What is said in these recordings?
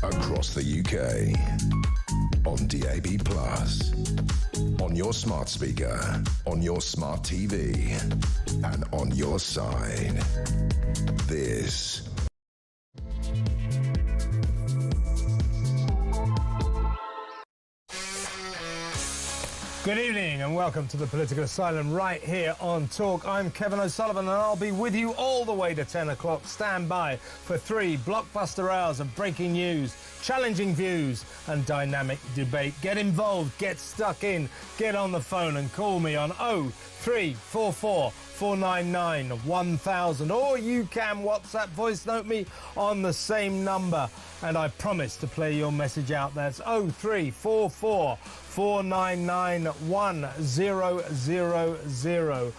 across the UK, on DAB+, on your smart speaker, on your smart TV, and on your side. This Good evening and welcome to the Political Asylum right here on Talk. I'm Kevin O'Sullivan and I'll be with you all the way to 10 o'clock. Stand by for 3 blockbuster hours of breaking news, challenging views and dynamic debate. Get involved, get stuck in, get on the phone and call me on 0344 499 1000, or you can WhatsApp voice note me on the same number and I promise to play your message out. That's 0344 499 1000.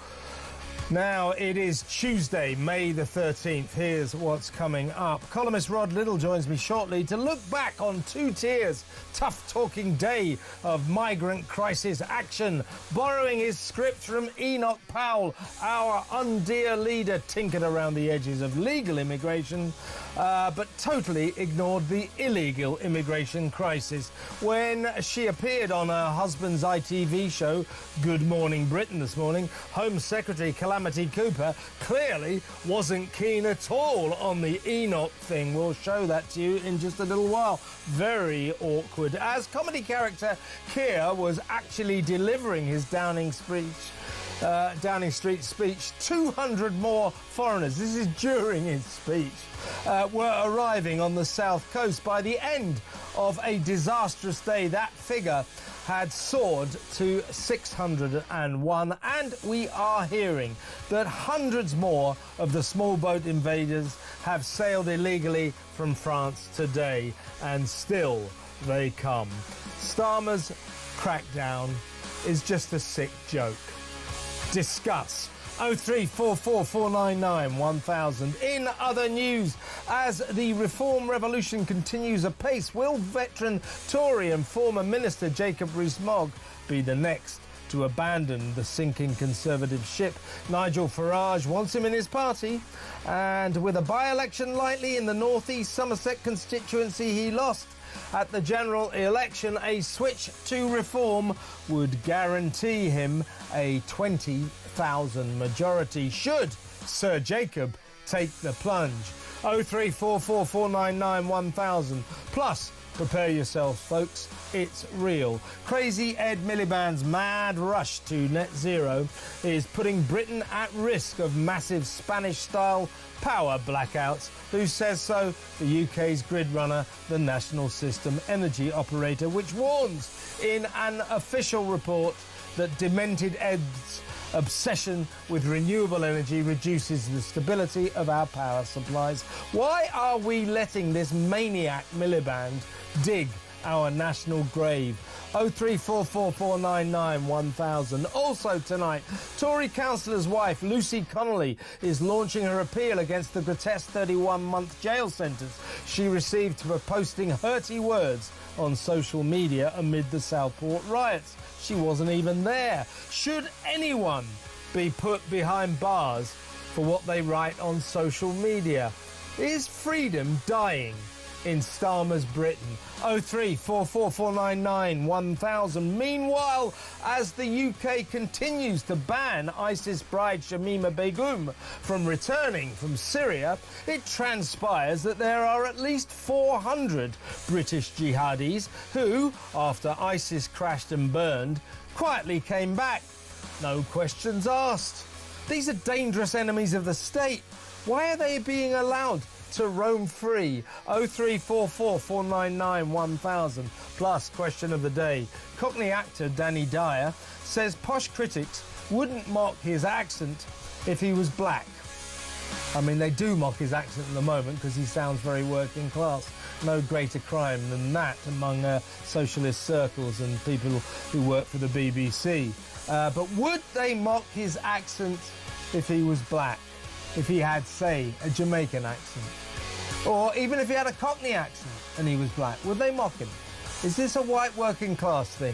Now, it is Tuesday, May the 13th. Here's what's coming up. Columnist Rod Little joins me shortly to look back on 2 tiers, tough-talking day of migrant crisis action, borrowing his script from Enoch Powell, our undear leader, tinkered around the edges of legal immigration, but totally ignored the illegal immigration crisis. When she appeared on her husband's ITV show, Good Morning Britain this morning, Home Secretary Calamity Cooper clearly wasn't keen at all on the Enoch thing. We'll show that to you in just a little while. Very awkward. As comedy character Keir was actually delivering his Downing Street speech, 200 more foreigners, this is during his speech, were arriving on the south coast. By the end of a disastrous day, that figure had soared to 601, and we are hearing that hundreds more of the small boat invaders have sailed illegally from France today, and still they come. Starmer's crackdown is just a sick joke. Discuss. 0344 499 1000. In other news, as the reform revolution continues apace, will veteran Tory and former Minister Jacob Rees-Mogg be the next to abandon the sinking Conservative ship? Nigel Farage wants him in his party, and with a by-election likely in the North East Somerset constituency he lost at the general election, a switch to reform would guarantee him a 20,000 majority should Sir Jacob take the plunge. 0344 499 1000. Plus, prepare yourselves, folks, it's real. Crazy Ed Miliband's mad rush to net zero is putting Britain at risk of massive Spanish-style power blackouts. Who says so? The UK's grid runner, the National System Energy Operator, which warns in an official report that demented Ed's obsession with renewable energy reduces the stability of our power supplies. Why are we letting this maniac Miliband dig our national grave? 0344 499 1000. Also tonight, Tory councillor's wife Lucy Connolly is launching her appeal against the grotesque 31-month jail sentence she received for posting hurty words on social media amid the Southport riots. She wasn't even there. Should anyone be put behind bars for what they write on social media? Is freedom dying in Starmer's Britain? 0344 499 1000. Meanwhile, as the UK continues to ban ISIS bride Shamima Begum from returning from Syria, it transpires that there are at least 400 British jihadis who, after ISIS crashed and burned, quietly came back. No questions asked. These are dangerous enemies of the state. Why are they being allowed to roam free? 0344 499 1000. Plus, question of the day. Cockney actor Danny Dyer says posh critics wouldn't mock his accent if he was black. I mean, they do mock his accent at the moment because he sounds very working class. No greater crime than that among socialist circles and people who work for the BBC. But would they mock his accent if he was black? If he had, say, a Jamaican accent? Or even if he had a Cockney accent and he was black, would they mock him? Is this a white working class thing?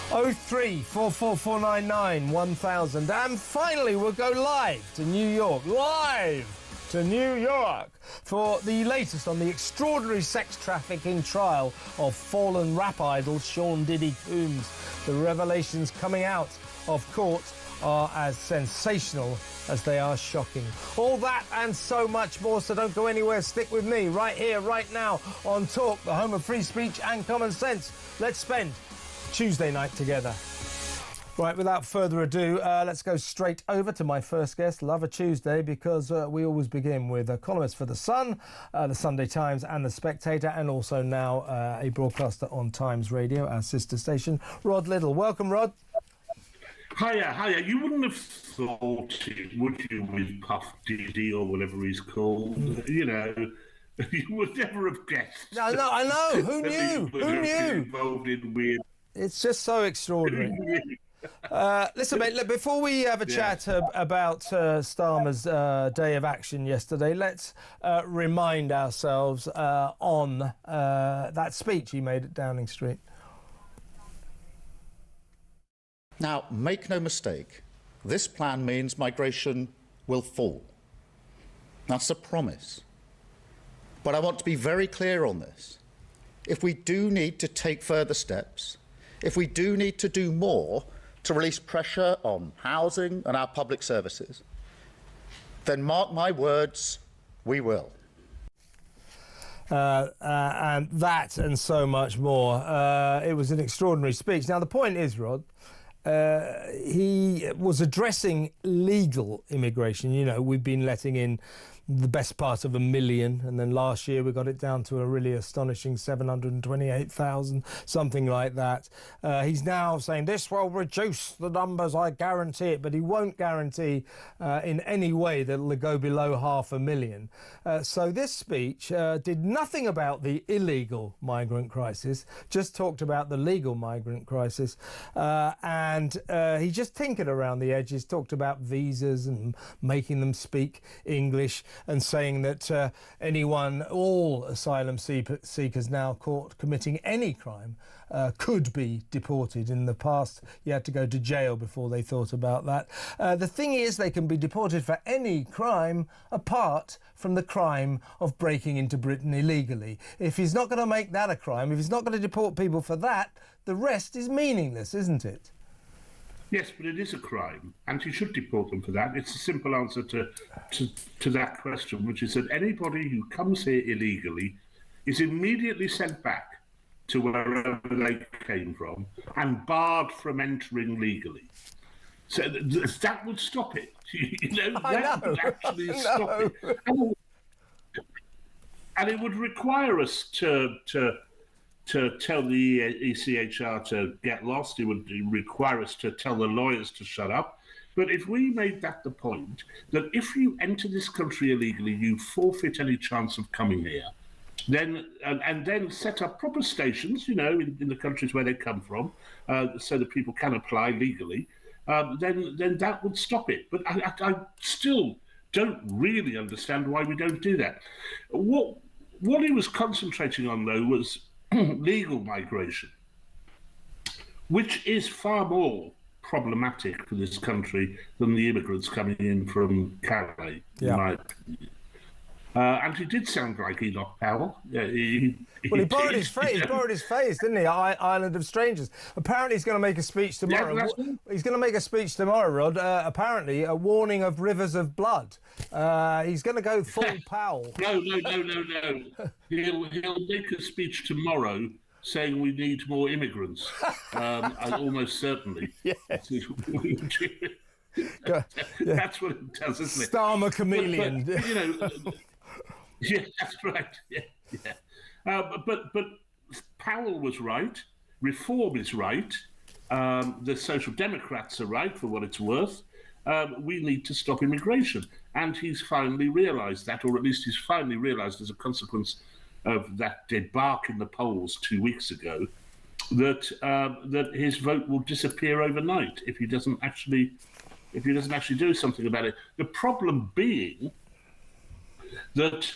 0344 499 1000. And finally, we'll go live to New York. Live to New York for the latest on the extraordinary sex trafficking trial of fallen rap idol Sean Diddy Combs. The revelations coming out of court are as sensational as they are shocking. All that and so much more, so don't go anywhere. Stick with me right here, right now on Talk, the home of free speech and common sense. Let's spend Tuesday night together. Right, without further ado, let's go straight over to my first guest. Love a Tuesday because we always begin with a columnist for The Sun, the Sunday Times and The Spectator, and also now a broadcaster on Times Radio, our sister station, Rod Liddle. Welcome, Rod. Hiya. You wouldn't have thought it, would you, with Puff Diddy or whatever he's called? You know, you would never have guessed. No, I know. Who knew? Who knew? Involved in weird. It's just so extraordinary. Listen, mate, look, before we have a chat about Starmer's day of action yesterday, let's remind ourselves on that speech he made at Downing Street. Now, make no mistake, this plan means migration will fall. That's a promise. But I want to be very clear on this. If we do need to take further steps, if we do need to do more to release pressure on housing and our public services, then mark my words, we will. And that and so much more. It was an extraordinary speech. Now, the point is, Rod, he was addressing legal immigration. You know, we've been letting in the best part of 1 million, and then last year we got it down to a really astonishing 728,000, something like that. He's now saying this will reduce the numbers, I guarantee it, but he won't guarantee in any way that it'll go below 500,000. So this speech did nothing about the illegal migrant crisis, just talked about the legal migrant crisis, and he just tinkered around the edges, talked about visas and making them speak English, and saying that all asylum seekers now caught committing any crime could be deported. In the past, you had to go to jail before they thought about that. The thing is, they can be deported for any crime apart from the crime of breaking into Britain illegally. If he's not going to make that a crime, if he's not going to deport people for that, the rest is meaningless, isn't it? Yes, but it is a crime, and you should deport them for that. It's a simple answer to that question, which is that anybody who comes here illegally is immediately sent back to wherever they came from and barred from entering legally. So that would stop it. You know, that would actually stop it. And it would require us to tell the ECHR to get lost. It would require us to tell the lawyers to shut up. But if we made that the point, that if you enter this country illegally, you forfeit any chance of coming here, then and then set up proper stations, you know, in the countries where they come from, so that people can apply legally, then that would stop it. But I still don't really understand why we don't do that. What he was concentrating on, though, was legal migration, which is far more problematic for this country than the immigrants coming in from Calais, in my opinion. And he did sound like Enoch Powell. He borrowed his phrase. He borrowed his phrase, didn't he? Island of Strangers. Apparently, he's going to make a speech tomorrow. Yeah, he's going to make a speech tomorrow, Rod. Apparently, a warning of rivers of blood. He's going to go full Powell. No. He'll make a speech tomorrow saying we need more immigrants. Almost certainly. Yes. That's what it does, isn't it? Starmer chameleon. But, you know, yeah, that's right. Yeah. But Powell was right. Reform is right. The Social Democrats are right, for what it's worth. We need to stop immigration. And he's finally realised that, or at least he's finally realised as a consequence of that debacle in the polls 2 weeks ago, that his vote will disappear overnight if he doesn't actually do something about it. The problem being that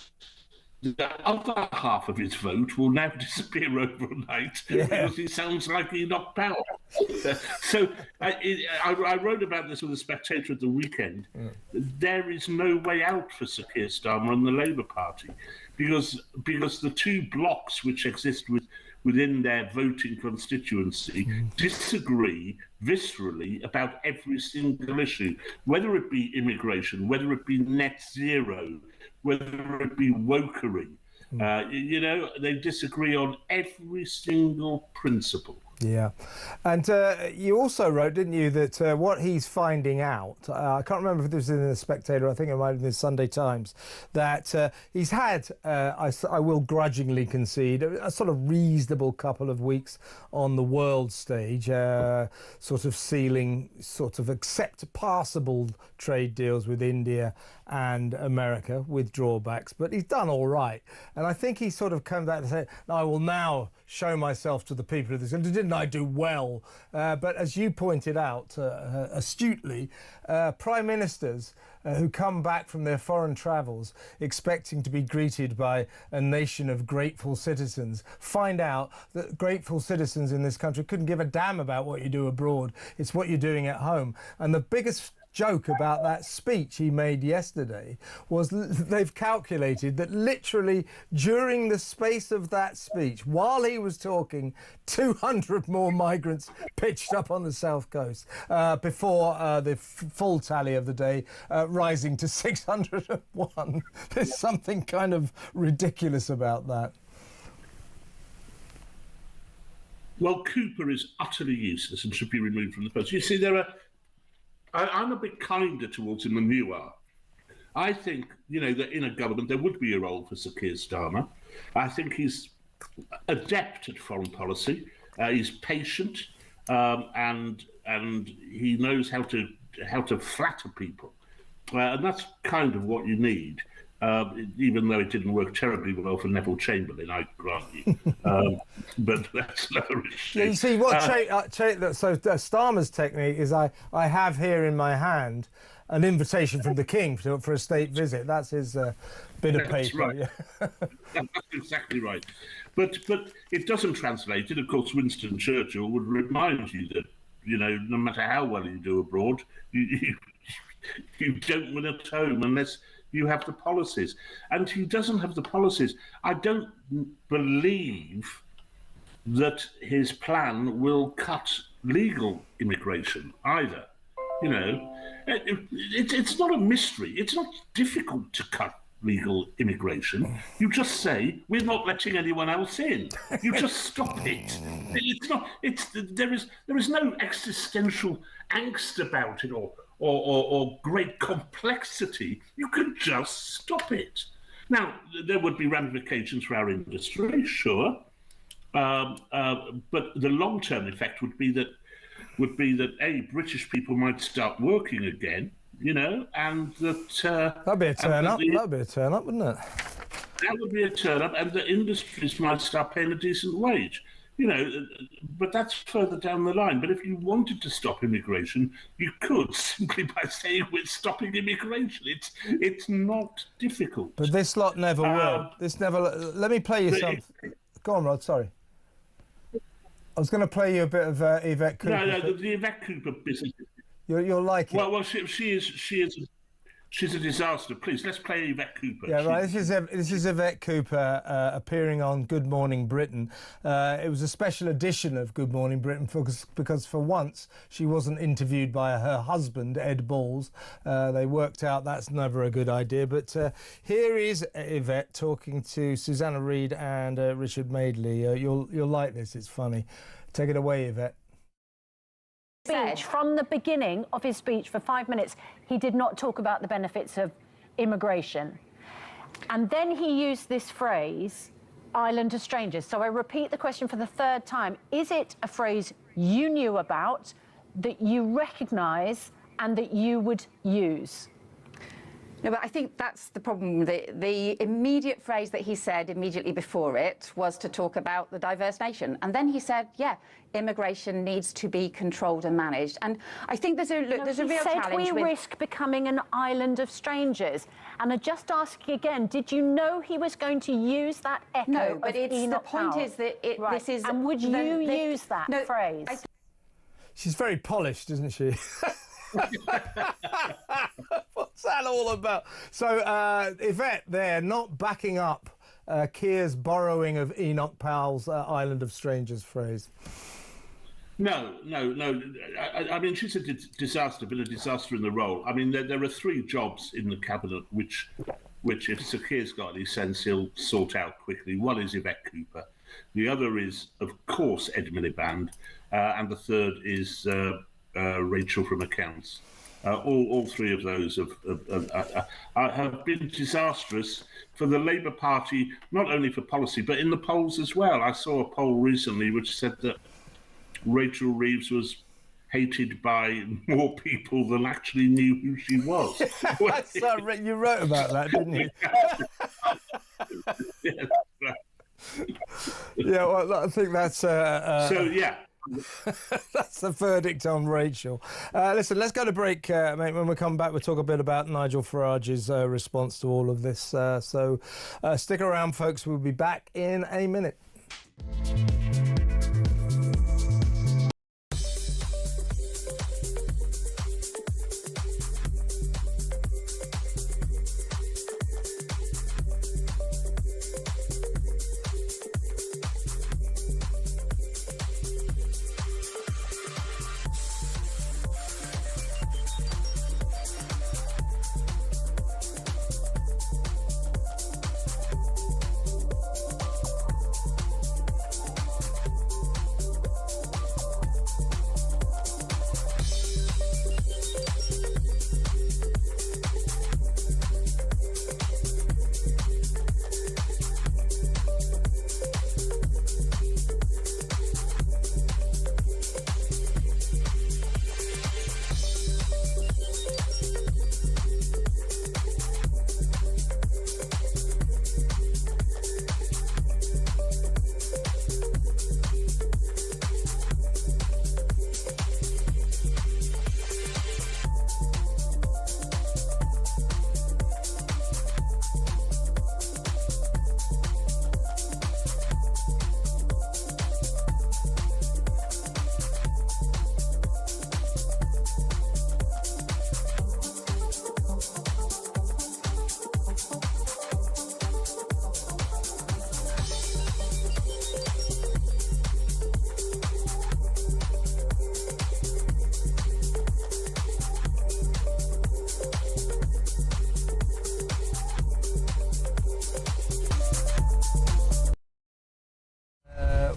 the other half of his vote will now disappear overnight because he sounds like he knocked power. So I wrote about this with The Spectator at the weekend. There is no way out for Sir Keir Starmer and the Labour Party because the two blocs which exist within their voting constituency disagree viscerally about every single issue, whether it be immigration, whether it be net zero, whether it be wokery. They disagree on every single principle. Yeah. And you also wrote, didn't you, that what he's finding out, I can't remember if this was in The Spectator, I think it might have been the Sunday Times, that he's had, I will grudgingly concede, a sort of reasonable couple of weeks on the world stage, sort of sealing, sort of passable trade deals with India and America with drawbacks, but he's done all right. And I think he sort of come back and said, I will now show myself to the people of this country. Didn't I do well? But as you pointed out astutely, prime ministers who come back from their foreign travels expecting to be greeted by a nation of grateful citizens find out that grateful citizens in this country couldn't give a damn about what you do abroad. It's what you're doing at home. And the biggest joke about that speech he made yesterday was they've calculated that literally during the space of that speech, while he was talking, 200 more migrants pitched up on the south coast before the full tally of the day rising to 601. There's something kind of ridiculous about that. Well, Cooper is utterly useless and should be removed from the post. You see, I'm a bit kinder towards him than you are. I think, that in a government there would be a role for Sir Keir Starmer. I think he's adept at foreign policy. He's patient, and he knows how to flatter people, and that's kind of what you need. Even though it didn't work terribly well for Neville Chamberlain, I grant you. But that's another issue. You see, what Starmer's technique is I have here in my hand an invitation from the King for a state visit. That's his bit of paper. That's right. Yeah. That's exactly right. But it doesn't translate it. Of course, Winston Churchill would remind you that, no matter how well you do abroad, you don't win at home unless you have the policies. And he doesn't have the policies. I don't believe that his plan will cut legal immigration either. It's not a mystery. It's not difficult to cut legal immigration. You just say, we're not letting anyone else in. You just stop it. There is no existential angst about it or great complexity. You can just stop it. Now, there would be ramifications for our industry, sure, but the long-term effect would be that British people might start working again, and that that'd be a turn up. That'd be a turn up, wouldn't it? That would be a turn up, and the industries might start paying a decent wage. But that's further down the line. But if you wanted to stop immigration, you could simply by saying we're stopping immigration. It's not difficult. But this lot never will. Let me play you something. Go on, Rod. Sorry. I was going to play you a bit of Yvette Cooper. No, the Yvette Cooper business. You'll like it. Well, she's a disaster. Please, let's play Yvette Cooper. Yeah, right. This is Yvette Cooper appearing on Good Morning Britain. It was a special edition of Good Morning Britain because for once she wasn't interviewed by her husband, Ed Balls. They worked out that's never a good idea. But here is Yvette talking to Susanna Reid and Richard Madeley. You'll like this. It's funny. Take it away, Yvette. Speech. From the beginning of his speech for 5 minutes, he did not talk about the benefits of immigration. And then he used this phrase, island to strangers. So I repeat the question for the third time. Is it a phrase you knew about, that you recognise and that you would use? No, but I think that's the problem. The immediate phrase that he said immediately before it was to talk about the diverse nation. And then he said, yeah, immigration needs to be controlled and managed. And I think there's a real challenge. He said we risk becoming an island of strangers. And I just ask again, did you know he was going to use that echo? No, but the point is that this is... And would you use that phrase? She's very polished, isn't she? What's that all about? So, Yvette there, not backing up Keir's borrowing of Enoch Powell's Island of Strangers phrase. No. I mean, she's a disaster, but a disaster in the role. I mean, there are 3 jobs in the cabinet which if Sir Keir's got any sense, he'll sort out quickly. One is Yvette Cooper. The other is, of course, Ed Miliband. And the third is Rachel from Accounts. All 3 of those have been disastrous for the Labour Party, not only for policy, but in the polls as well. I saw a poll recently which said that Rachel Reeves was hated by more people than actually knew who she was. You wrote about that, didn't you? Yeah, yeah, well, I think that's... so, yeah. That's the verdict on Rachel. Listen, let's go to break, mate. When we come back, we'll talk a bit about Nigel Farage's response to all of this. So stick around, folks. We'll be back in a minute.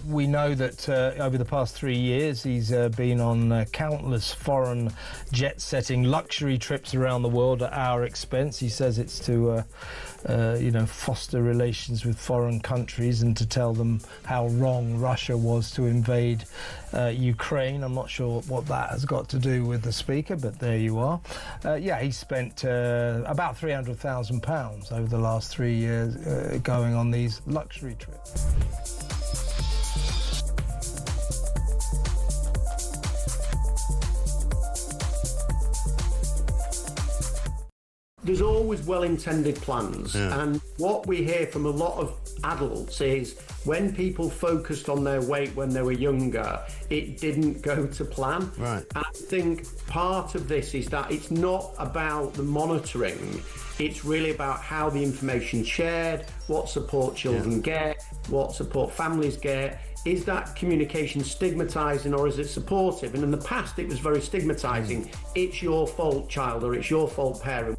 We know that over the past 3 years he's been on countless foreign jet-setting luxury trips around the world at our expense. He says it's to foster relations with foreign countries and to tell them how wrong Russia was to invade Ukraine. I'm not sure what that has got to do with the Speaker, but there you are. He spent about £300,000 over the last 3 years going on these luxury trips. There's always well-intended plans, and what we hear from a lot of adults is when people focused on their weight when they were younger, it didn't go to plan. Right. And I think part of this is that it's not about the monitoring, it's really about how the information's shared, what support children get, what support families get. Is that communication stigmatising or is it supportive? And in the past it was very stigmatising. It's your fault, child, or it's your fault, parent.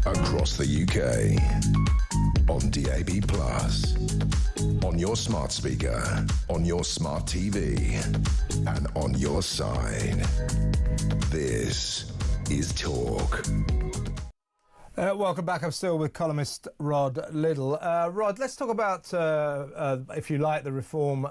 Across the UK, on DAB+, on your smart speaker, on your smart TV, and on your side. This is Talk. Welcome back. I'm still with columnist Rod Liddle. Rod, let's talk about, if you like, the reform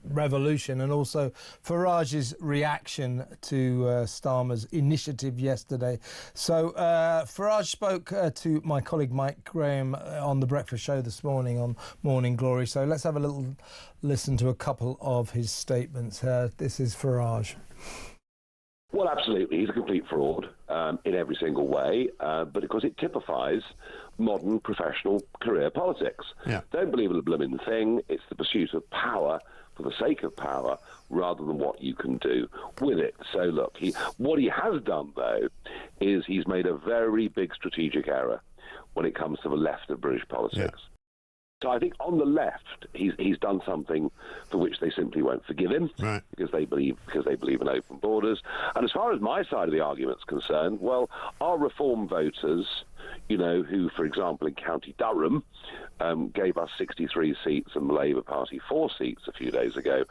revolution, and also Farage's reaction to Starmer's initiative yesterday. So Farage spoke to my colleague Mike Graham on the Breakfast Show this morning on Morning Glory. So let's have a little listen to a couple of his statements. This is Farage. Well, absolutely. He's a complete fraud in every single way, but of course it typifies modern professional career politics. Yeah. Don't believe in the blooming thing. It's the pursuit of power for the sake of power rather than what you can do with it. So, look, what he has done, though, is he's made a very big strategic error when it comes to the left of British politics. Yeah. So I think on the left, he's done something for which they simply won't forgive him, right, because they believe in open borders. And as far as my side of the argument's concerned, well, our Reform voters, who, for example, in County Durham, gave us 63 seats and the Labour Party 4 seats a few days ago,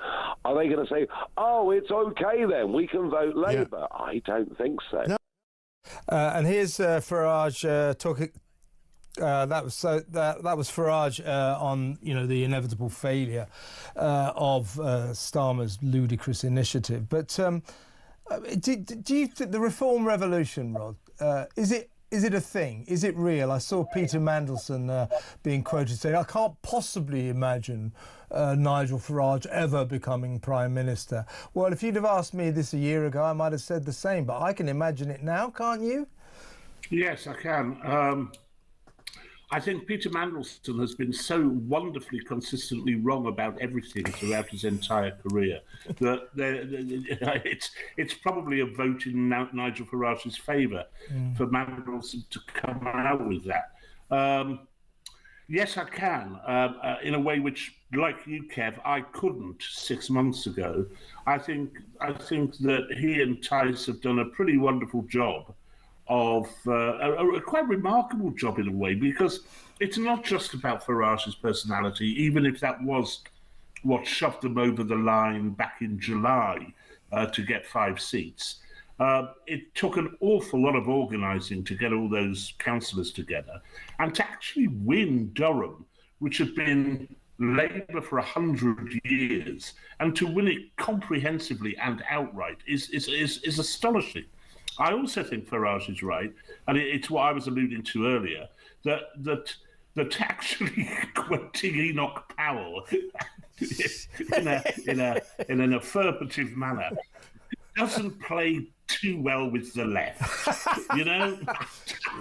are they going to say, "Oh, it's okay then, we can vote Labour"? Yeah. I don't think so. No. And here's Farage talking. That was Farage on the inevitable failure of Starmer's ludicrous initiative. But do you think the Reform Revolution, Rod, is it a thing? Is it real? I saw Peter Mandelson being quoted saying, "I can't possibly imagine Nigel Farage ever becoming Prime Minister." Well, if you'd have asked me this a year ago, I might have said the same. But I can imagine it now, can't you? Yes, I can. I think Peter Mandelson has been so wonderfully consistently wrong about everything throughout his entire career that it's probably a vote in Nigel Farage's favour for Mandelson to come out with that. Yes, I can, in a way which, like you, Kev, I couldn't 6 months ago. I think that he and Tice have done a pretty wonderful job of a quite remarkable job in a way, because it's not just about Farage's personality, even if that was what shoved them over the line back in July to get 5 seats. It took an awful lot of organising to get all those councillors together and to actually win Durham, which had been Labour for 100 years, and to win it comprehensively and outright is astonishing. I also think Farage is right, and it's what I was alluding to earlier, that actually quoting Enoch Powell in an affirmative manner doesn't play too well with the left,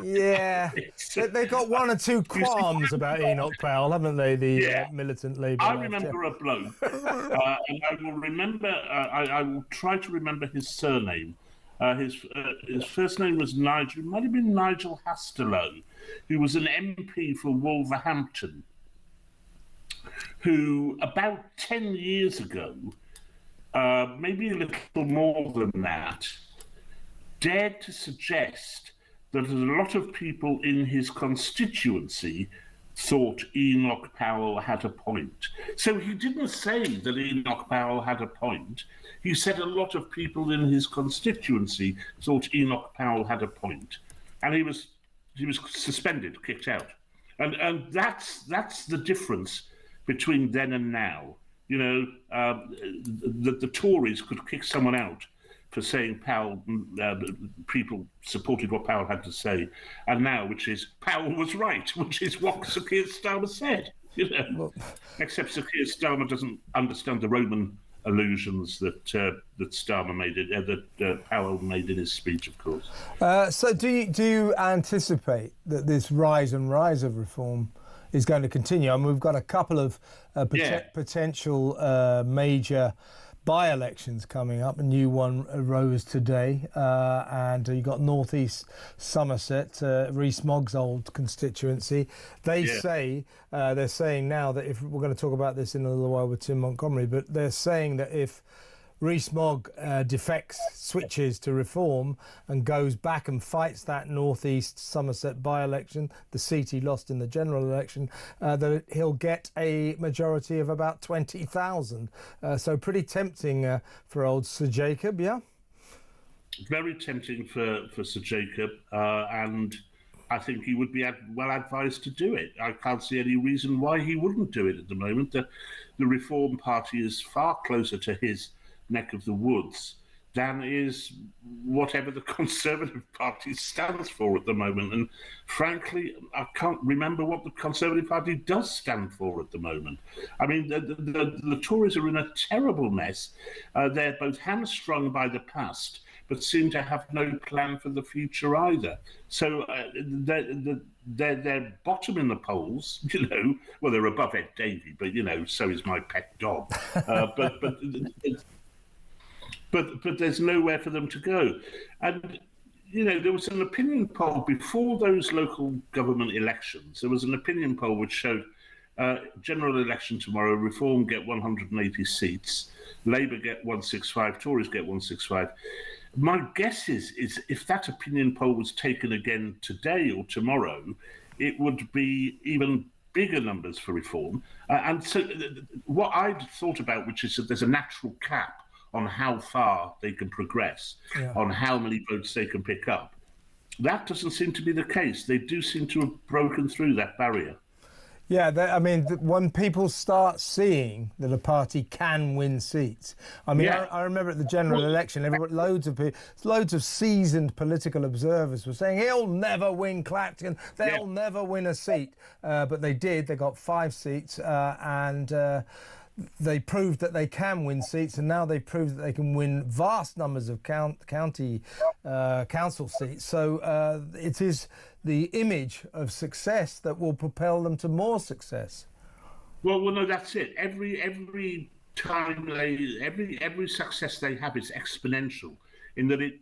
Yeah, they've got one or two qualms about Enoch Powell, haven't they? The militant Labour. I remember a bloke, and I will remember. I will try to remember his surname. His first name was Nigel. It might have been Nigel Hastelow, who was an MP for Wolverhampton, who about 10 years ago, maybe a little more than that, dared to suggest that a lot of people in his constituency thought Enoch Powell had a point. So he didn't say that Enoch Powell had a point. He said a lot of people in his constituency thought Enoch Powell had a point, and he was suspended, kicked out, and that's the difference between then and now. The Tories could kick someone out for saying Powell, people supported what Powell had to say, and now, which is Powell was right, which is what Sir Keir Starmer said. Except Sir Keir Starmer doesn't understand the Roman allusions that Starmer made that Powell made in his speech, of course. So do you anticipate that this rise of reform is going to continue? I mean, we've got a couple of potential major by-elections coming up. A new one arose today, and you got North East Somerset, Rees-Mogg's old constituency. They're saying now that if we're going to talk about this in a little while with Tim Montgomery, but they're saying that if Rees-Mogg defects, switches to Reform and goes back and fights that North East Somerset by-election, the seat he lost in the general election, that he'll get a majority of about 20,000. So pretty tempting for old Sir Jacob, yeah? Very tempting for Sir Jacob, and I think he would be well advised to do it. I can't see any reason why he wouldn't do it at the moment. The Reform Party is far closer to his neck of the woods than is whatever the Conservative Party stands for at the moment. And frankly, I can't remember what the Conservative Party does stand for at the moment. I mean, the Tories are in a terrible mess. They're both hamstrung by the past, but seem to have no plan for the future either. So they're bottom in the polls, you know. Well, they're above Ed Davey, but, you know, so is my pet dog. But there's nowhere for them to go. And, you know, there was an opinion poll before those local government elections. There was an opinion poll which showed general election tomorrow, Reform get 180 seats, Labour get 165, Tories get 165. My guess is if that opinion poll was taken again today or tomorrow, it would be even bigger numbers for Reform. And so what I'd thought about, which is that there's a natural cap on how far they can progress, on how many votes they can pick up. That doesn't seem to be the case. They do seem to have broken through that barrier. Yeah, I mean, when people start seeing that a party can win seats, I mean, I remember at the general election, loads of seasoned political observers were saying he'll never win Clacton, they'll never win a seat, but they did. They got 5 seats, and they proved that they can win seats, and now they've proved that they can win vast numbers of county council seats. So it is the image of success that will propel them to more success. Well, no, that's it. Every time every success they have is exponential, in that it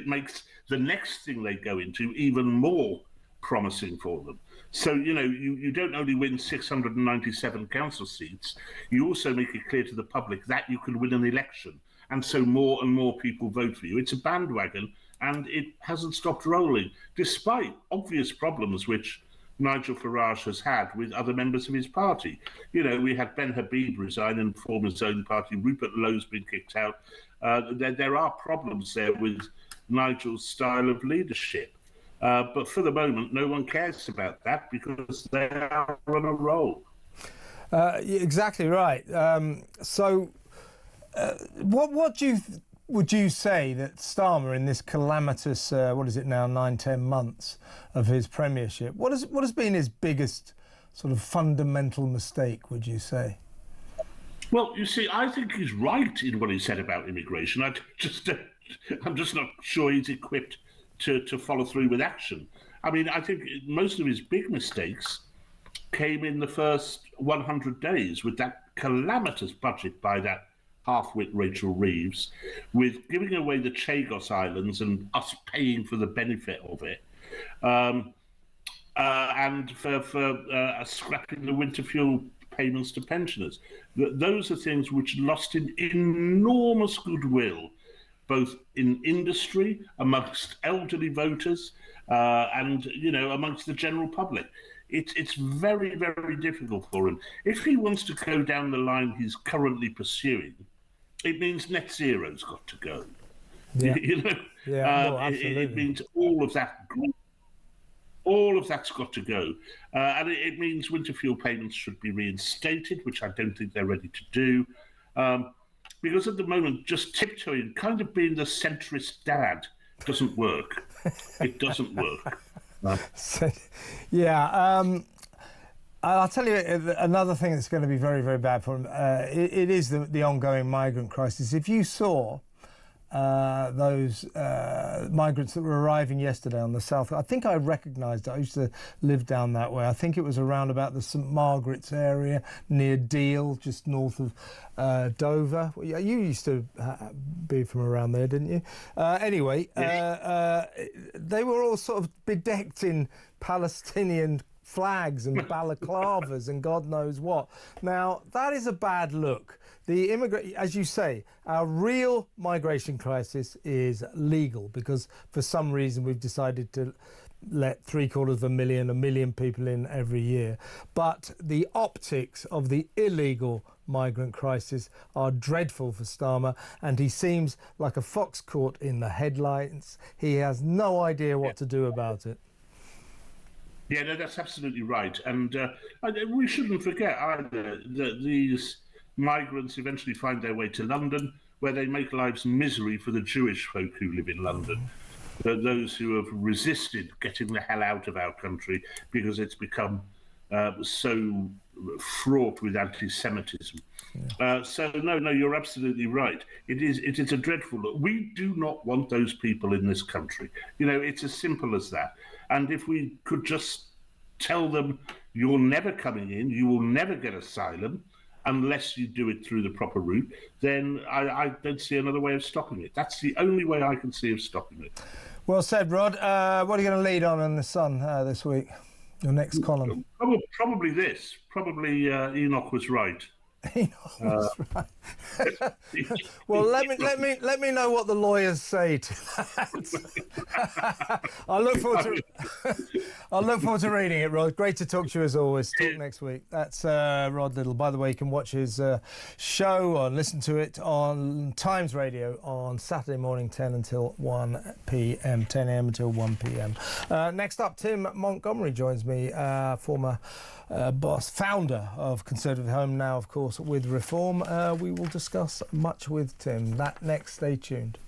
makes the next thing they go into even more promising for them. So, you know, you don't only win 697 council seats, you also make it clear to the public that you can win an election. And so more and more people vote for you. It's a bandwagon, and it hasn't stopped rolling, despite obvious problems which Nigel Farage has had with other members of his party. You know, we had Ben Habib resign and form his own party. Rupert Lowe's been kicked out. There are problems there with Nigel's style of leadership. But for the moment, no one cares about that because they are on a roll. Exactly right. What would you say that Starmer, in this calamitous, 9-10 months of his premiership, what has been his biggest sort of fundamental mistake, would you say? Well, you see, I think he's right in what he said about immigration. I'm just not sure he's equipped to follow through with action. I mean, I think most of his big mistakes came in the first 100 days with that calamitous budget by that half-wit Rachel Reeves, with giving away the Chagos Islands and us paying for the benefit of it, and for scrapping the winter fuel payments to pensioners. Those are things which lost him enormous goodwill, both in industry, amongst elderly voters, and, you know, amongst the general public. It's very, very difficult for him. If he wants to go down the line he's currently pursuing, it means net zero's got to go. Yeah. You know, absolutely. it means all of that's got to go, and it means winter fuel payments should be reinstated, which I don't think they're ready to do. Because at the moment, just tiptoeing, kind of being the centrist dad, doesn't work. It doesn't work. I'll tell you another thing that's going to be very, very bad for him. It is the ongoing migrant crisis. If you saw those migrants that were arriving yesterday on the south, I think I recognised it. I used to live down that way. I think it was around about the St Margaret's area near Deal, just north of Dover. You used to be from around there, didn't you? Anyway, they were all sort of bedecked in Palestinian flags and balaclavas and God knows what. Now, that is a bad look. As you say, our real migration crisis is legal, because for some reason we've decided to let 750,000, 1 million people in every year. But the optics of the illegal migrant crisis are dreadful for Starmer, and he seems like a fox caught in the headlights. He has no idea what to do about it. Yeah, no, that's absolutely right. And we shouldn't forget either that these migrants eventually find their way to London, where they make lives misery for the Jewish folk who live in London. Those who have resisted getting the hell out of our country because it's become so fraught with anti-Semitism. So no, you're absolutely right. It is a dreadful look. We do not want those people in this country. You know, it's as simple as that. And if we could just tell them, you're never coming in, you will never get asylum unless you do it through the proper route, then I don't see another way of stopping it. That's the only way I can see of stopping it. Well said, Rod. What are you going to lead on in The Sun this week? Your next column? Probably this. Probably Enoch was right. Right. Well, let me know what the lawyers say to that. I look forward to reading it, Rod. Great to talk to you as always. Talk next week. That's Rod Little. By the way, you can watch his show or listen to it on Times Radio on Saturday morning, 10 until 1 p.m. 10 a.m. until 1 p.m. Next up, Tim Montgomery joins me, former founder of Conservative Home, now of course with Reform. We will discuss much with Tim. That next, stay tuned.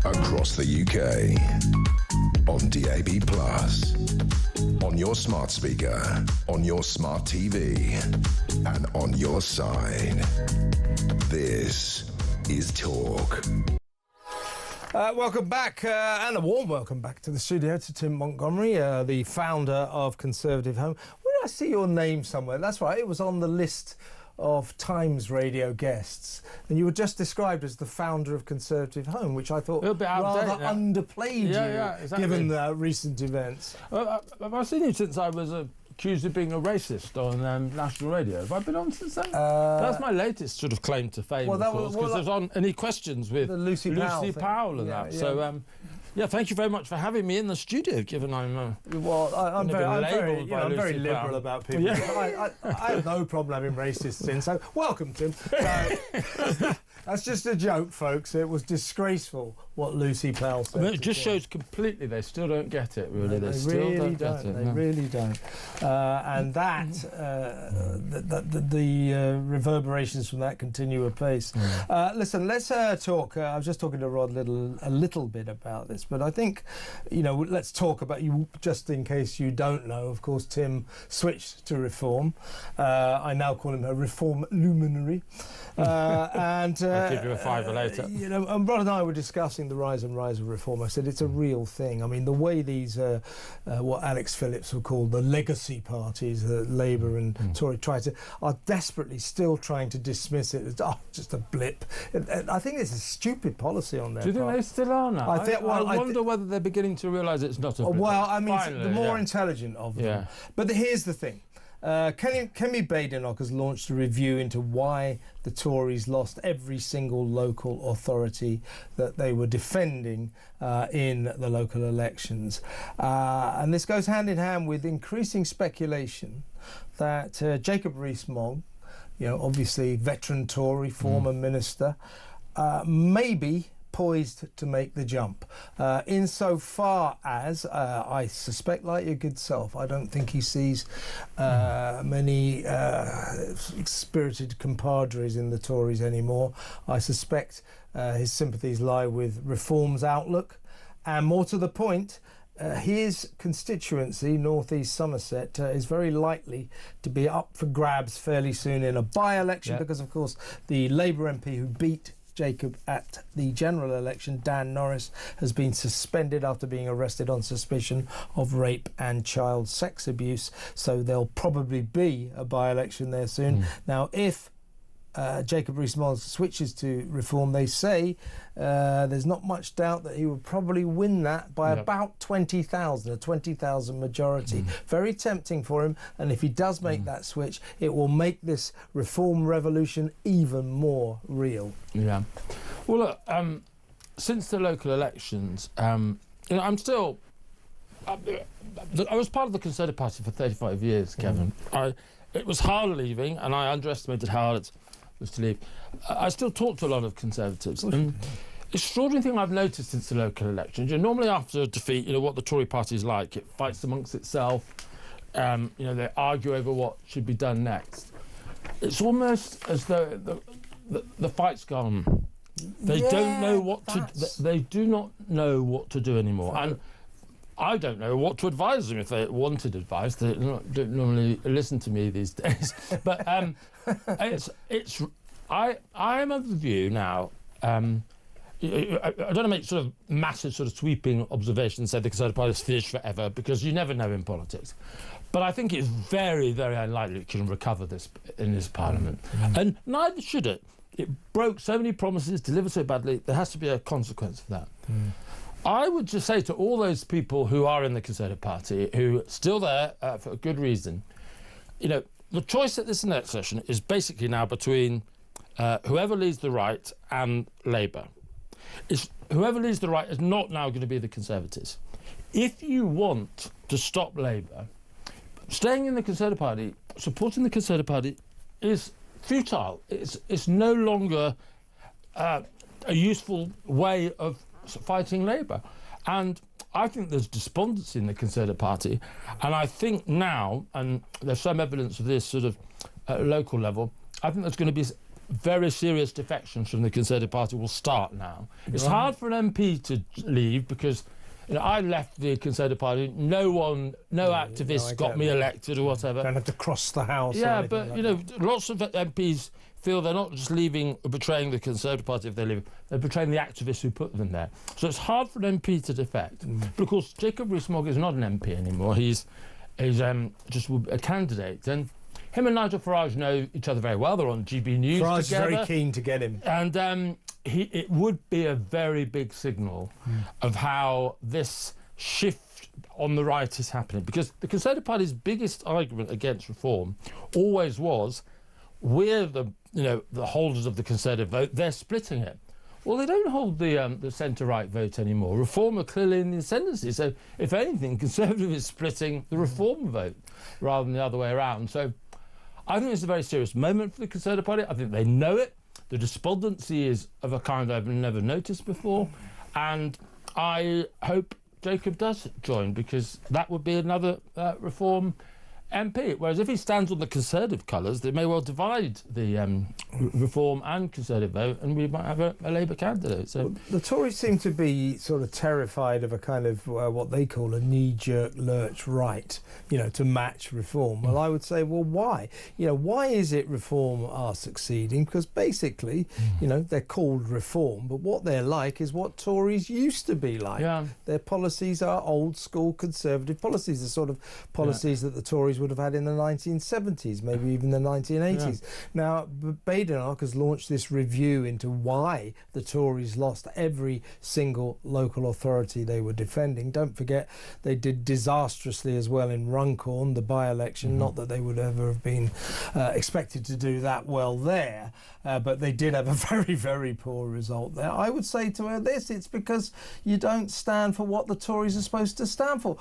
Across the UK, on DAB+, on your smart speaker, on your smart TV, and on your side. This is Talk. Welcome back, and a warm welcome back to the studio to Tim Montgomery, the founder of Conservative Home. Where did I see your name somewhere? That's right, it was on the list of Times Radio guests, and you were just described as the founder of Conservative Home, which I thought rather underplayed exactly. Given the recent events. I've seen you since I was accused of being a racist on national radio. Have I been on since then? That's my latest sort of claim to fame, of course, because there's on Any Questions with Lucy Powell and that. Yeah. So, yeah, thank you very much for having me in the studio, given I'm I'm very liberal about people. Yeah. I have no problem having racists in, so welcome, Tim. That's just a joke, folks. It was disgraceful what Lucy Powell said. I mean, it just shows completely they still don't get it, really. They still don't get it. They really don't. And that, the reverberations from that continue apace. Listen, let's talk. I was just talking to Rod Little a little bit about this, but I think, let's talk about you, just in case you don't know. Of course, Tim switched to Reform. I now call him a Reform luminary. And I'll give you a fiver later. You know, and Rod and I were discussing the rise and rise of reform. I said it's a real thing. I mean, the way these, what Alex Phillips would call the legacy parties, Labour and Tory, are desperately still trying to dismiss it as just a blip. And I think it's a stupid policy on their part. Do you think they still are now? I wonder whether they're beginning to realise it's not a blip. Well, I mean, finally, the more intelligent of them. Yeah. But here's the thing. Kemi Badenoch has launched a review into why the Tories lost every single local authority that they were defending in the local elections. And this goes hand in hand with increasing speculation that Jacob Rees-Mogg, you know, obviously veteran Tory, former minister, maybe poised to make the jump. Insofar as, I suspect, like your good self, I don't think he sees many spirited compadres in the Tories anymore. I suspect his sympathies lie with Reform's outlook, and more to the point, his constituency, North East Somerset, is very likely to be up for grabs fairly soon in a by-election, because, of course, the Labour MP who beat Jacob at the general election, Dan Norris, has been suspended after being arrested on suspicion of rape and child sex abuse. So there'll probably be a by-election there soon. Now, if Jacob Rees-Mogg switches to Reform, they say there's not much doubt that he will probably win that by about 20,000, a 20,000 majority. Very tempting for him, and if he does make that switch, it will make this Reform revolution even more real. Yeah. Well, look, since the local elections, you know, I'm still... I was part of the Conservative Party for 35 years, Kevin. It was hard leaving, and I underestimated how hard it was to leave. I still talk to a lot of Conservatives. And the extraordinary thing I've noticed since the local elections, you know, normally after a defeat, you know, what the Tory party is like, it fights amongst itself, you know, they argue over what should be done next. It's almost as though the fight's gone. They don't know what to... They do not know what to do anymore. And I don't know what to advise them if they wanted advice. They don't normally listen to me these days. But I am of the view now. I don't want to make sort of massive, sort of sweeping observations and say the Conservative Party is finished forever, because you never know in politics. But I think it's very, very unlikely it can recover this in this Parliament, and neither should it. It broke so many promises, delivered so badly. There has to be a consequence of that. I would just say to all those people who are in the Conservative Party, who are still there for a good reason, you know, the choice at this next session is basically now between whoever leads the right and Labour. Whoever leads the right is not now going to be the Conservatives. If you want to stop Labour, staying in the Conservative Party, supporting the Conservative Party is futile. It's no longer a useful way of fighting Labour. And I think there's despondency in the Conservative Party, and I think now, and there's some evidence of this sort of at local level, I think there's going to be very serious defections from the Conservative Party will start now. It's hard for an MP to leave because, you know, I left the Conservative Party. No activist got me elected or whatever. Don't have to cross the House. Yeah, but like, you know, lots of MPs feel they're not just leaving or betraying the Conservative Party if they leave, they're betraying the activists who put them there. So it's hard for an MP to defect. But of course, Jacob Rees-Mogg is not an MP anymore. He's just a candidate. And him and Nigel Farage know each other very well. They're on GB News Farage together. is very keen to get him. And it would be a very big signal of how this shift on the right is happening. Because the Conservative Party's biggest argument against reform always was, we're the holders of the Conservative vote, they're splitting it. Well, they don't hold the centre-right vote anymore. Reform are clearly in the ascendancy. So, if anything, Conservative is splitting the Reform vote rather than the other way around. So, I think it's a very serious moment for the Conservative Party. I think they know it. The despondency is of a kind I've never noticed before. And I hope Jacob does join, because that would be another Reform MP. Whereas if he stands on the Conservative colours, they may well divide the Reform and Conservative vote, and we might have a Labour candidate. So well, the Tories seem to be sort of terrified of a kind of what they call a knee-jerk lurch right, to match Reform. Well, I would say, well, why? Why is it Reform are succeeding? Because basically, they're called Reform, but what they're like is what Tories used to be like. Yeah. Their policies are old-school Conservative policies, the sort of policies that the Tories would have had in the 1970s, maybe even the 1980s. Yeah. Now, Badenoch has launched this review into why the Tories lost every single local authority they were defending. Don't forget, they did disastrously as well in Runcorn, the by-election. Not that they would ever have been expected to do that well there, but they did have a very, very poor result there. I would say to her this, it's because you don't stand for what the Tories are supposed to stand for.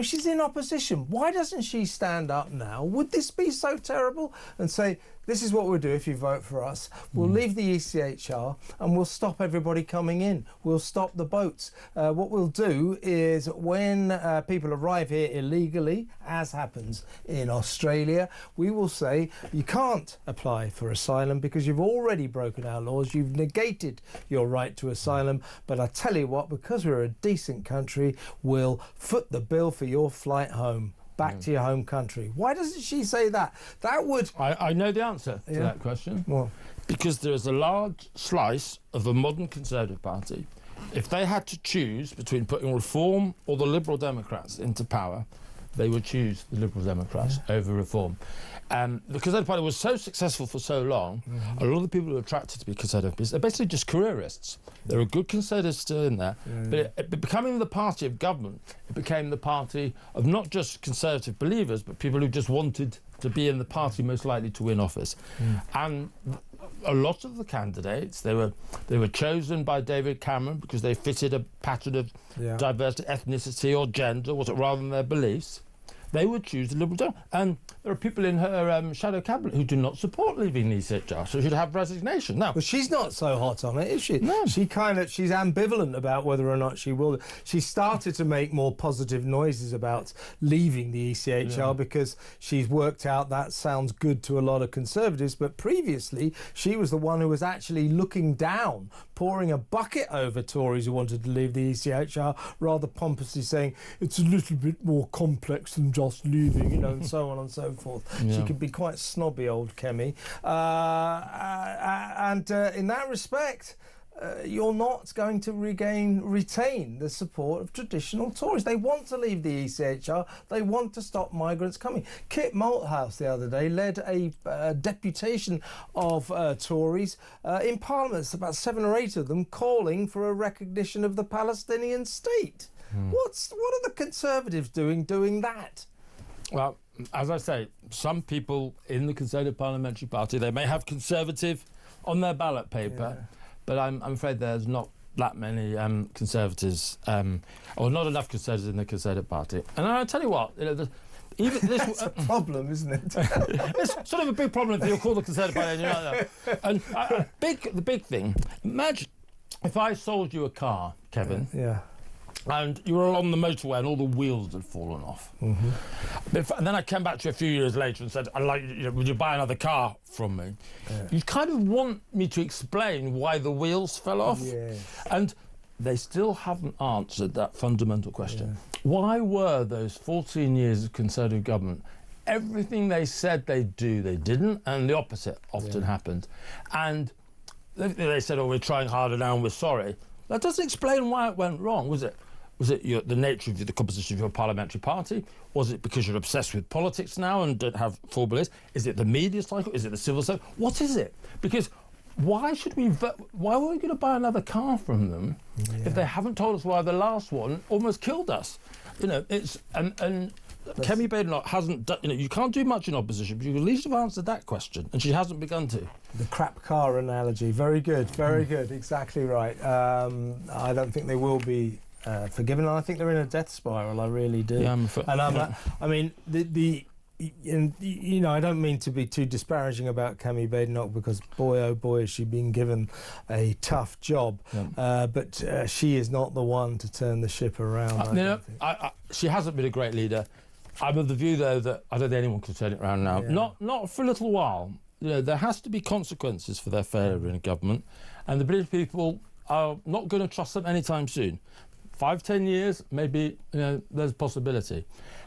She's in opposition. Why doesn't she stand up now? Would this be so terrible? And say, this is what we'll do if you vote for us. We'll leave the ECHR and we'll stop everybody coming in. We'll stop the boats. What we'll do is when people arrive here illegally, as happens in Australia, we will say you can't apply for asylum because you've already broken our laws. You've negated your right to asylum. But I tell you what, because we're a decent country, we'll foot the bill for your flight home. Back to your home country. Why doesn't she say that? That would... I know the answer to that question. What? Because there is a large slice of the modern Conservative Party. If they had to choose between putting Reform or the Liberal Democrats into power, they would choose the Liberal Democrats over Reform. The Conservative Party was so successful for so long, a lot of the people who are attracted to be Conservative, they're basically just careerists. There are good Conservatives still in there, but becoming the party of government, it became the party of not just Conservative believers, but people who just wanted to be in the party most likely to win office. And a lot of the candidates, they were chosen by David Cameron because they fitted a pattern of diversity, ethnicity or gender, was it, rather than their beliefs. They would choose the Liberal Democrat. And there are people in her shadow cabinet who do not support leaving the ECHR, so she'd have resignation. Now, but she's not so hot on it, is she? No. She's ambivalent about whether or not she will. She started to make more positive noises about leaving the ECHR because she's worked out that sounds good to a lot of Conservatives, but previously she was the one who was actually looking down, pouring a bucket over Tories who wanted to leave the ECHR, rather pompously saying it's a little bit more complex than just leaving, and so on and so forth. She could be quite snobby, old Kemi. And in that respect, you're not going to retain the support of traditional Tories. They want to leave the ECHR. They want to stop migrants coming. Kit Malthouse the other day led a deputation of Tories in Parliament. It's about 7 or 8 of them calling for a recognition of the Palestinian state. What are the Conservatives doing that? Well, as I say, some people in the Conservative Parliamentary Party, they may have Conservative on their ballot paper, but I'm afraid there's not that many Conservatives, or not enough Conservatives in the Conservative Party. And I'll tell you what, even this That's a problem, isn't it? It's sort of a big problem if you call the Conservative Party and you're like that. And the big thing, imagine if I sold you a car, Kevin. And you were along the motorway and all the wheels had fallen off. And then I came back to you a few years later and said, would you buy another car from me? You kind of want me to explain why the wheels fell off. And they still haven't answered that fundamental question. Why were those 14 years of Conservative government, everything they said they'd do, they didn't, and the opposite often happened. And they said, we're trying harder now and we're sorry. That doesn't explain why it went wrong, was it? Was it the nature of the composition of your parliamentary party? Was it because you're obsessed with politics now and don't have full beliefs? Is it the media cycle? Is it the civil service? What is it? Because why should we vote? Why were we going to buy another car from them if they haven't told us why the last one almost killed us? It's and Kemi Badenoch hasn't done. You can't do much in opposition, but you at least have answered that question, and she hasn't begun to. The crap car analogy, very good, very good, exactly right. I don't think they will be forgiven, and I think they're in a death spiral. I really do. I mean, I don't mean to be too disparaging about Kemi Badenoch because boy oh boy has she been given a tough job, but she is not the one to turn the ship around. She hasn't been a great leader. I'm of the view, though, that I don't think anyone can turn it around now. Yeah. Not for a little while. You know, there has to be consequences for their failure in a government, and the British people are not going to trust them anytime soon. 5-10 years, maybe, you know, there's a possibility.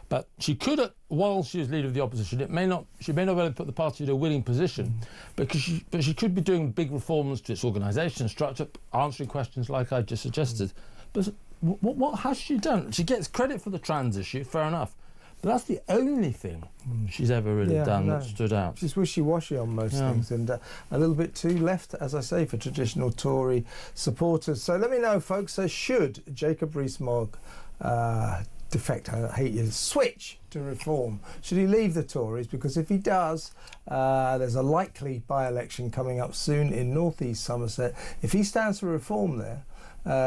But she could, while she was leader of the opposition, she may not be able to put the party in a winning position, but she could be doing big reforms to its organisation, structure, answering questions like I just suggested. But what has she done? She gets credit for the trans issue, fair enough. But that's the only thing she's ever really done that stood out. She's wishy-washy on most things, and a little bit too left, as I say, for traditional Tory supporters. So let me know, folks, should Jacob Rees-Mogg defect, I hate you, switch to Reform? Should he leave the Tories? Because if he does, there's a likely by-election coming up soon in North East Somerset. If he stands for Reform there,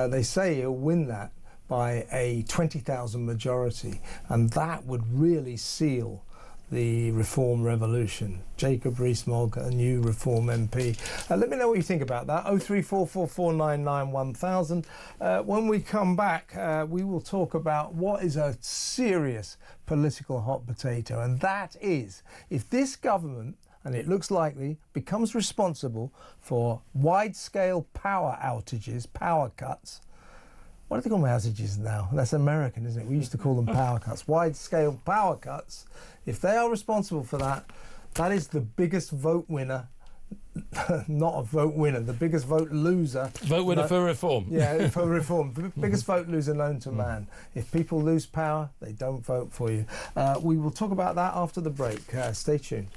they say he'll win that by a 20,000 majority, and that would really seal the Reform revolution. Jacob Rees-Mogg, a new Reform MP. Let me know what you think about that. 03444991000. When we come back, we will talk about what is a serious political hot potato, and that is if this government, and it looks likely, becomes responsible for wide-scale power outages, power cuts. What do they call them outages now? That's American, isn't it? We used to call them power cuts. Wide-scale power cuts. If they are responsible for that, that is the biggest vote winner. Not a vote winner, the biggest vote loser. Vote winner for Reform. Yeah, for Reform. The biggest vote loser known to man. If people lose power, they don't vote for you. We will talk about that after the break. Stay tuned.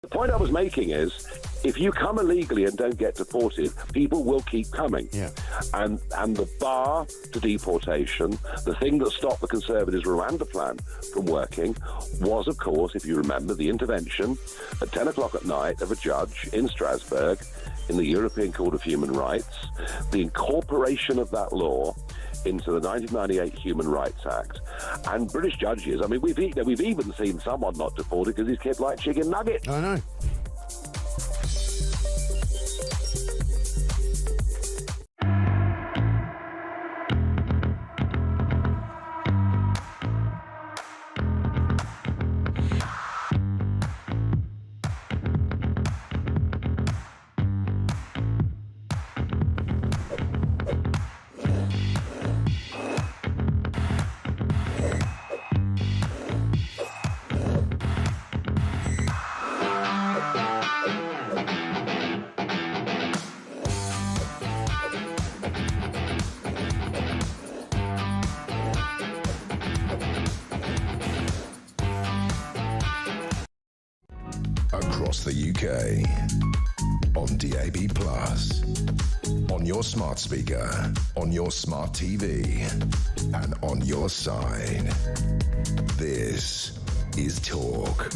The point I was making is, if you come illegally and don't get deported, people will keep coming. Yeah. And the bar to deportation, the thing that stopped the Conservatives' Rwanda plan from working was, of course, if you remember, the intervention at 10 o'clock at night of a judge in Strasbourg in the European Court of Human Rights, the incorporation of that law into the 1998 Human Rights Act. And British judges, I mean, we've even seen someone not deported because his kid liked chicken nuggets. I know. across the UK, on DAB+, on your smart speaker, on your smart TV, and on your side. This is Talk.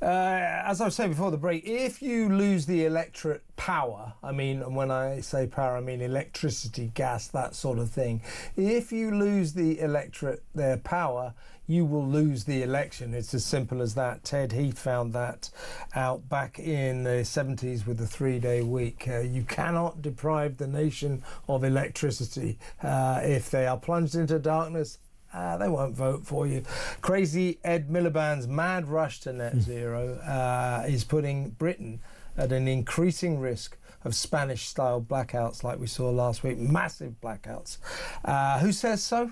As I was saying before the break, if you lose the electric power, I mean, and when I say power, I mean electricity, gas, that sort of thing. If you lose their power, you will lose the election. It's as simple as that. Ted Heath found that out back in the 70s with the 3-day week. You cannot deprive the nation of electricity. If they are plunged into darkness, they won't vote for you. Crazy Ed Miliband's mad rush to net zero is putting Britain at an increasing risk of Spanish-style blackouts like we saw last week. Massive blackouts. Who says so?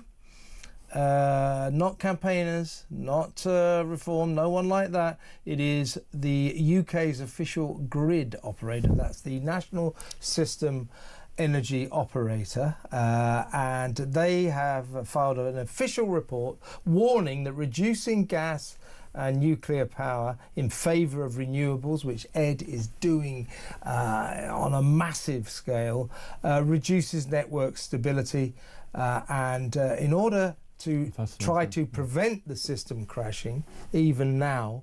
Not campaigners, not Reform, no one like that. It is the UK's official grid operator. That's the National System Energy Operator, and they have filed an official report warning that reducing gas and nuclear power in favour of renewables, which Ed is doing on a massive scale, reduces network stability, and in order to try to prevent the system crashing, even now,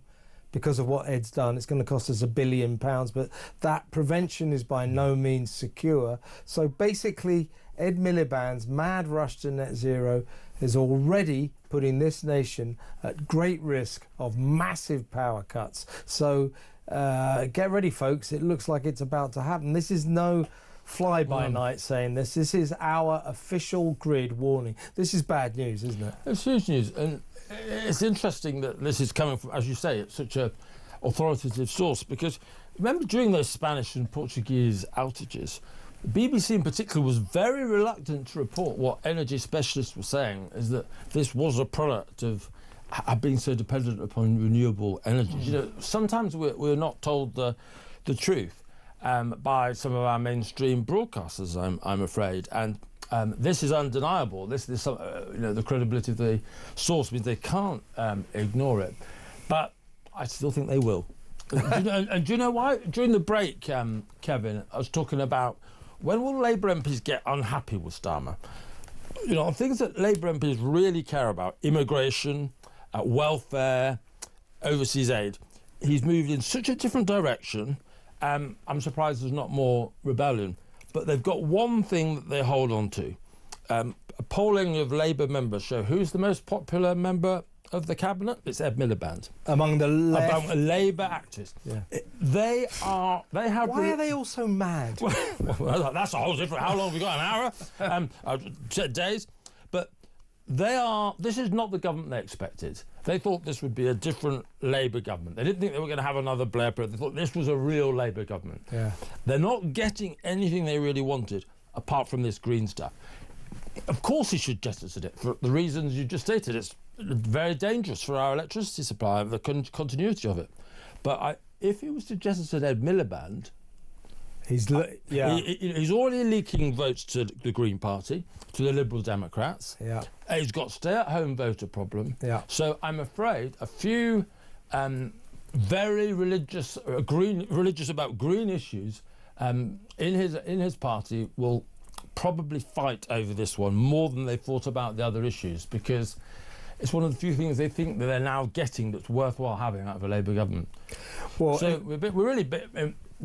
because of what Ed's done, it's going to cost us £1 billion, but that prevention is by no means secure. So basically, Ed Miliband's mad rush to net zero is already putting this nation at great risk of massive power cuts. So get ready, folks. It looks like it's about to happen. This is no fly-by-night saying this. This is our official grid warning. This is bad news, isn't it? It's huge news. And it's interesting that this is coming from, as you say, it's such a authoritative source, because remember during those Spanish and Portuguese outages, the BBC in particular was very reluctant to report what energy specialists were saying, is that this was a product of being so dependent upon renewable energies. You know, sometimes we're not told the truth by some of our mainstream broadcasters, I'm afraid, and this is undeniable. This you know, the credibility of the source means they can't ignore it. But I still think they will. And do you know why? During the break, Kevin, I was talking about when will Labour MPs get unhappy with Starmer? You know, things that Labour MPs really care about: immigration, welfare, overseas aid. He's moved in such a different direction. I'm surprised there's not more rebellion. But they've got one thing that they hold on to. A polling of Labour members show who's the most popular member of the cabinet. It's Ed Miliband. Among the Labour actors. Yeah. They have. Why are they all so mad? Well, that's a whole different. How long have we got? An hour? Days. But they are. This is not the government they expected. They thought this would be a different Labour government. They didn't think they were going to have another Blair period. They thought this was a real Labour government. Yeah. They're not getting anything they really wanted, apart from this green stuff. Of course he should jettison it, for the reasons you just stated. It's very dangerous for our electricity supply, the continuity of it. But if he was to jettison Ed Miliband, he's already leaking votes to the Green Party, to the Liberal Democrats. Yeah. He's got stay-at-home voter problem. Yeah. So I'm afraid a few very religious about green issues in his party will probably fight over this one more than they fought about the other issues, because it's one of the few things they think that they're now getting that's worthwhile having out of a Labour government. Well, so we're really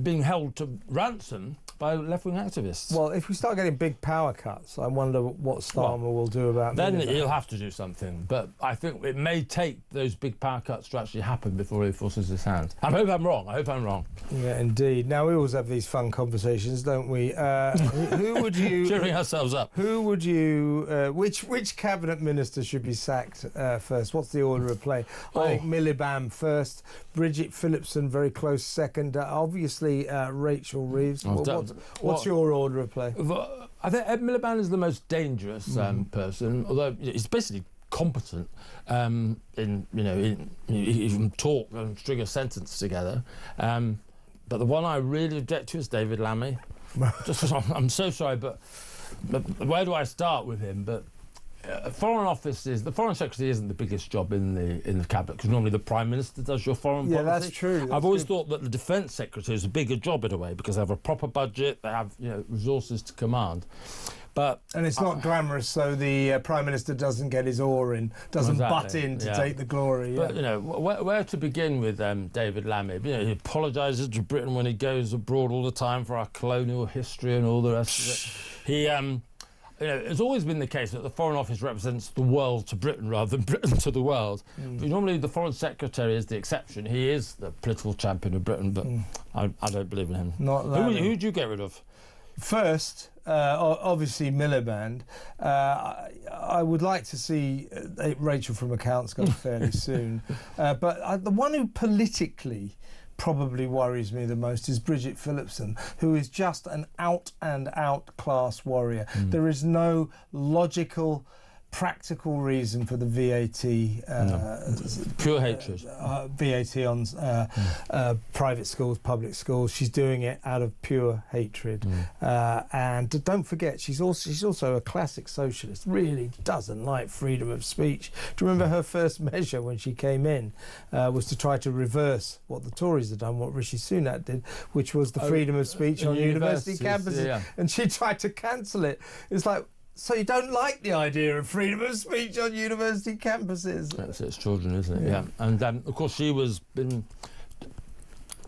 being held to ransom by left-wing activists. Well, if we start getting big power cuts, I wonder what Starmer will do about that. Then he'll have to do something. But I think it may take those big power cuts to actually happen before he forces his hand. I hope I'm wrong. Yeah, indeed. Now, we always have these fun conversations, don't we? Who would you... Cheering ourselves up. Who would you... which cabinet minister should be sacked first? What's the order of play? I think Miliband first, Bridget Phillipson very close second, obviously Rachel Reeves. What's your order of play? I think Ed Miliband is the most dangerous person, although he's basically competent. He can talk and string a sentence together. But the one I really object to is David Lammy. I'm so sorry, but where do I start with him? But Foreign Office the Foreign Secretary isn't the biggest job in the cabinet, because normally the Prime Minister does your foreign policy. Yeah, that's true. I've always thought that the Defence Secretary is a bigger job in a way, because they have a proper budget, they have resources to command. And it's not glamorous, so the Prime Minister doesn't get his oar in, doesn't butt in to take the glory. But, where to begin with David Lammy? He apologises to Britain when he goes abroad all the time for our colonial history and all the rest of it. He, it's always been the case that the Foreign Office represents the world to Britain rather than Britain to the world. But normally the Foreign Secretary is the exception. He is the political champion of Britain, but I don't believe in him. Not that. Who'd you get rid of? First, obviously Miliband. I would like to see Rachel from Accounts go fairly soon. But the one who politically probably worries me the most is Bridget Phillipson, who is just an out-and-out class warrior. There is no logical, practical reason for the VAT. Pure hatred. VAT on private schools, public schools. She's doing it out of pure hatred. And don't forget, she's also a classic socialist. Really doesn't like freedom of speech. Do you remember her first measure when she came in was to try to reverse what the Tories had done, what Rishi Sunak did, which was the freedom of speech on university campuses. Yeah. And she tried to cancel it. It's like, so you don't like the idea of freedom of speech on university campuses? That's its children, isn't it? Yeah. And of course she was been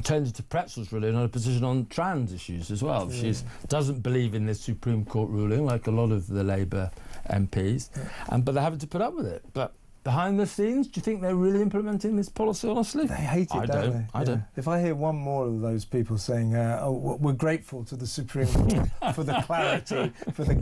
tended to pretzels really in her position on trans issues as well. She doesn't believe in this Supreme Court ruling like a lot of the Labour MPs, but they're having to put up with it. But behind the scenes, do you think they're really implementing this policy honestly? They hate it, don't they? I don't. If I hear one more of those people saying, we're grateful to the Supreme Court for the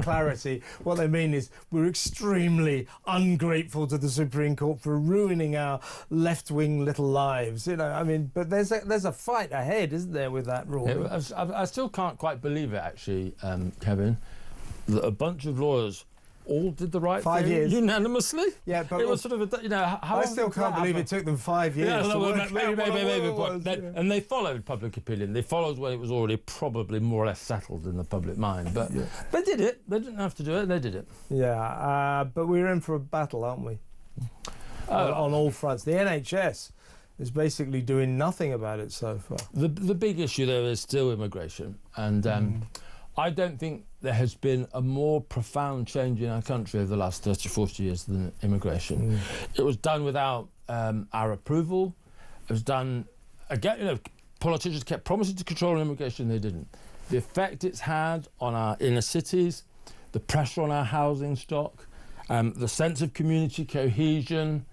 clarity, what they mean is we're extremely ungrateful to the Supreme Court for ruining our left-wing little lives. But there's a fight ahead, isn't there, with that ruling? I still can't quite believe it, actually, Kevin, that a bunch of lawyers all did the right 5 thing years unanimously. Yeah, but it was sort of how I still can't believe it took them 5 years. And they followed public opinion. They followed when it was already probably more or less settled in the public mind. But they did it. They didn't have to do it. They did it. Yeah, but we're in for a battle, aren't we? On all fronts. The NHS is basically doing nothing about it so far. The big issue there is still immigration, and I don't think there has been a more profound change in our country over the last 30, 40 years than immigration. It was done without our approval. It was done, again, politicians kept promising to control immigration, they didn't. The effect it's had on our inner cities, the pressure on our housing stock, the sense of community cohesion,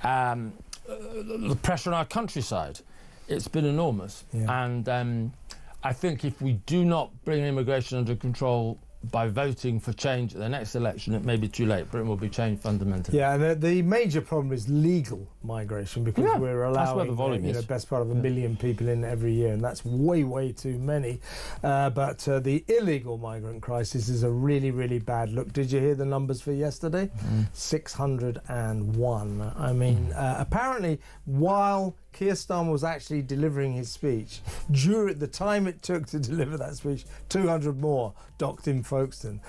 the pressure on our countryside, it's been enormous. And I think if we do not bring immigration under control by voting for change at the next election, it may be too late. Britain will be changed fundamentally. Yeah, the major problem is legal migration, because we're allowing that's where the volume is. Best part of 1 million people in every year, and that's way, way too many. But the illegal migrant crisis is a really, really bad look. Did you hear the numbers for yesterday? 601. I mean, apparently, while Keir Starmer was actually delivering his speech, during the time it took to deliver that speech, 200 more docked in Folkestone,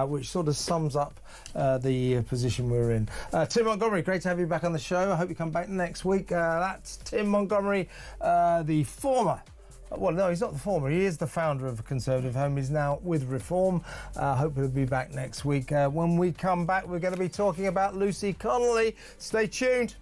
which sort of sums up the position we're in. Tim Montgomery, great to have you back on the show. I hope you come back next week. That's Tim Montgomery, the former... Well, no, he's not the former. He is the founder of Conservative Home. He's now with Reform. Hope he'll be back next week. When we come back, we're going to be talking about Lucy Connolly. Stay tuned.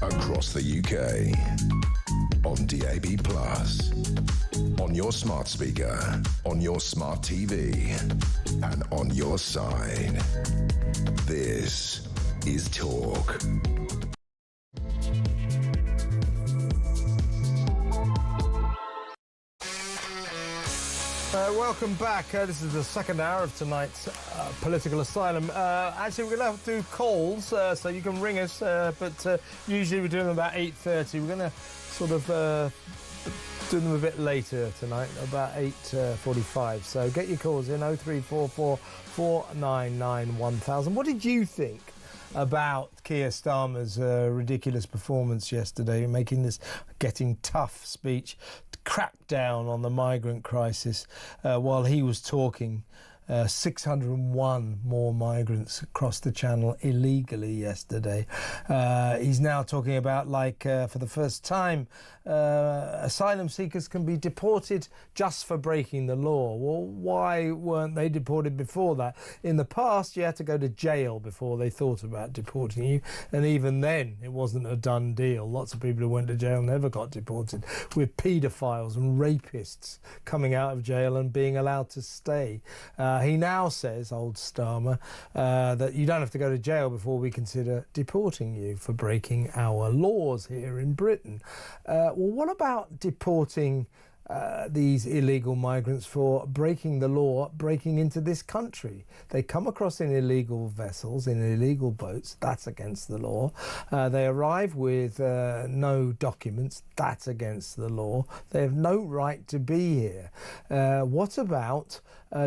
across the UK. On DAB+, on your smart speaker, on your smart TV, and on your side. This is Talk. Welcome back. This is the second hour of tonight's Political Asylum. Actually, we're going to have to do calls, so you can ring us, but usually we do them about 8:30. We're going to sort of do them a bit later tonight, about 8:45. So get your calls in, 0344 499 1000. What did you think about Keir Starmer's ridiculous performance yesterday, making this getting tough speech to crack down on the migrant crisis while he was talking? 601 more migrants crossed the channel illegally yesterday. He's now talking about, for the first time, asylum seekers can be deported just for breaking the law. Well, why weren't they deported before that? In the past, you had to go to jail before they thought about deporting you, and even then, it wasn't a done deal. Lots of people who went to jail never got deported, with paedophiles and rapists coming out of jail and being allowed to stay. He now says, old Starmer, that you don't have to go to jail before we consider deporting you for breaking our laws here in Britain. Well, what about deporting these illegal migrants for breaking the law, breaking into this country? They come across in illegal vessels, in illegal boats. That's against the law. They arrive with no documents. That's against the law. They have no right to be here. What about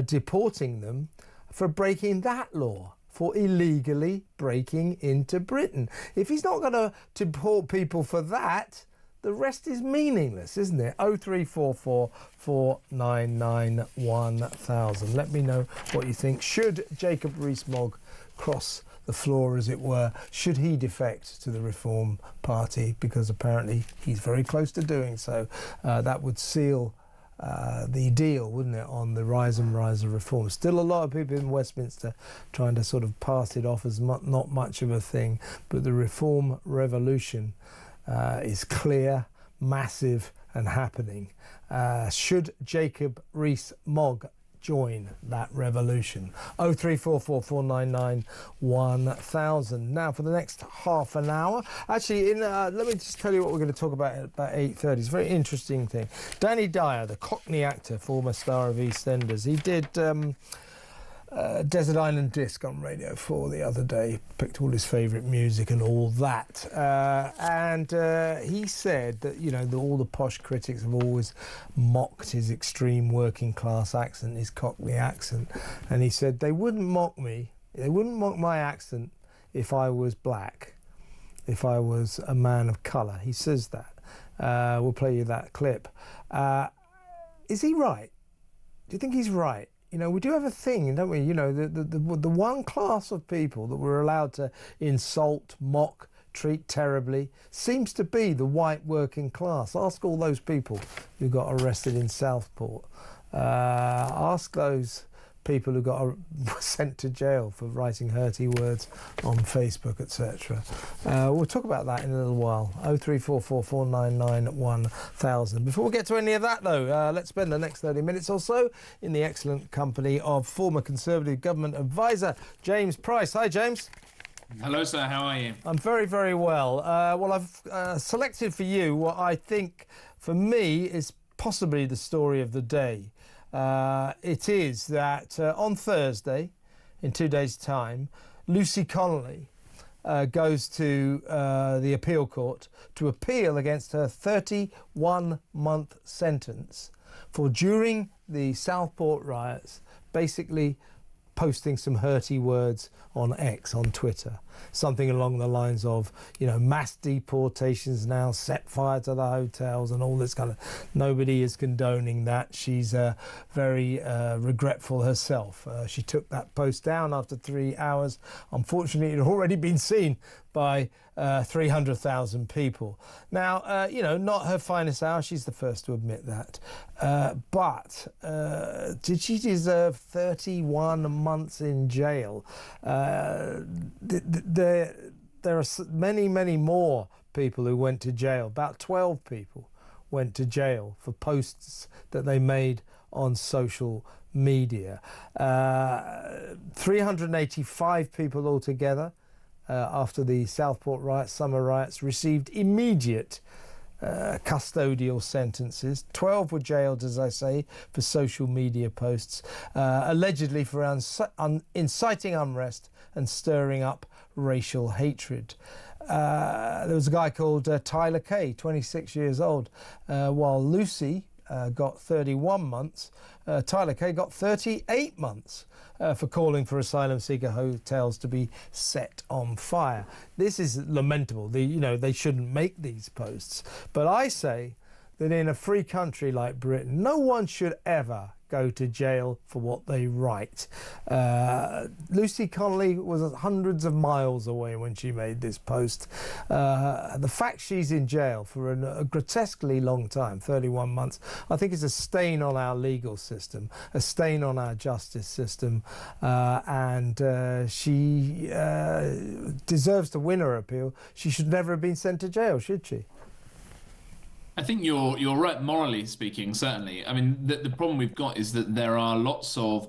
deporting them for breaking that law, for illegally breaking into Britain? If he's not going to deport people for that, the rest is meaningless, isn't it? 0344 499 1000. Let me know what you think. Should Jacob Rees-Mogg cross the floor, as it were? Should he defect to the Reform Party? Because apparently he's very close to doing so. That would seal the deal, wouldn't it, on the rise and rise of reform. Still a lot of people in Westminster trying to sort of pass it off as not much of a thing, but the reform revolution is clear, massive and happening. Should Jacob Rees-Mogg join that revolution? 0344 499 1000. Now for the next half an hour, actually, let me just tell you what we're going to talk about at 8:30. It's a very interesting thing. Danny Dyer, the Cockney actor, former star of EastEnders, he did Desert Island Disc on Radio 4 the other day, picked all his favourite music and all that, and he said that, you know, all the posh critics have always mocked his extreme working class accent, his Cockney accent, and he said they wouldn't mock me, they wouldn't mock my accent if I was black, if I was a man of colour. He says that. We'll play you that clip. Is he right? Do you think he's right? You know, we do have a thing, don't we? You know, the one class of people that we're allowed to insult, mock, treat terribly seems to be the white working class. Ask all those people who got arrested in Southport. Ask those people who got sent to jail for writing hurty words on Facebook, etc. We'll talk about that in a little while. 0344 499 1000. Before we get to any of that, though, let's spend the next 30 minutes or so in the excellent company of former Conservative government advisor James Price. Hi, James. Hello, sir. How are you? I'm very, very well. Well, I've selected for you what I think, for me, is possibly the story of the day. It is that on Thursday, in 2 days' time, Lucy Connolly goes to the appeal court to appeal against her 31-month sentence for, during the Southport riots, basically posting some hurty words on X, on Twitter. Something along the lines of, you know, mass deportations now, set fire to the hotels and all this kind of... Nobody is condoning that. She's very regretful herself. She took that post down after 3 hours. Unfortunately, it had already been seen by 300,000 people. Now, you know, not her finest hour. She's the first to admit that. But did she deserve 31 months in jail? There are many, many more people who went to jail. About 12 people went to jail for posts that they made on social media. 385 people altogether after the Southport riots, summer riots, received immediate custodial sentences. 12 were jailed, as I say, for social media posts, allegedly for inciting unrest and stirring up racial hatred. There was a guy called Tyler Kay, 26 years old, while Lucy got 31 months. Tyler Kay got 38 months for calling for asylum seeker hotels to be set on fire. This is lamentable. They shouldn't make these posts. But I say that in a free country like Britain, no one should ever go to jail for what they write. Lucy Connolly was hundreds of miles away when she made this post. The fact she's in jail for a grotesquely long time, 31 months, I think is a stain on our legal system, a stain on our justice system, and she deserves to win her appeal. She should never have been sent to jail, should she? I think you're right, morally speaking, certainly. I mean, the problem we've got is that there are lots of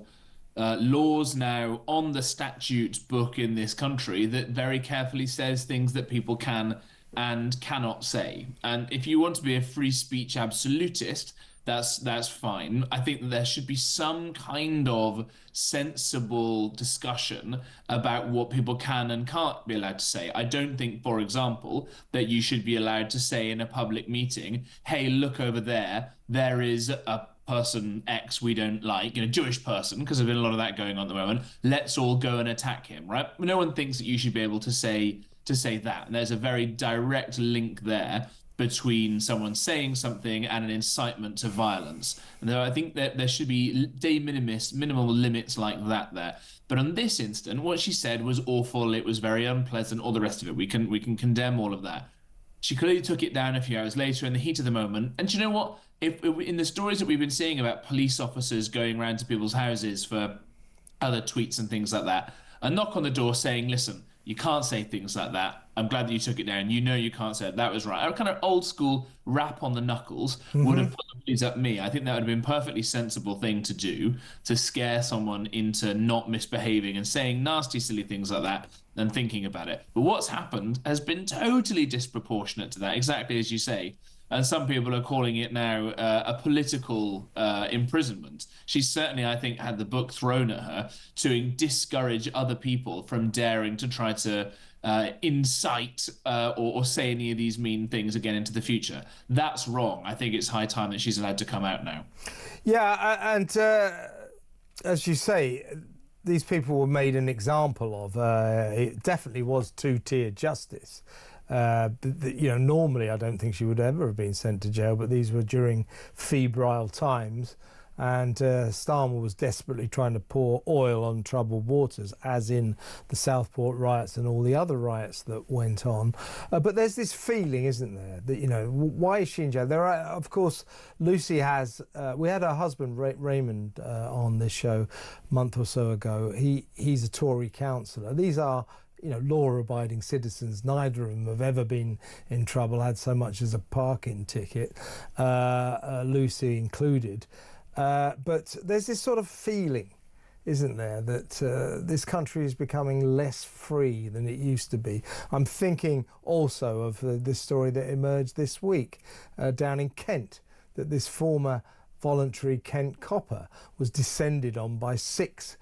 laws now on the statute book in this country that very carefully says things that people can and cannot say. And if you want to be a free speech absolutist, that's fine. I think that there should be some kind of sensible discussion about what people can and can't be allowed to say. I don't think, for example, that you should be allowed to say in a public meeting, hey, look over there, there is a person X we don't like, Jewish person, because there's been a lot of that going on at the moment. Let's all go and attack him, right? No one thinks that you should be able to say that. And there's a very direct link there between someone saying something and an incitement to violence. And I think that there should be minimal limits like that there. But on this instant, what she said was awful. It was very unpleasant, all the rest of it. We can condemn all of that. She clearly took it down a few hours later in the heat of the moment. And do you know what? If in the stories that we've been seeing about police officers going around to people's houses for other tweets and things like that, a knock on the door saying, listen, you can't say things like that. I'm glad that you took it down. You know you can't say it. That was right. A kind of old school rap on the knuckles would have put the police at me. I think that would have been a perfectly sensible thing to do, to scare someone into not misbehaving and saying nasty, silly things like that and thinking about it. But what's happened has been totally disproportionate to that, exactly as you say. And some people are calling it now a political imprisonment. She's certainly, I think, had the book thrown at her to discourage other people from daring to try to incite or say any of these mean things again into the future. That's wrong. I think it's high time that she's allowed to come out now. Yeah, and as you say, these people were made an example of. It definitely was two-tier justice. Normally I don't think she would ever have been sent to jail, but these were during febrile times, and Starmer was desperately trying to pour oil on troubled waters, as in the Southport riots and all the other riots that went on. But there's this feeling, isn't there, that, why is she in jail? There are, of course, Lucy has... we had her husband, Raymond, on this show a month or so ago. He's a Tory councillor. These are law-abiding citizens. Neither of them have ever been in trouble, had so much as a parking ticket, Lucy included. But there's this sort of feeling, isn't there, that this country is becoming less free than it used to be. I'm thinking also of this story that emerged this week down in Kent, that this former voluntary Kent copper was descended on by 6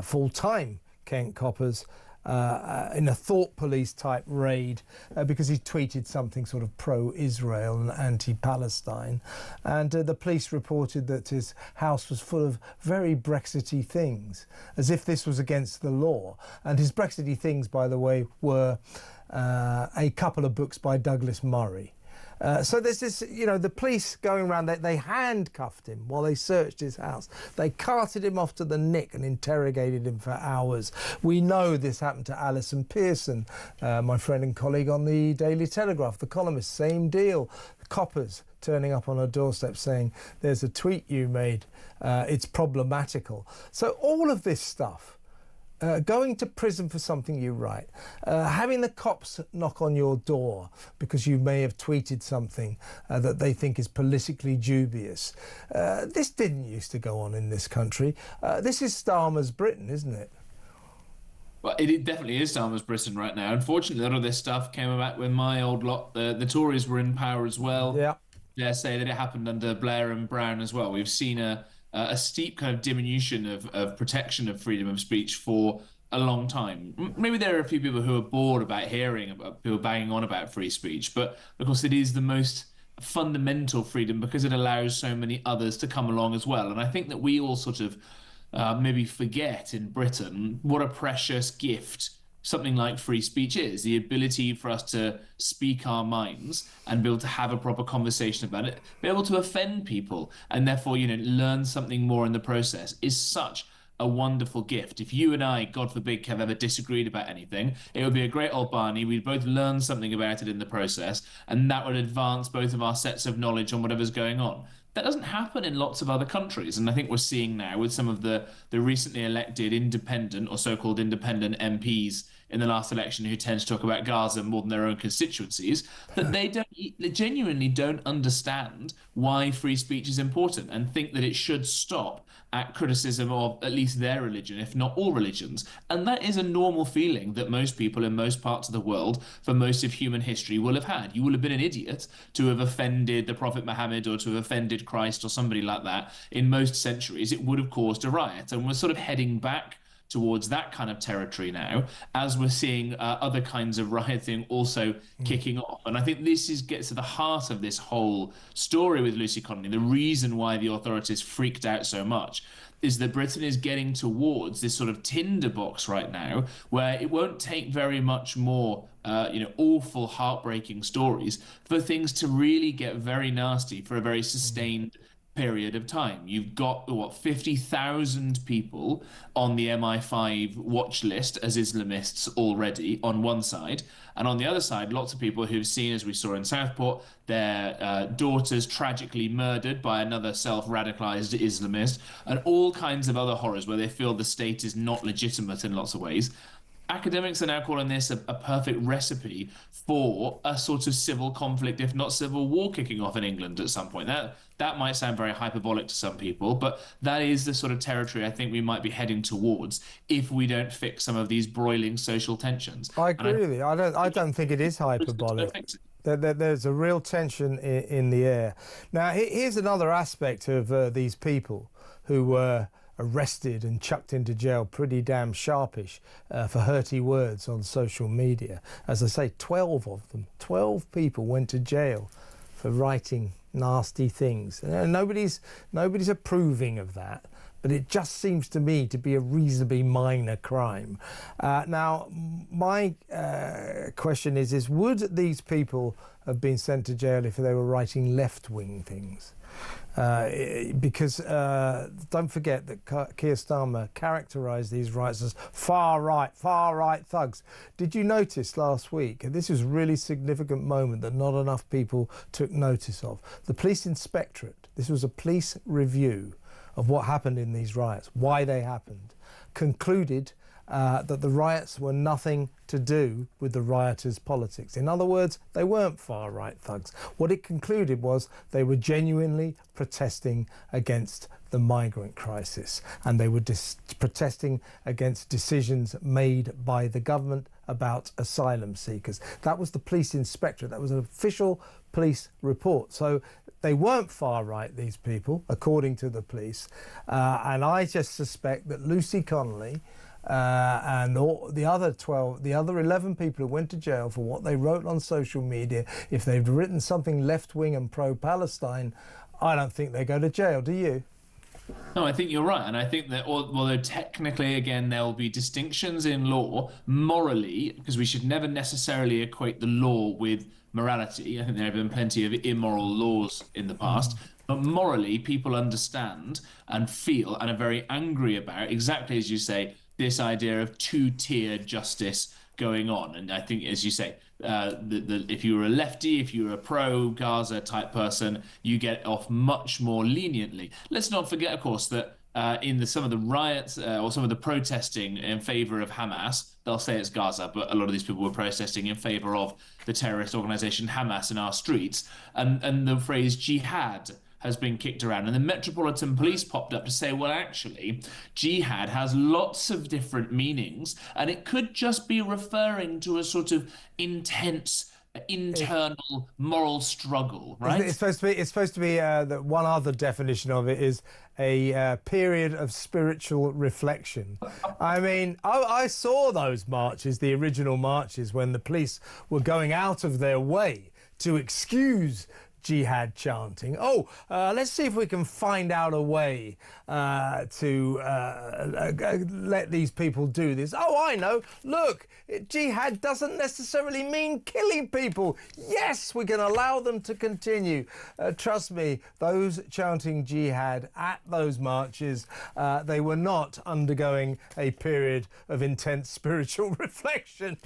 full-time Kent coppers in a thought police type raid because he tweeted something sort of pro-Israel and anti-Palestine, and the police reported that his house was full of very Brexity things, as if this was against the law. And his Brexity things, by the way, were a couple of books by Douglas Murray. So there's this, the police going around, they handcuffed him while they searched his house. They carted him off to the Nick and interrogated him for hours. We know this happened to Alison Pearson, my friend and colleague on the Daily Telegraph, the columnist, same deal. The coppers turning up on her doorstep saying, there's a tweet you made, it's problematical. So all of this stuff going to prison for something you write, having the cops knock on your door because you may have tweeted something that they think is politically dubious. This didn't used to go on in this country. This is Starmer's Britain, isn't it? Well, it definitely is Starmer's Britain right now. Unfortunately, a lot of this stuff came about when my old lot, the Tories, were in power as well. Yeah. Dare say that it happened under Blair and Brown as well. We've seen a steep kind of diminution of protection of freedom of speech for a long time. Maybe there are a few people who are bored about hearing about people banging on about free speech, but of course it is the most fundamental freedom because it allows so many others to come along as well. And I think that we all sort of maybe forget in Britain what a precious gift something like free speech is, the ability for us to speak our minds and be able to have a proper conversation about it, be able to offend people and therefore, learn something more in the process is such a wonderful gift. If you and I, God forbid, have ever disagreed about anything, it would be a great old Barney. We'd both learn something about it in the process, and that would advance both of our sets of knowledge on whatever's going on. That doesn't happen in lots of other countries, and I think we're seeing now with some of the recently elected independent or so-called independent MPs in the last election who tend to talk about Gaza more than their own constituencies, that they genuinely don't understand why free speech is important and think that it should stop at criticism of at least their religion, if not all religions. And that is a normal feeling that most people in most parts of the world for most of human history will have had. You will have been an idiot to have offended the Prophet Muhammad or to have offended Christ or somebody like that. In most centuries, it would have caused a riot. And we're sort of heading back towards that kind of territory now, as we're seeing other kinds of rioting also kicking off. And I think this gets to the heart of this whole story with Lucy Connolly. The reason why the authorities freaked out so much is that Britain is getting towards this sort of tinderbox right now, where it won't take very much more awful, heartbreaking stories for things to really get very nasty for a very sustained period of time. You've got 50,000 people on the MI5 watch list as Islamists already on one side, and on the other side lots of people who've seen, as we saw in Southport, their daughters tragically murdered by another self-radicalized Islamist, and all kinds of other horrors where they feel the state is not legitimate in lots of ways. Academics are now calling this a perfect recipe for a sort of civil conflict, if not civil war, kicking off in England at some point. That might sound very hyperbolic to some people, but that is the sort of territory I think we might be heading towards if we don't fix some of these broiling social tensions. I agree with you. I don't think it is hyperbolic. There's a real tension in the air. Now, here's another aspect of these people who were arrested and chucked into jail pretty damn sharpish for hurty words on social media. As I say, 12 of them, 12 people went to jail for writing nasty things. Nobody's approving of that, but it just seems to me to be a reasonably minor crime. Now, my question is would these people have been sent to jail if they were writing left-wing things? Because don't forget that Keir Starmer characterised these riots as far right thugs. Did you notice last week, and this was a really significant moment that not enough people took notice of, the police inspectorate, this was a police review of what happened in these riots, why they happened, concluded that the riots were nothing to do with the rioters' politics. In other words, they weren't far-right thugs. What it concluded was they were genuinely protesting against the migrant crisis, and they were protesting against decisions made by the government about asylum seekers. That was the police inspectorate. That was an official police report. So they weren't far-right, these people, according to the police. And I just suspect that Lucy Connolly and the other 11 people who went to jail for what they wrote on social media, if they've written something left-wing and pro-Palestine, I don't think they go to jail, do you? No, I think you're right. And I think that although technically, again, there will be distinctions in law, morally, because we should never necessarily equate the law with morality. I think there have been plenty of immoral laws in the past. But morally, people understand and feel and are very angry about, exactly as you say, this idea of two-tier justice going on. And I think, as you say, if you were a lefty, if you were a pro-Gaza type person, you get off much more leniently. Let's not forget, of course, that in some of the riots or some of the protesting in favor of Hamas. They'll say it's Gaza, but a lot of these people were protesting in favor of the terrorist organization Hamas in our streets. And the phrase jihad has been kicked around. And the Metropolitan Police popped up to say, well, actually, jihad has lots of different meanings, and it could just be referring to a sort of intense internal moral struggle, right? It's supposed to be that one other definition of it is a period of spiritual reflection. I mean, I saw those marches, the original marches, when the police were going out of their way to excuse jihad chanting. Let's see if we can find out a way to let these people do this. I know. Look, jihad doesn't necessarily mean killing people. Yes, we can allow them to continue. Trust me, those chanting jihad at those marches, they were not undergoing a period of intense spiritual reflection.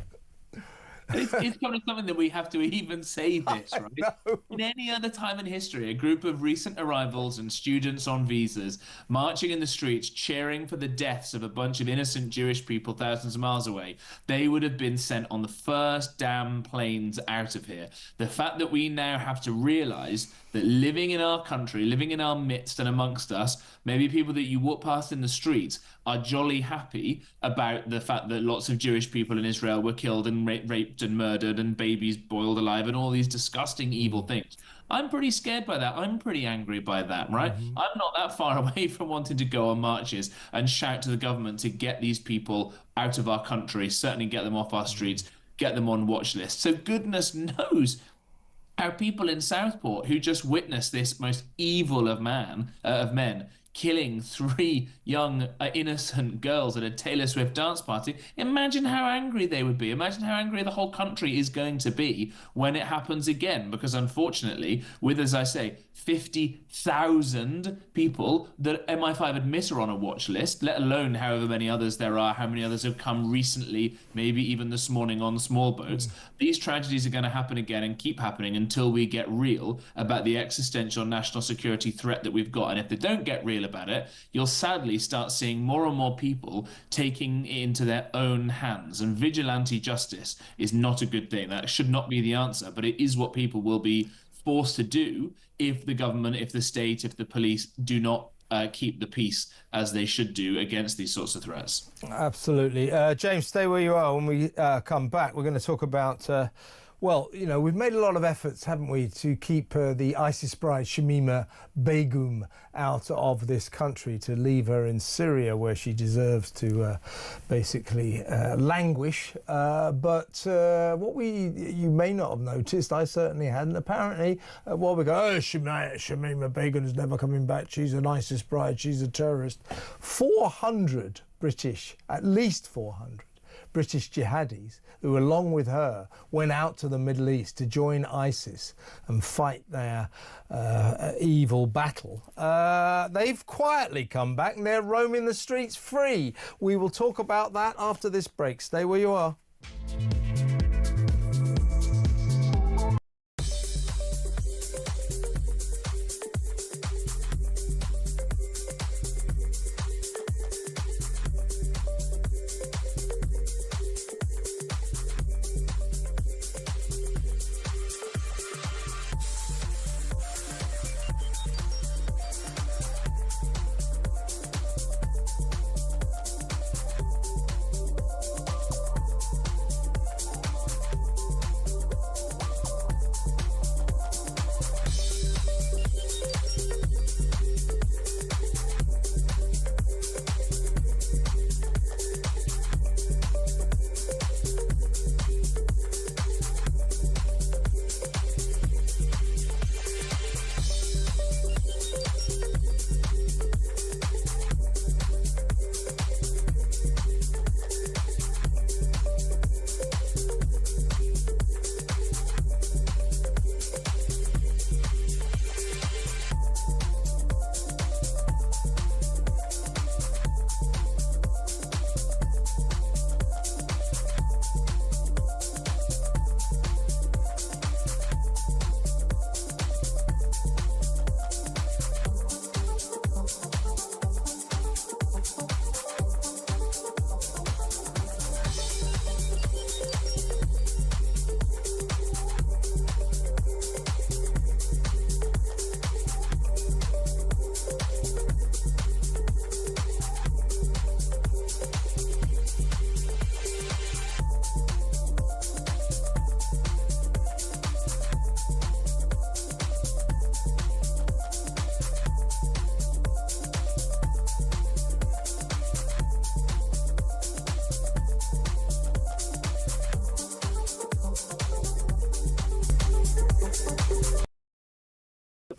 It's kind of something that we have to even say this, right? In any other time in history, a group of recent arrivals and students on visas marching in the streets, cheering for the deaths of a bunch of innocent Jewish people thousands of miles away, they would have been sent on the first damn planes out of here. The fact that we now have to realize that living in our country, living in our midst and amongst us, maybe people that you walk past in the streets are jolly happy about the fact that lots of Jewish people in Israel were killed and raped and murdered and babies boiled alive and all these disgusting evil things. I'm pretty scared by that. I'm pretty angry by that, right? I'm not that far away from wanting to go on marches and shout to the government to get these people out of our country, certainly get them off our streets, get them on watch lists. So goodness knows how people in Southport who just witnessed this most evil of men killing 3 young innocent girls at a Taylor Swift dance party, imagine how angry they would be. Imagine how angry the whole country is going to be when it happens again, because unfortunately, with, as I say, 50,000 people that MI5 admit are on a watch list, let alone however many others there are, how many others have come recently, maybe even this morning on small boats. These tragedies are going to happen again and keep happening until we get real about the existential national security threat that we've got. And if they don't get real about it, you'll sadly start seeing more and more people taking it into their own hands. And vigilante justice is not a good thing. That should not be the answer, but it is what people will be forced to do if the government, if the state, if the police do not keep the peace as they should do against these sorts of threats. Absolutely. James, stay where you are. When we come back, we're going to talk about well, you know, we've made a lot of efforts, haven't we, to keep the ISIS bride Shamima Begum out of this country, to leave her in Syria where she deserves to basically languish. But what you may not have noticed, I certainly hadn't, apparently, while we go, Shamima Begum's never coming back, she's an ISIS bride, she's a terrorist. 400 British, at least 400 British jihadis who, along with her, went out to the Middle East to join ISIS and fight their evil battle. They've quietly come back and they're roaming the streets free. We will talk about that after this break. Stay where you are.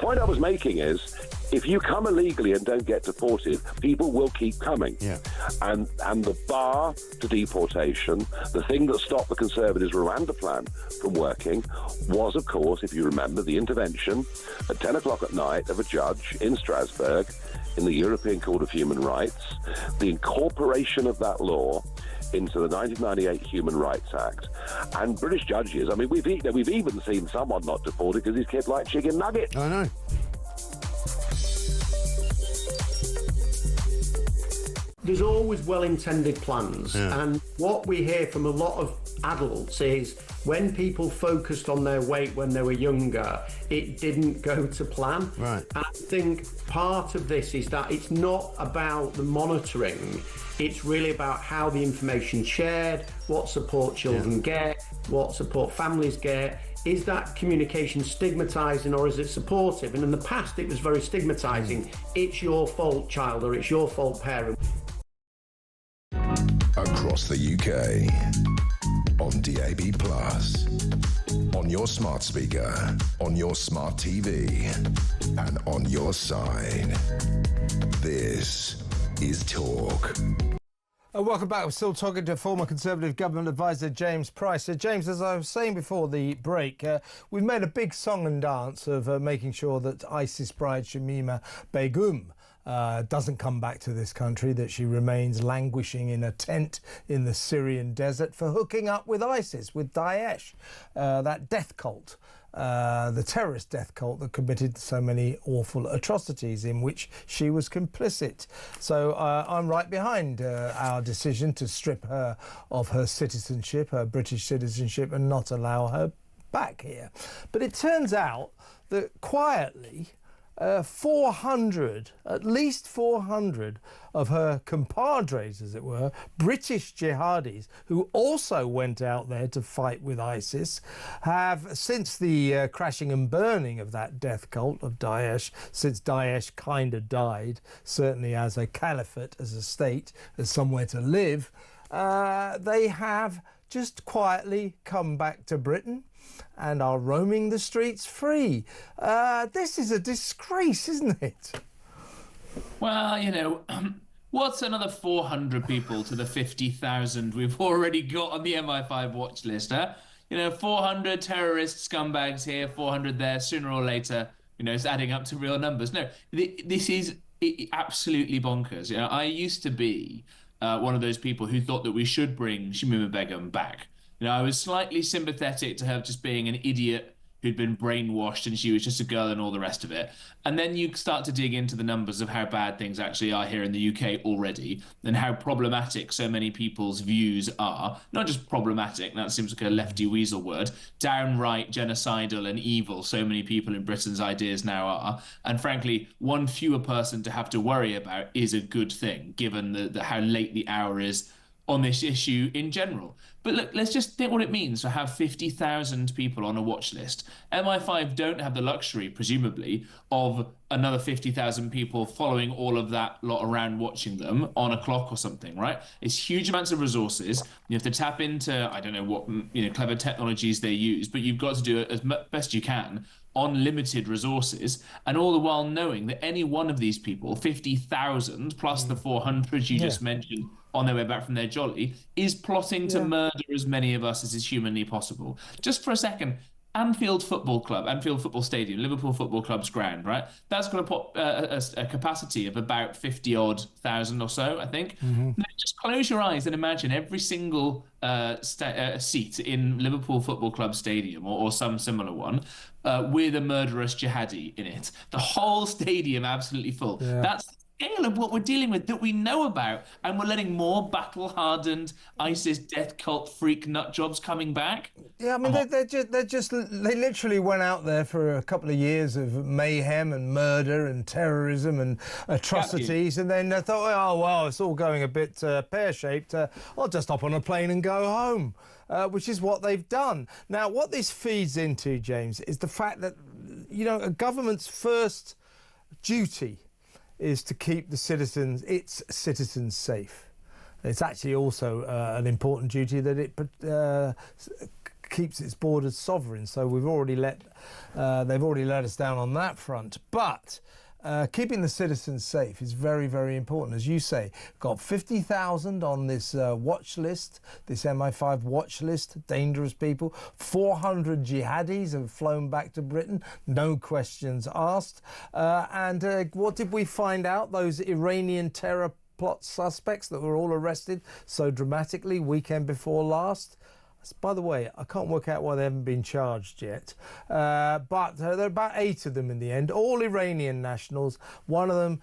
point I was making is, if you come illegally and don't get deported, people will keep coming. Yeah. And the bar to deportation, the thing that stopped the Conservatives' Rwanda plan from working, was, of course, if you remember, the intervention at 10 o'clock at night of a judge in Strasbourg in the European Court of Human Rights, the incorporation of that law into the 1998 Human Rights Act. And British judges, I mean, we've even seen someone not deported because his kid liked chicken nuggets. I know. There's always well-intended plans, and what we hear from a lot of adults is when people focused on their weight when they were younger, it didn't go to plan. Right. And I think part of this is that it's not about the monitoring, it's really about how the information's shared, what support children get, what support families get. Is that communication stigmatising or is it supportive? And in the past, it was very stigmatising. It's your fault, child, or it's your fault, parent. Across the UK, on DAB+, on your smart speaker, on your smart TV, and on your side. This is Talk. Welcome back. We're still talking to former Conservative Government Advisor James Price. James, as I was saying before the break, we've made a big song and dance of making sure that ISIS bride Shamima Begum doesn't come back to this country, that she remains languishing in a tent in the Syrian desert for hooking up with ISIS, with Daesh, that death cult. The terrorist death cult that committed so many awful atrocities in which she was complicit. So I'm right behind our decision to strip her of her citizenship, her British citizenship, and not allow her back here. But it turns out that quietly, 400, at least 400 of her compadres, as it were, British jihadis, who also went out there to fight with ISIS, have, since the crashing and burning of that death cult of Daesh, since Daesh kind of died, certainly as a caliphate, as a state, as somewhere to live, they have just quietly come back to Britain and are roaming the streets free. This is a disgrace, isn't it? Well, you know, what's another 400 people to the 50,000 we've already got on the MI5 watch list, huh? You know, 400 terrorist scumbags here, 400 there, sooner or later, you know, it's adding up to real numbers. No, this is absolutely bonkers. You know, I used to be one of those people who thought that we should bring Shamima Begum back. You know, I was slightly sympathetic to her just being an idiot who'd been brainwashed and she was just a girl and all the rest of it. And then you start to dig into the numbers of how bad things actually are here in the UK already and how problematic so many people's views are. Not just problematic, that seems like a lefty weasel word, downright genocidal and evil so many people in Britain's ideas now are. And frankly, one fewer person to have to worry about is a good thing, given how late the hour is on this issue in general. But look, let's just think what it means to have 50,000 people on a watch list. MI5 don't have the luxury, presumably, of another 50,000 people following all of that lot around watching them on a clock or something, right? It's huge amounts of resources. You have to tap into, I don't know what clever technologies they use, but you've got to do it as best you can on limited resources, and all the while knowing that any one of these people, 50,000 plus the 400 you just mentioned on their way back from their jolly, is plotting to murder as many of us as is humanly possible. Just for a second, Anfield Football Stadium, Liverpool Football Club's ground, right? That's got a capacity of about 50-odd thousand or so, I think. Now, just close your eyes and imagine every single seat in Liverpool Football Club Stadium or some similar one with a murderous jihadi in it. The whole stadium absolutely full. Yeah. That's scale of what we're dealing with that we know about, and we're letting more battle-hardened ISIS death cult freak nut jobs coming back. Yeah, I mean, they literally went out there for a couple of years of mayhem and murder and terrorism and atrocities, and then they thought, oh, well, it's all going a bit pear-shaped. I'll just hop on a plane and go home, which is what they've done. Now, what this feeds into, James, is the fact that, you know, a government's first duty is to keep its citizens safe. It's actually also an important duty that it keeps its borders sovereign. So they've already let us down on that front. But keeping the citizens safe is very, very important. As you say, got 50,000 on this watch list, this MI5 watch list, dangerous people. 400 jihadis have flown back to Britain, no questions asked. And what did we find out? Those Iranian terror plot suspects that were all arrested so dramatically weekend before last. By the way, I can't work out why they haven't been charged yet, but there are about 8 of them in the end, all Iranian nationals. One of them,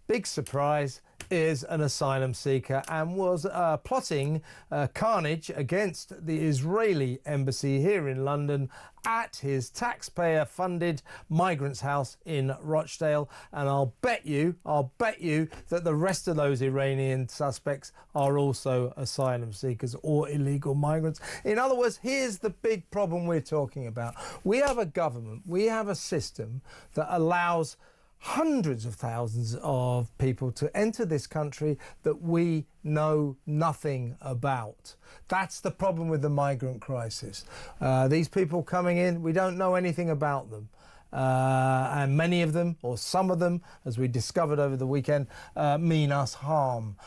big surprise, is an asylum seeker and was plotting carnage against the Israeli embassy here in London at his taxpayer-funded migrants' house in Rochdale. And I'll bet you that the rest of those Iranian suspects are also asylum seekers or illegal migrants. In other words, here's the big problem we're talking about. We have a government, we have a system that allows hundreds of thousands of people to enter this country that we know nothing about. That's the problem with the migrant crisis. These people coming in, we don't know anything about them. And many of them, or some of them, as we discovered over the weekend, mean us harm.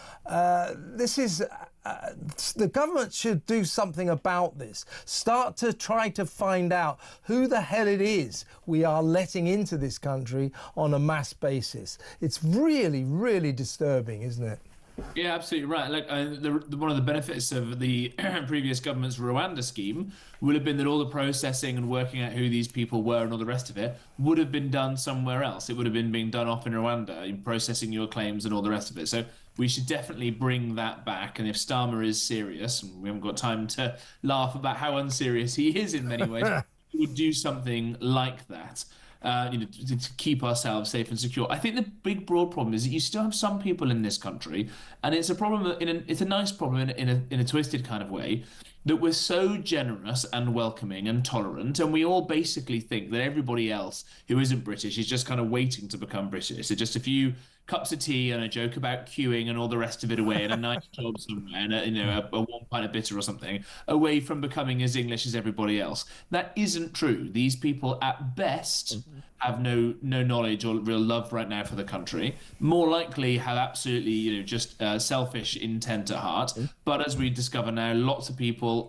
The government should do something about this. Start to try to find out who the hell it is we are letting into this country on a mass basis. It's really, really disturbing, isn't it? Yeah, absolutely right. Like one of the benefits of the previous government's Rwanda scheme would have been that all the processing and working out who these people were and all the rest of it would have been done somewhere else. It would have been being done off in Rwanda, in processing your claims and all the rest of it. So we should definitely bring that back. And if Starmer is serious, and we haven't got time to laugh about how unserious he is in many ways, we would do something like that. To keep ourselves safe and secure. I think the big broad problem is that you still have some people in this country, and it's a problem. It's a nice problem in a twisted kind of way, that we're so generous and welcoming and tolerant, and we all basically think that everybody else who isn't British is just kind of waiting to become British. So just a few cups of tea and a joke about queuing and all the rest of it away, and a nice job somewhere, and a 1 pint of bitter or something, away from becoming as English as everybody else. That isn't true. These people, at best, have no knowledge or real love right now for the country. More likely have absolutely, just selfish intent at heart. But as we discover now, lots of people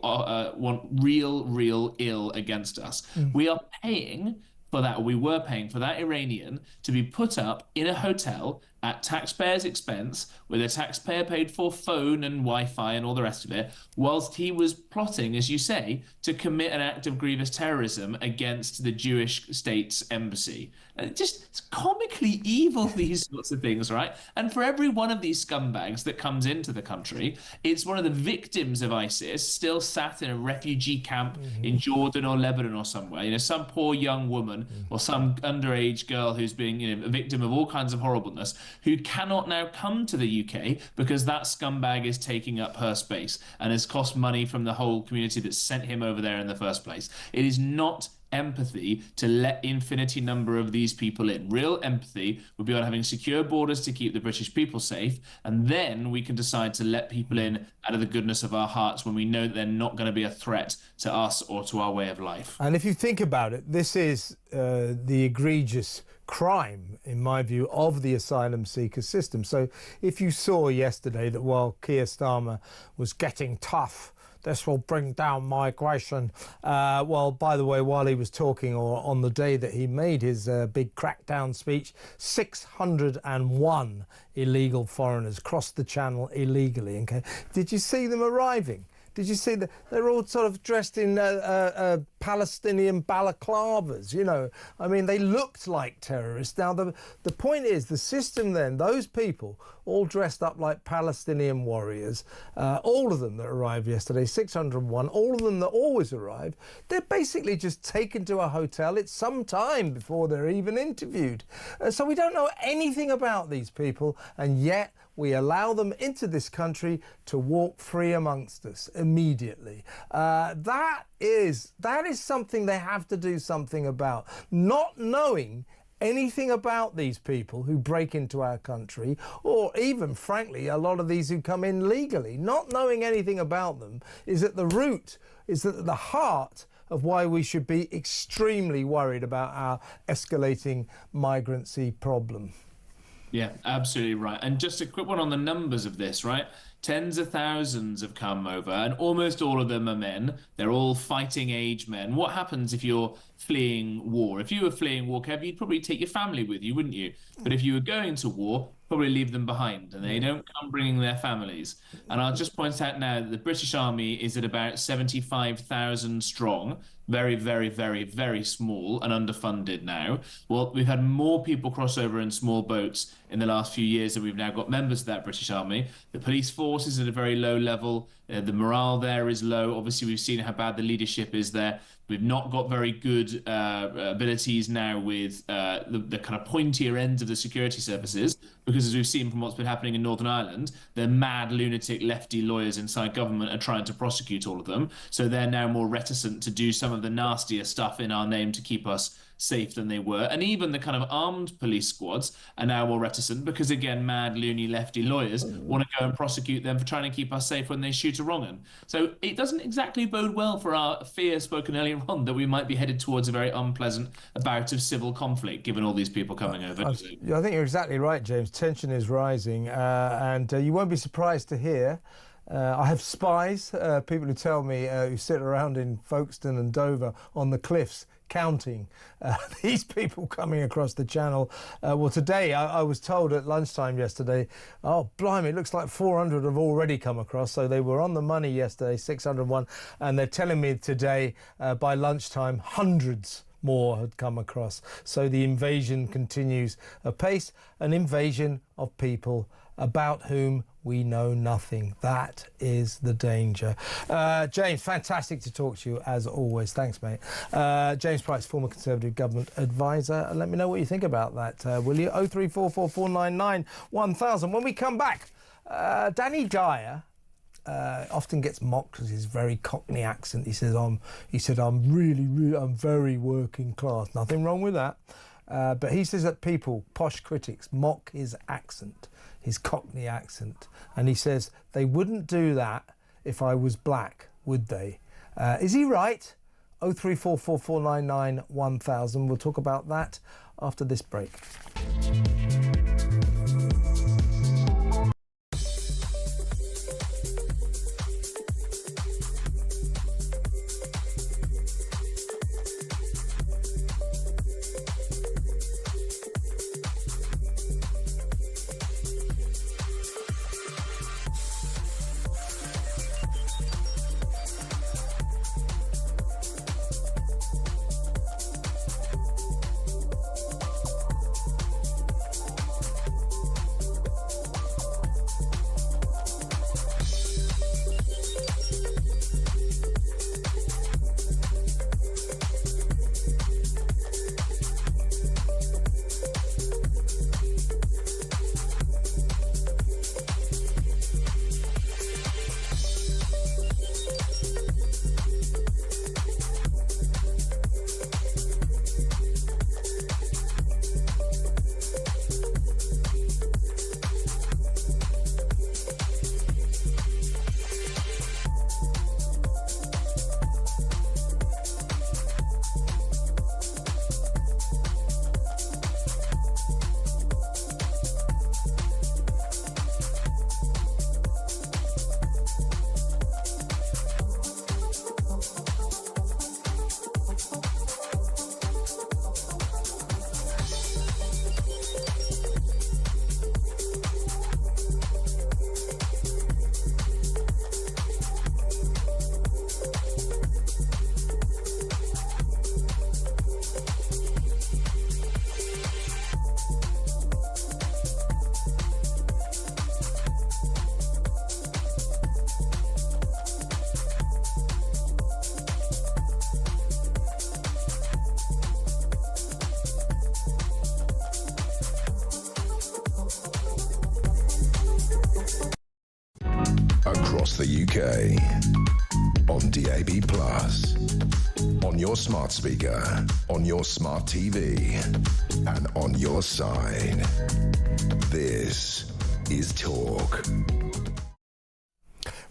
want real ill against us. We are paying for that. We were paying for that Iranian to be put up in a hotel at taxpayers' expense, with a taxpayer-paid-for phone and Wi-Fi and all the rest of it, whilst he was plotting, as you say, to commit an act of grievous terrorism against the Jewish state's embassy. It's comically evil, these sorts of things, right? And for every one of these scumbags that comes into the country, it's one of the victims of ISIS still sat in a refugee camp in Jordan or Lebanon or somewhere. Some poor young woman or some underage girl who's being a victim of all kinds of horribleness, who cannot now come to the UK because that scumbag is taking up her space and has cost money from the whole community that sent him over there in the first place. It is not empathy to let infinity number of these people in. Real empathy would be on having secure borders to keep the British people safe, and then we can decide to let people in out of the goodness of our hearts when we know that they're not going to be a threat to us or to our way of life. And if you think about it, this is the egregious crime, in my view, of the asylum seeker system. So if you saw yesterday that while Keir Starmer was getting tough, this will bring down migration. Well, by the way, while he was talking, or on the day that he made his big crackdown speech, 601 illegal foreigners crossed the channel illegally. Okay, did you see them arriving? Did you see that they're all sort of dressed in Palestinian balaclavas? I mean, they looked like terrorists. Now, the point is, the system then, those people all dressed up like Palestinian warriors, all of them that arrived yesterday, 601, all of them that always arrive, they're basically just taken to a hotel. It's some time before they're even interviewed. So we don't know anything about these people, and yet we allow them into this country to walk free amongst us immediately. That is something they have to do something about. Not knowing anything about these people who break into our country, or even, frankly, a lot of these who come in legally. Not knowing anything about them is at the root, is at the heart of why we should be extremely worried about our escalating migrancy problem. Yeah, absolutely right. And just a quick one on the numbers of this, right? Tens of thousands have come over, and almost all of them are men. They're all fighting age men. What happens if you're fleeing war? If you were fleeing war, Kev, you'd probably take your family with you, wouldn't you? But if you were going to war, probably leave them behind, and they don't come bringing their families. And I'll just point out now that the British Army is at about 75,000 strong. Very, very, very, very small and underfunded now. Well, we've had more people cross over in small boats in the last few years than we've now got members of that British Army. The police force is at a very low level. The morale there is low. Obviously, we've seen how bad the leadership is there. We've not got very good abilities now with the kind of pointier ends of the security services, because as we've seen from what's been happening in Northern Ireland, the mad lunatic lefty lawyers inside government are trying to prosecute all of them. So they're now more reticent to do some of the nastier stuff in our name to keep us safe than they were. And even the kind of armed police squads are now more reticent because, again, mad, loony, lefty lawyers want to go and prosecute them for trying to keep us safe when they shoot a wrong 'un. So it doesn't exactly bode well for our fear spoken earlier on that we might be headed towards a very unpleasant bout of civil conflict, given all these people coming over. I think you're exactly right, James. Tension is rising, and you won't be surprised to hear I have spies, people who tell me who sit around in Folkestone and Dover on the cliffs counting these people coming across the channel. Well, today I was told at lunchtime yesterday, oh, blimey, it looks like 400 have already come across. So they were on the money yesterday, 601, and they're telling me today by lunchtime hundreds more had come across. So the invasion continues apace, an invasion of people about whom we know nothing. That is the danger. James, fantastic to talk to you as always. Thanks, mate. James Price, former Conservative government advisor. Let me know what you think about that, will you? 03444991000. When we come back, Danny Dyer often gets mocked because his very Cockney accent. He said, I'm very working class. Nothing wrong with that. But he says that people, posh critics, mock his accent, his Cockney accent. And he says they wouldn't do that if I was black, would they? Is he right? 03444991000. We'll talk about that after this break. Across the UK, on DAB+, on your smart speaker, on your smart TV, and on your side. This is Talk.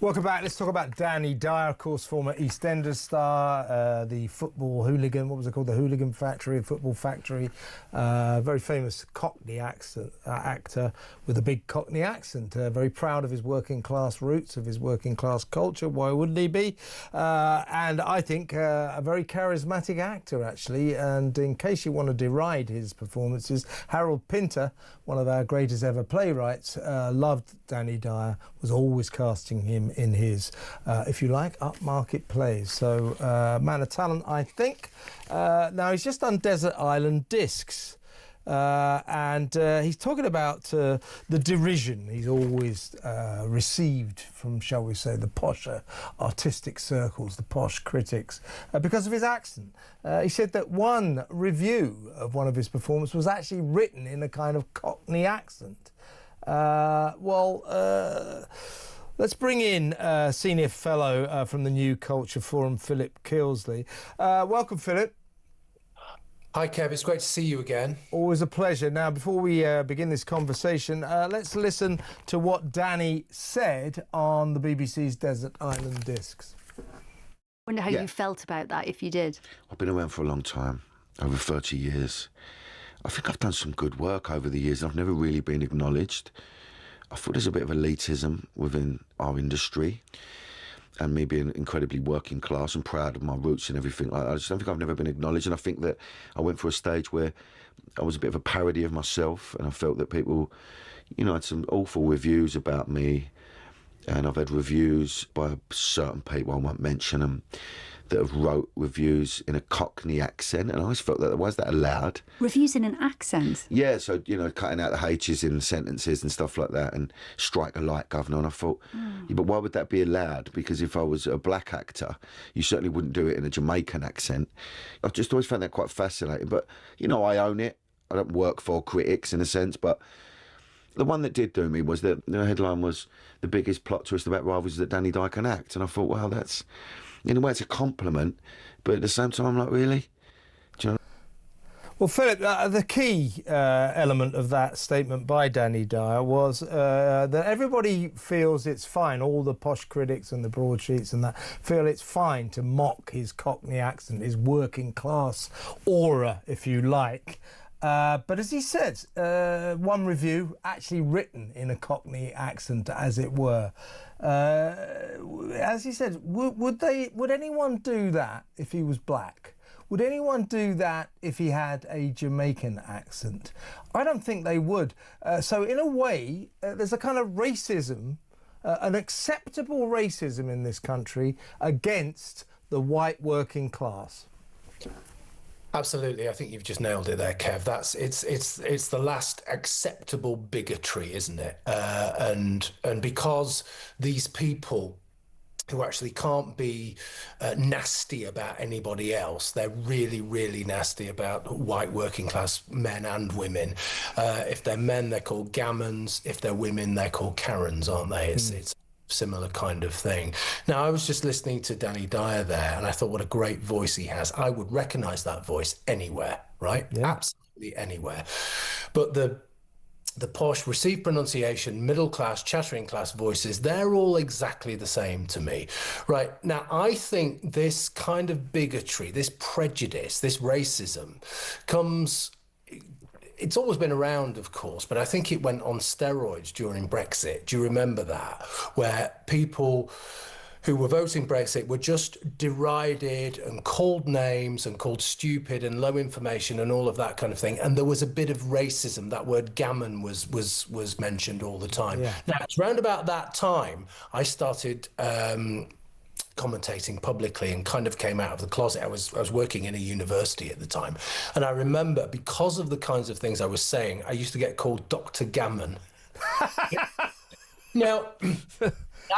Welcome back. Let's talk about Danny Dyer, of course, former EastEnders star, the football hooligan. What was it called? The Hooligan Factory, Football Factory. Very famous Cockney actor with a big Cockney accent. Very proud of his working class roots, of his working class culture. Why wouldn't he be? And I think a very charismatic actor, actually. And in case you want to deride his performances, Harold Pinter, one of our greatest ever playwrights, loved Danny Dyer, was always casting him in his, if you like, upmarket plays. So, man of talent, I think. Now, he's just done Desert Island Discs. And he's talking about the derision he's always received from, shall we say, the posher artistic circles, the posh critics, because of his accent. He said that one review of one of his performances was actually written in a kind of Cockney accent. Let's bring in Senior Fellow from the New Culture Forum, Philip Kilsley. Welcome, Philip. Hi, Kev. It's great to see you again. Always a pleasure. Now, before we begin this conversation, let's listen to what Danny said on the BBC's Desert Island Discs. I wonder how you felt about that, if you did. I've been around for a long time, over 30 years. I think I've done some good work over the years. I've never really been acknowledged. I thought there's a bit of elitism within our industry, and me being incredibly working class and proud of my roots and everything like that. I just don't think I've never been acknowledged, and I think that I went through a stage where I was a bit of a parody of myself, and I felt that people, you know, had some awful reviews about me, and I've had reviews by certain people, I won't mention them, that have wrote reviews in a Cockney accent, and I always felt that, why is that allowed? Reviews in an accent? Yeah, so, you know, cutting out the H's in sentences and stuff like that, and strike a light, governor, and I thought, yeah, but why would that be allowed? Because if I was a black actor, you certainly wouldn't do it in a Jamaican accent. I've just always found that quite fascinating, but, you know, I own it. I don't work for critics in a sense, but the one that did do me was that the headline was, the biggest plot twist about Rivals is that Danny Dyer can act, and I thought, well, that's, in a way, it's a compliment, but at the same time, I'm like, really? Do you know? Well, Philip, the key element of that statement by Danny Dyer was that everybody feels it's fine, all the posh critics and the broadsheets and that feel it's fine to mock his Cockney accent, his working class aura, if you like. But as he said, one review actually written in a Cockney accent, as it were. As he said, would anyone do that if he was black? Would anyone do that if he had a Jamaican accent? I don't think they would. So in a way, there's a kind of racism, an acceptable racism in this country against the white working class. Absolutely, I think you've just nailed it there, Kev. It's the last acceptable bigotry, isn't it? And because these people who actually can't be nasty about anybody else, they're really, really nasty about white working class men and women. If they're men, they're called gammons. If they're women, they're called Karens, aren't they? It's similar kind of thing. Now, I was just listening to Danny Dyer there, and I thought, what a great voice he has. I would recognise that voice anywhere, right? Yeah. Absolutely anywhere. But the posh, received pronunciation, middle class, chattering class voices, they're all exactly the same to me, right? Now, I think this kind of bigotry, this prejudice, this racism comes... It's always been around, of course, but I think it went on steroids during Brexit. Do you remember that? Where people who were voting Brexit were just derided and called names and called stupid and low information and all of that kind of thing. And there was a bit of racism. That word gammon was mentioned all the time. Yeah. Now, it's round about that time I started commentating publicly and kind of came out of the closet. I was working in a university at the time, and I remember, because of the kinds of things I was saying, I used to get called Dr. Gammon. Now,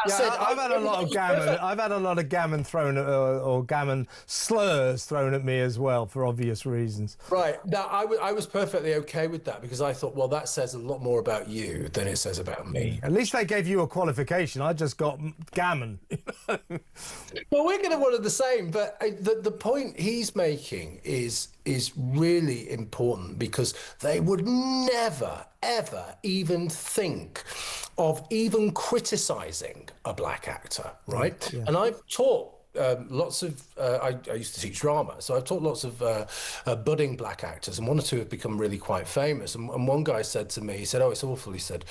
I've had a lot of gammon. I've had a lot of gammon thrown at, or gammon slurs thrown at me as well, for obvious reasons. Right. Now, I was perfectly okay with that because I thought, well, that says a lot more about you than it says about me. At least they gave you a qualification. I just got gammon. Well, we're going to one of the same, but the point he's making is really important because they would never, ever even think of even criticising a black actor, right? Yeah. And I've taught lots of, I used to teach drama, so I've taught lots of budding black actors, and one or two have become really quite famous. And one guy said to me, he said, "Oh, it's awful." He said,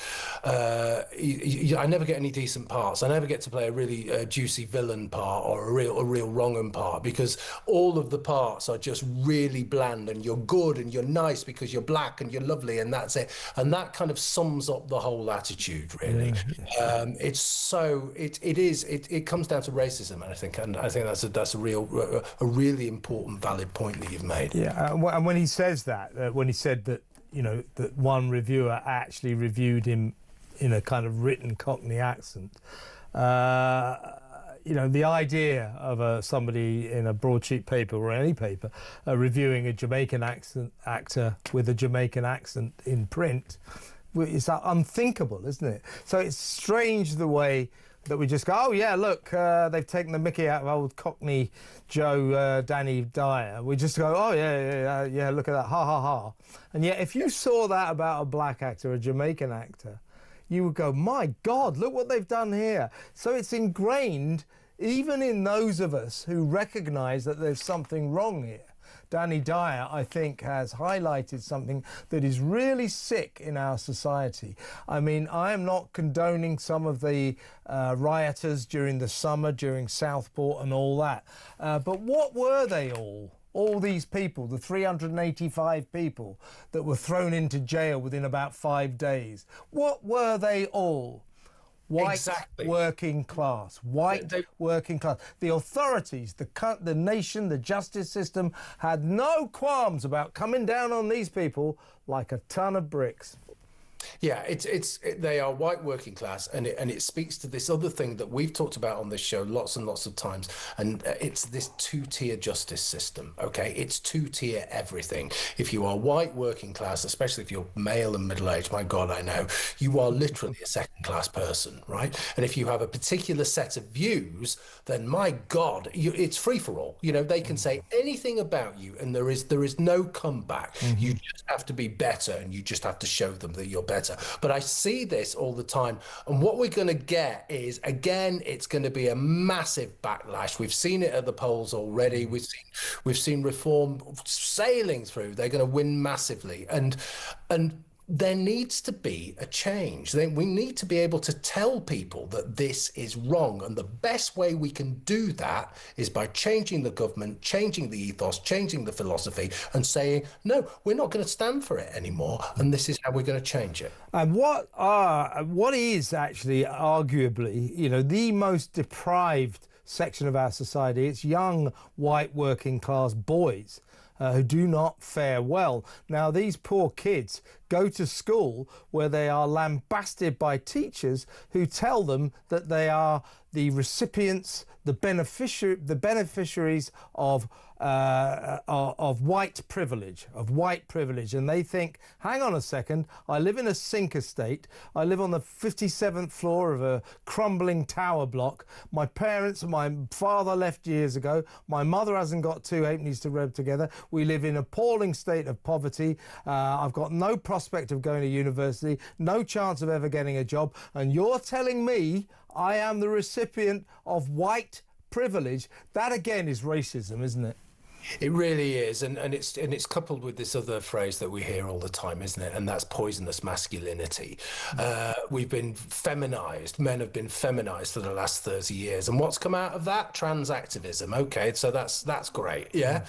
"I never get any decent parts. I never get to play a really juicy villain part or a real wrong-un part because all of the parts are just really bland, and you're good and you're nice because you're black and you're lovely, and that's it." And that kind of sums up the whole attitude, really. It's so it comes down to racism, and I think. And I think that's a really important, valid point that you've made. Yeah, and when he says that, when he said that, that one reviewer actually reviewed him in a kind of written Cockney accent, the idea of somebody in a broadsheet paper or any paper reviewing a Jamaican actor with a Jamaican accent in print is unthinkable, isn't it? So it's strange the way that we just go, oh yeah, look, they've taken the mickey out of old Cockney Joe, Danny Dyer. We just go, oh yeah, look at that, ha ha ha. And yet if you saw that about a black actor, a Jamaican actor, you would go, my God, look what they've done here. So it's ingrained even in those of us who recognise that there's something wrong here. Danny Dyer, I think, has highlighted something that is really sick in our society. I mean, I am not condoning some of the rioters during the summer, during Southport and all that. But what were they all? All these people, the 385 people that were thrown into jail within about 5 days. What were they all? White working class, working class. The authorities, the nation, the justice system had no qualms about coming down on these people like a ton of bricks. Yeah, they are white working class, and it speaks to this other thing that we've talked about on this show lots and lots of times, and it's this two-tier justice system. Okay, it's two-tier everything. If you are white working class, especially if you're male and middle-aged, my God, I know you are literally a second-class person, right? And if you have a particular set of views, then my God, it's free for all. They can say anything about you, and there is no comeback. You just have to be better, and you just have to show them that you're better. But I see this all the time, and what we're going to get is, again, it's going to be a massive backlash. We've seen it at the polls already. We've seen reform sailing through. They're going to win massively, and there needs to be a change. We need to be able to tell people that this is wrong, and the best way we can do that is by changing the government, changing the ethos, changing the philosophy, and saying, no, we're not going to stand for it anymore, and this is how we're going to change it. And what is actually arguably, the most deprived section of our society, it's young white working class boys who do not fare well. Now, these poor kids go to school where they are lambasted by teachers who tell them that they are the recipients, the beneficiaries of white privilege, and they think, hang on a second, I live in a sink estate, I live on the 57th floor of a crumbling tower block, my father left years ago, my mother hasn't got two halfpennies to rub together, we live in an appalling state of poverty, I've got no prospect of going to university, no chance of ever getting a job, and you're telling me I am the recipient of white privilege. That again is racism, isn't it? It really is, and it's coupled with this other phrase that we hear all the time, isn't it? And that's poisonous masculinity. We've been feminized. Men have been feminized for the last 30 years, and what's come out of that? Trans activism. Okay, so that's great. Yeah.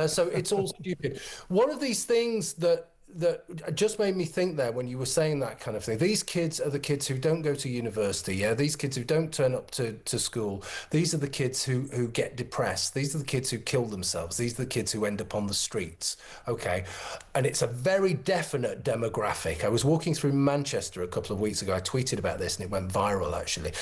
So it's all stupid. One of these things that that just made me think there when you were saying that kind of thing. These kids are the kids who don't go to university, yeah? These kids who don't turn up to school. These are the kids who get depressed. These are the kids who kill themselves. These are the kids who end up on the streets, okay? And it's a very definite demographic. I was walking through Manchester a couple of weeks ago. I tweeted about this and it went viral, actually.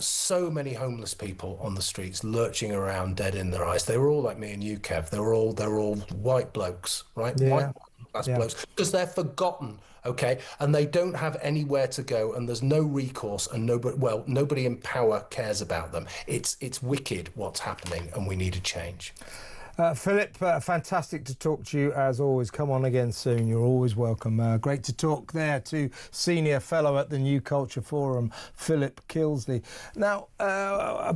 So many homeless people on the streets lurching around dead in their eyes. They were all like me and you, Kev. They're all white blokes, right? Yeah. White blokes, because they're forgotten, okay, and they don't have anywhere to go, and there's no recourse, and nobody in power cares about them. It's wicked what's happening, and we need a change. Philip, fantastic to talk to you as always. Come on again soon. You're always welcome. Great to talk there to Senior Fellow at the New Culture Forum, Philip Kilsley. Now,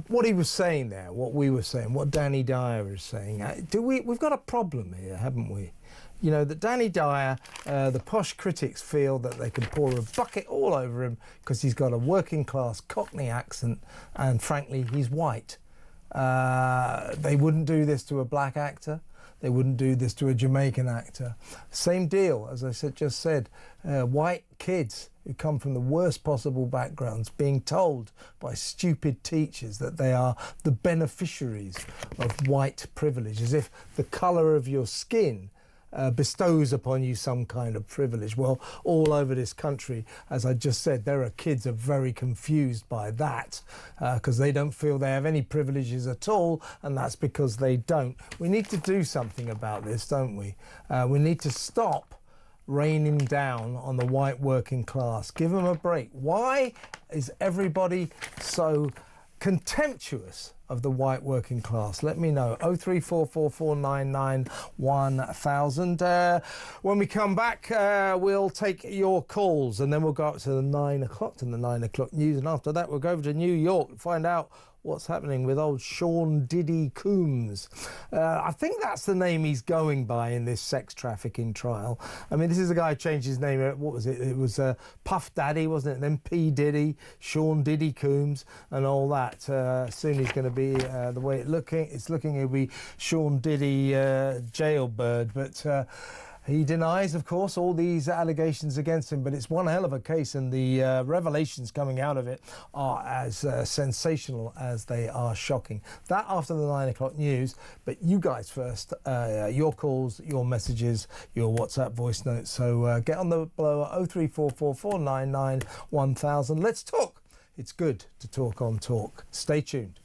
what he was saying there, what we were saying, what Danny Dyer is saying, we've got a problem here, haven't we? You know, that Danny Dyer, the posh critics feel that they can pour a bucket all over him because he's got a working class Cockney accent and, frankly, he's white. They wouldn't do this to a black actor. They wouldn't do this to a Jamaican actor. Same deal, as I just said, white kids who come from the worst possible backgrounds being told by stupid teachers that they are the beneficiaries of white privilege, as if the colour of your skin bestows upon you some kind of privilege. Well, all over this country, as I just said, there are kids who are very confused by that because they don't feel they have any privileges at all, and that's because they don't. We need to do something about this, don't we? We need to stop raining down on the white working class. Give them a break. Why is everybody so contemptuous of the white working class? Let me know. 03444991000. When we come back, we'll take your calls, and then we'll go up to the 9 o'clock news, and after that we'll go over to New York and find out what's happening with old Sean Diddy Coombs. I think that's the name he's going by in this sex trafficking trial. I mean, this is a guy who changed his name. What was it? It was Puff Daddy, wasn't it? Then P. Diddy, Sean Diddy Coombs, and all that. Soon he's going to be, the way it's looking, he'll be Sean Diddy Jailbird. But he denies, of course, all these allegations against him, but it's one hell of a case, and the revelations coming out of it are as sensational as they are shocking. That after the 9 o'clock news, but you guys first, your calls, your messages, your WhatsApp voice notes. So get on the blower, 03444991000. Let's talk. It's good to talk on Talk. Stay tuned.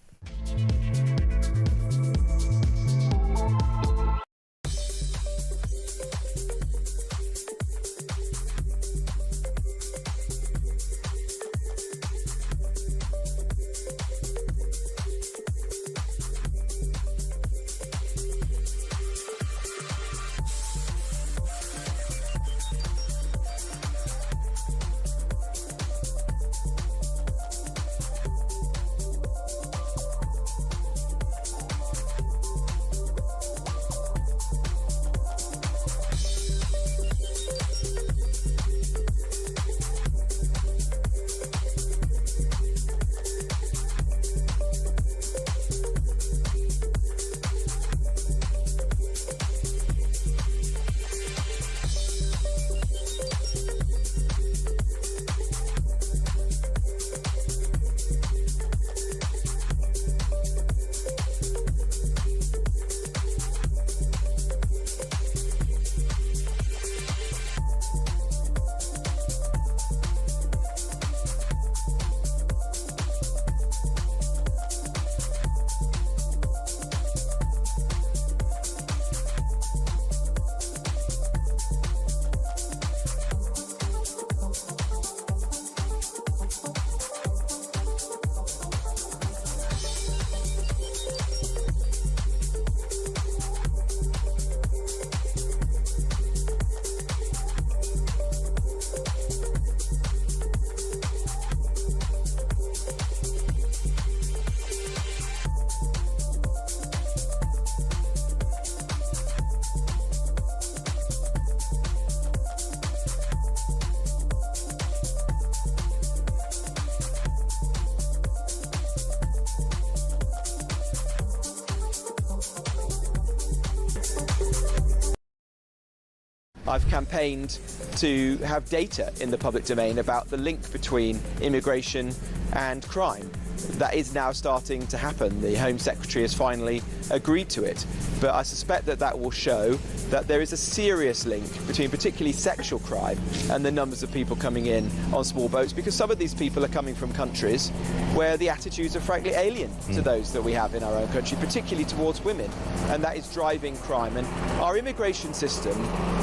I've campaigned to have data in the public domain about the link between immigration and crime. That is now starting to happen. The Home Secretary has finally agreed to it. But I suspect that that will show that there is a serious link between particularly sexual crime and the numbers of people coming in on small boats, because some of these people are coming from countries where the attitudes are frankly alien to those that we have in our own country, particularly towards women, and that is driving crime. And our immigration system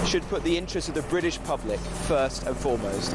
should put the interests of the British public first and foremost.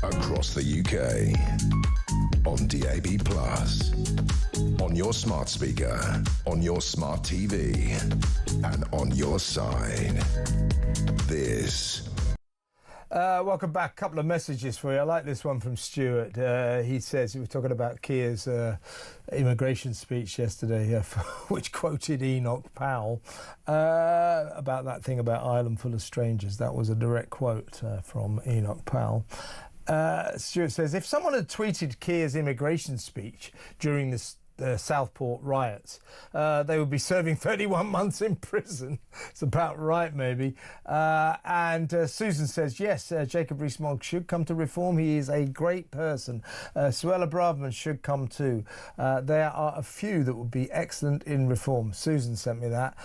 Across the UK, on DAB+, on your smart speaker, on your smart TV, and on your side. This. Welcome back. A couple of messages for you. I like this one from Stuart. He says, he was talking about Keir's immigration speech yesterday, which quoted Enoch Powell about that thing about Ireland full of strangers. That was a direct quote from Enoch Powell. Stuart says, if someone had tweeted Keir's immigration speech during the Southport riots, they would be serving 31 months in prison. It's about right, maybe. And Susan says, yes, Jacob Rees-Mogg should come to reform. He is a great person. Suella Braverman should come too. There are a few that would be excellent in reform. Susan sent me that.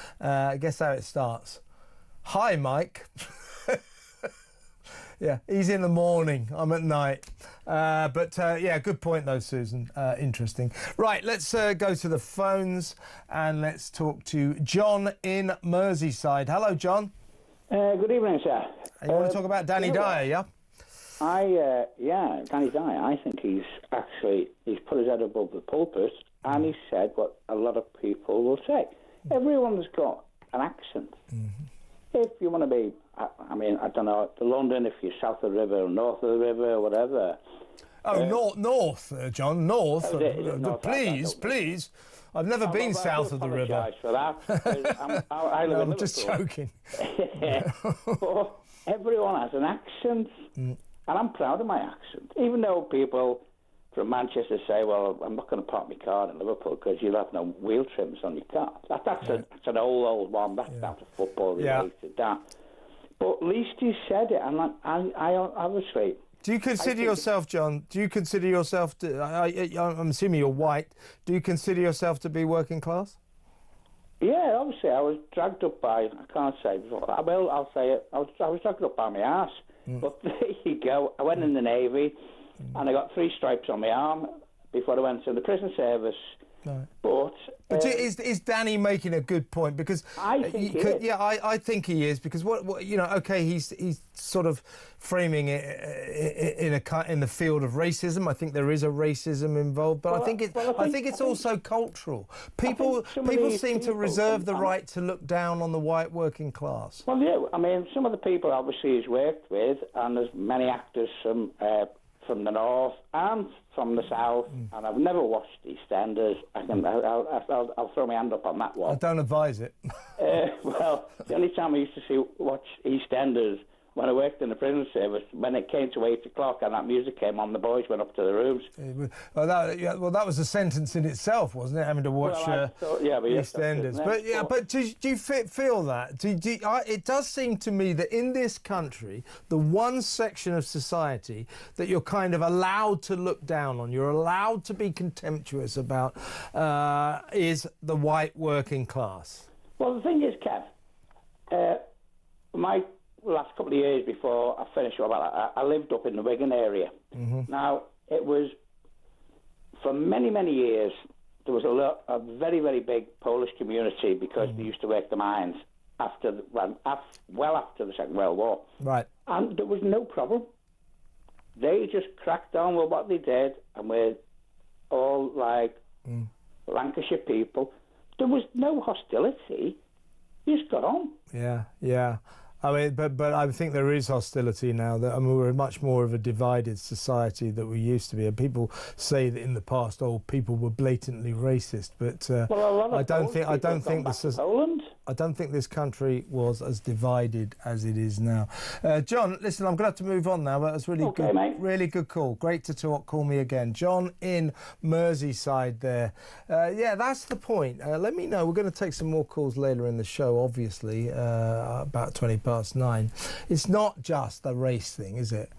Guess how it starts. Hi, Mike. Yeah, he's in the morning, I'm at night. Yeah, good point though, Susan. Interesting. Right, let's go to the phones and let's talk to John in Merseyside. Hello, John. Good evening, sir. You want to talk about Danny Dyer, yeah? Yeah, Danny Dyer, I think he's put his head above the pulpit and he said what a lot of people will say. Everyone's got an accent. Mm-hmm. If you want to be, I don't know, to London, if you're south of the river or north of the river or whatever. Oh, north, John, north. North Please. I've never been south of the river. For that. I live in Liverpool. Just joking. But everyone has an accent, and I'm proud of my accent. Even though people from Manchester say, well, I'm not going to park my car in Liverpool because you'll have no wheel trims on your car. That's an old one. That's down to football related, that. But at least he said it, and I obviously... Do you consider yourself, John, I'm assuming you're white, do you consider yourself to be working class? Yeah, obviously. I was dragged up by, I can't say, I'll say it, I was dragged up by my arse. But there you go. I went in the Navy, and I got 3 stripes on my arm before I went to the prison service. Right. But is Danny making a good point? Because I think he is. Yeah, I think he is, because what okay, he's sort of framing it in the field of racism. I think there is a racism involved, but I think it's also cultural. People seem to reserve the right to look down on the white working class. Well, yeah, I mean, some of the people obviously he's worked with, and there's many actors from the north and from the south, and I've never watched EastEnders. I'll throw my hand up on that one. I don't advise it. Well, the only time I used to watch EastEnders when I worked in the prison service, when it came to 8 o'clock and that music came on, the boys went up to the rooms. Well, that was a sentence in itself, wasn't it? Having to watch EastEnders. But do you feel that? It does seem to me that in this country, the one section of society that you're kind of allowed to look down on, you're allowed to be contemptuous about, is the white working class. Well, the thing is, Kev, my last couple of years before I finished, I lived up in the Wigan area. Mm-hmm. Now, it was, for many, many years, there was a very, very big Polish community because they used to work the mines after the Second World War. Right. And there was no problem. They just cracked on with what they did, and we're all like Lancashire people. There was no hostility. You just got on. Yeah, yeah. I mean, but I think there is hostility now. That, I mean, we're much more of a divided society that we used to be. And people say that in the past, people were blatantly racist. But I don't think this country was as divided as it is now. John, listen, I'm going to have to move on now. But it's really good, mate. Really good call. Great to talk. Call me again, John in Merseyside. There, yeah, that's the point. Let me know. We're going to take some more calls later in the show. Obviously, about 9:20. It's not just the race thing, is it?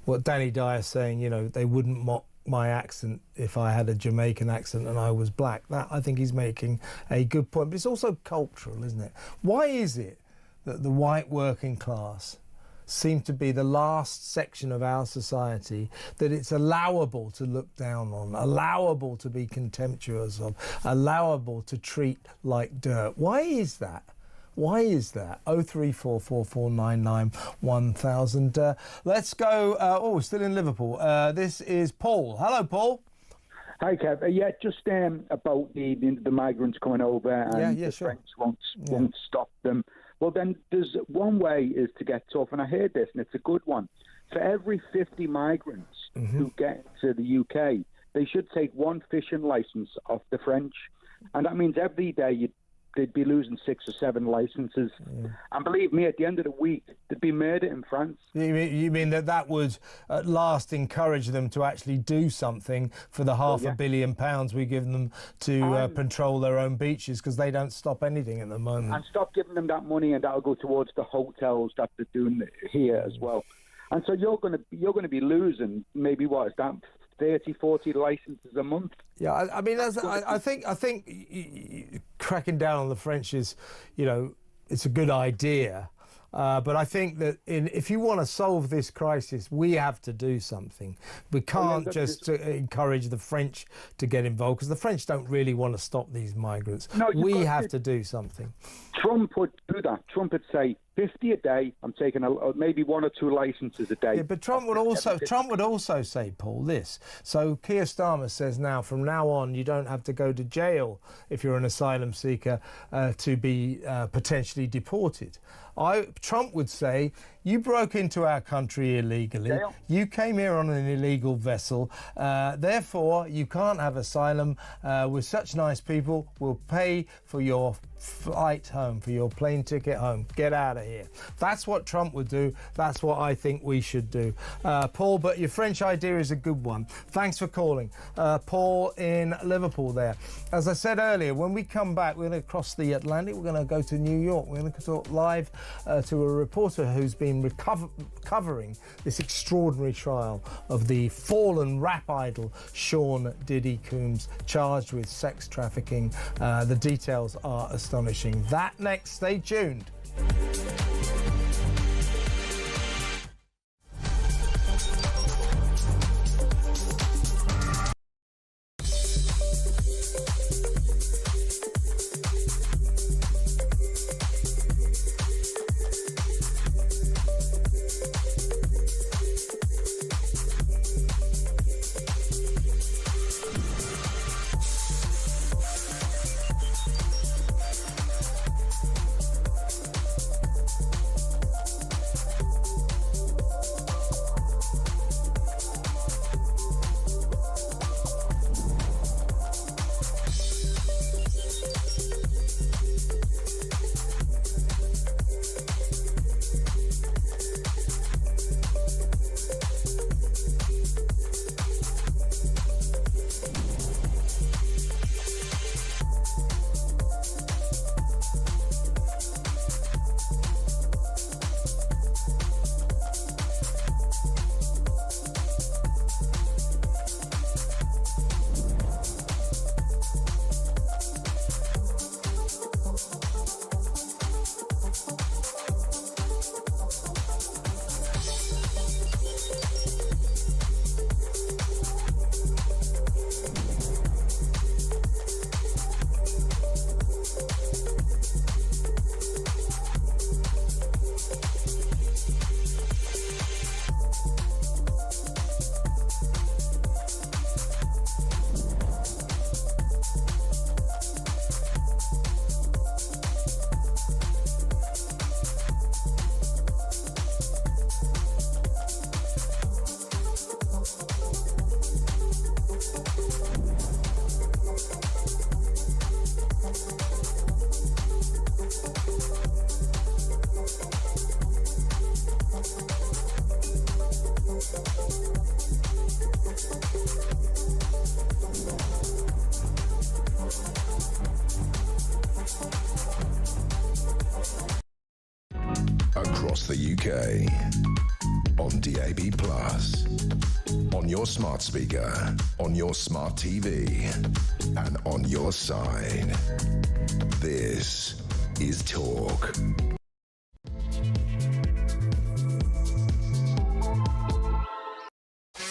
What Danny Dyer's saying, you know, they wouldn't mock my accent if I had a Jamaican accent and I was black. That, I think he's making a good point. But it's also cultural, isn't it? Why is it that the white working class seem to be the last section of our society that it's allowable to look down on, allowable to be contemptuous of, allowable to treat like dirt? Why is that? Why is that? 03444991000. Let's go. We're still in Liverpool. This is Paul. Hello, Paul. Hi, Kev. Yeah, just about the migrants coming over and the French won't stop them. Well, then there's one way is to get tough, and I heard this, and it's a good one. For every 50 migrants who get to the UK, they should take one fishing licence off the French, and that means every day they'd be losing 6 or 7 licences. Yeah. And believe me, at the end of the week, there'd be murder in France. You mean that would at last encourage them to actually do something for the £500 million we give them to patrol their own beaches, because they don't stop anything at the moment. And stop giving them that money, and that'll go towards the hotels that they're doing here as well. And so you're going to be losing maybe, what is that, 30, 40 licences a month. Yeah, I mean, I think cracking down on the French is, you know, it's a good idea. But I think that if you want to solve this crisis, we have to do something. We can't just encourage the French to get involved, because the French don't really want to stop these migrants. No, we have to do something. Trump would do that. Trump would say, 50 a day, I'm taking maybe 1 or 2 licences a day. Yeah, but Trump would also say, Paul, this. So Keir Starmer says from now on, you don't have to go to jail if you're an asylum seeker to be potentially deported. Trump would say, you broke into our country illegally. Jail. You came here on an illegal vessel. Therefore, you can't have asylum. We're such nice people. We'll pay for your flight home, for your plane ticket home. Get out of here. That's what Trump would do. That's what I think we should do. Paul, but your French idea is a good one. Thanks for calling. Paul in Liverpool there. As I said earlier, when we come back, we're going to cross the Atlantic. We're going to go to New York. We're going to talk live to a reporter who's been covering this extraordinary trial of the fallen rap idol Sean Diddy Combs, charged with sex trafficking. The details are astonishing. That next. Stay tuned. across the UK. On DAB+, on your smart speaker, on your smart TV, and on your side. This is Talk.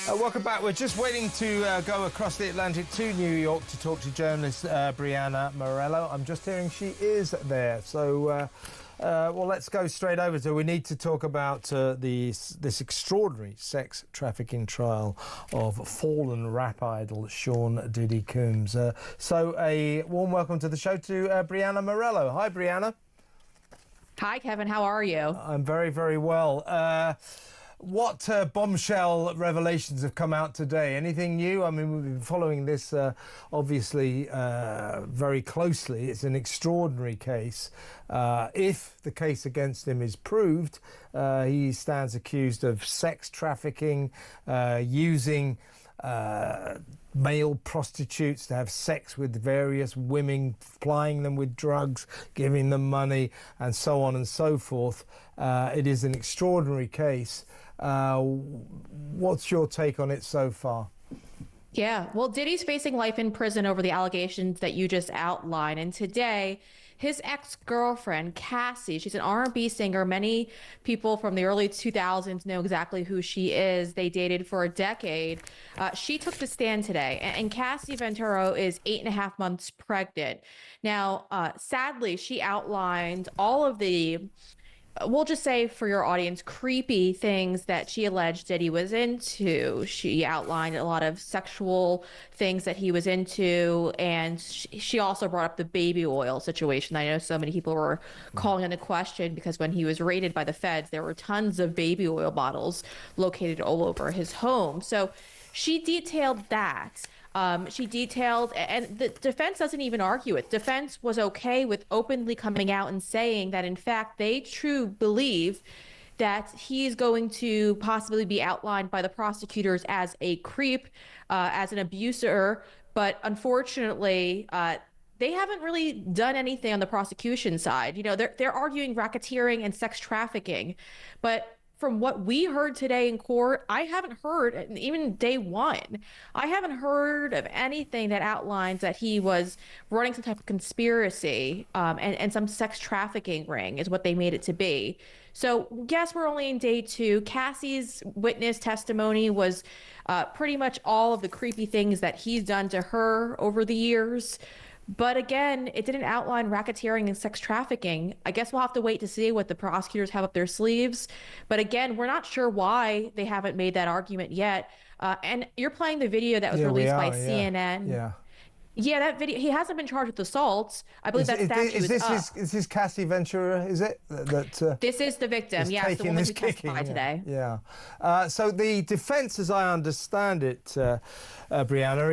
Welcome back. We're just waiting to go across the Atlantic to New York to talk to journalist Brianna Morello. I'm just hearing she is there. So, well, let's go straight over to. We need to talk about this extraordinary sex trafficking trial of fallen rap idol Sean Diddy Combs. So, a warm welcome to the show to Brianna Morello. Hi, Brianna. Hi, Kevin. How are you? I'm very, very well. What bombshell revelations have come out today? Anything new? I mean, we've been following this obviously very closely. It's an extraordinary case. If the case against him is proved, he stands accused of sex trafficking, using male prostitutes to have sex with various women, plying them with drugs, giving them money, and so on and so forth. It is an extraordinary case. What's your take on it so far? Yeah, well, Diddy's facing life in prison over the allegations that you just outlined. And today, his ex-girlfriend, Cassie, she's an R&B singer. Many people from the early 2000s know exactly who she is. They dated for a decade. She took the stand today. And Cassie Venturo is 8.5 months pregnant. Now, sadly, she outlined all of the, we'll just say for your audience, creepy things that she alleged Diddy was into. She outlined a lot of sexual things that he was into, and she also brought up the baby oil situation. I know so many people were calling into question because when he was raided by the feds, there were tons of baby oil bottles located all over his home. So she detailed that. She detailed, and the defense doesn't even argue it. Defense was okay with openly coming out and saying that, in fact, they truly believe that he's going to possibly be outlined by the prosecutors as a creep, as an abuser. But unfortunately, they haven't really done anything on the prosecution side. You know, they're arguing racketeering and sex trafficking, but from what we heard today in court, I haven't heard, even day one, I haven't heard of anything that outlines that he was running some type of conspiracy, and some sex trafficking ring is what they made it to be. So yes, we're only in day two. Cassie's witness testimony was pretty much all of the creepy things that he's done to her over the years. But again, it didn't outline racketeering and sex trafficking. I guess we'll have to wait to see what the prosecutors have up their sleeves. But again, we're not sure why they haven't made that argument yet. And you're playing the video that was released by CNN. Yeah. Yeah, that video, he hasn't been charged with assault. I believe that statute is up. Is this Cassie Ventura, is it? This is the victim, yes, the woman who testified today. Yeah. So the defense, as I understand it, Brianna,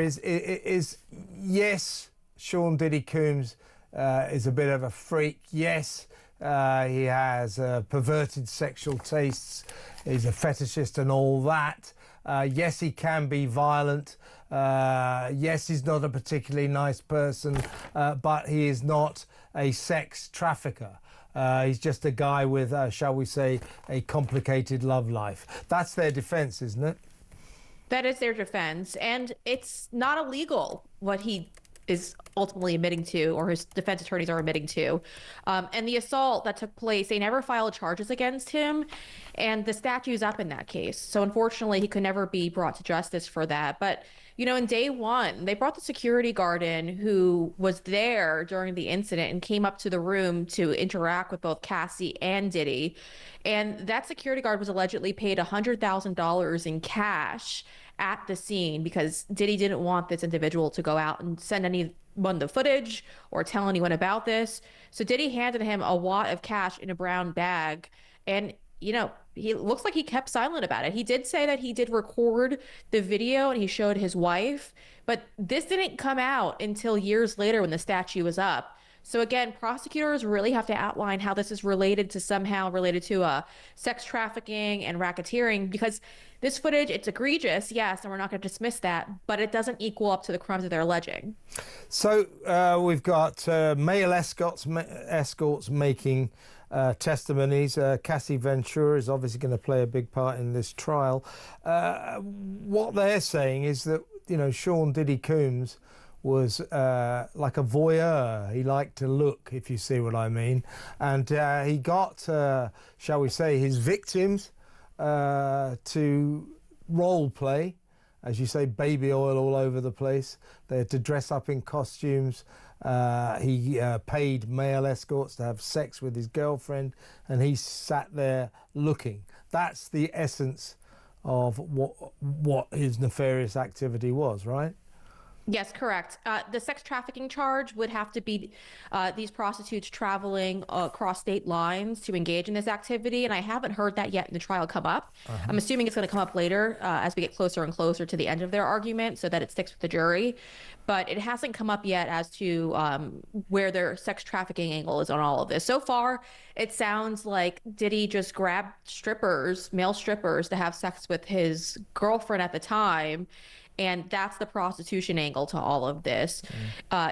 is yes, Sean Diddy Combs is a bit of a freak. Yes, he has perverted sexual tastes. He's a fetishist and all that. Yes, he can be violent. Yes, he's not a particularly nice person, but he is not a sex trafficker. He's just a guy with, shall we say, a complicated love life. That's their defense, isn't it? That is their defense. And it's not illegal what he is ultimately admitting to, or his defense attorneys are admitting to. And the assault that took place, they never filed charges against him, and the statue's up in that case. So unfortunately, he could never be brought to justice for that. But, you know, in day one, they brought the security guard in who was there during the incident and came up to the room to interact with both Cassie and Diddy. And that security guard was allegedly paid $100,000 in cash at the scene because Diddy didn't want this individual to go out and send anyone the footage or tell anyone about this. So Diddy handed him a wad of cash in a brown bag, and you know, he looks like he kept silent about it. He did say that he did record the video and he showed his wife, but this didn't come out until years later when the statue was up. So again, prosecutors really have to outline how this is somehow related to sex trafficking and racketeering, because this footage, it's egregious, yes, and we're not going to dismiss that, but it doesn't equal up to the crimes that they're alleging. So we've got male escorts making testimonies. Cassie Ventura is obviously going to play a big part in this trial. What they're saying is that, you know, Sean Diddy Coombs was like a voyeur. He liked to look, if you see what I mean. And he got, shall we say, his victims to role play, as you say, baby oil all over the place. They had to dress up in costumes. He paid male escorts to have sex with his girlfriend, and he sat there looking. That's the essence of what his nefarious activity was, right? Yes, correct. The sex trafficking charge would have to be these prostitutes traveling across state lines to engage in this activity, and I haven't heard that yet in the trial come up. I'm assuming it's going to come up later as we get closer and closer to the end of their argument so that it sticks with the jury. But it hasn't come up yet as to where their sex trafficking angle is on all of this. So far, it sounds like Diddy just grabbed male strippers, to have sex with his girlfriend at the time. And that's the prostitution angle to all of this.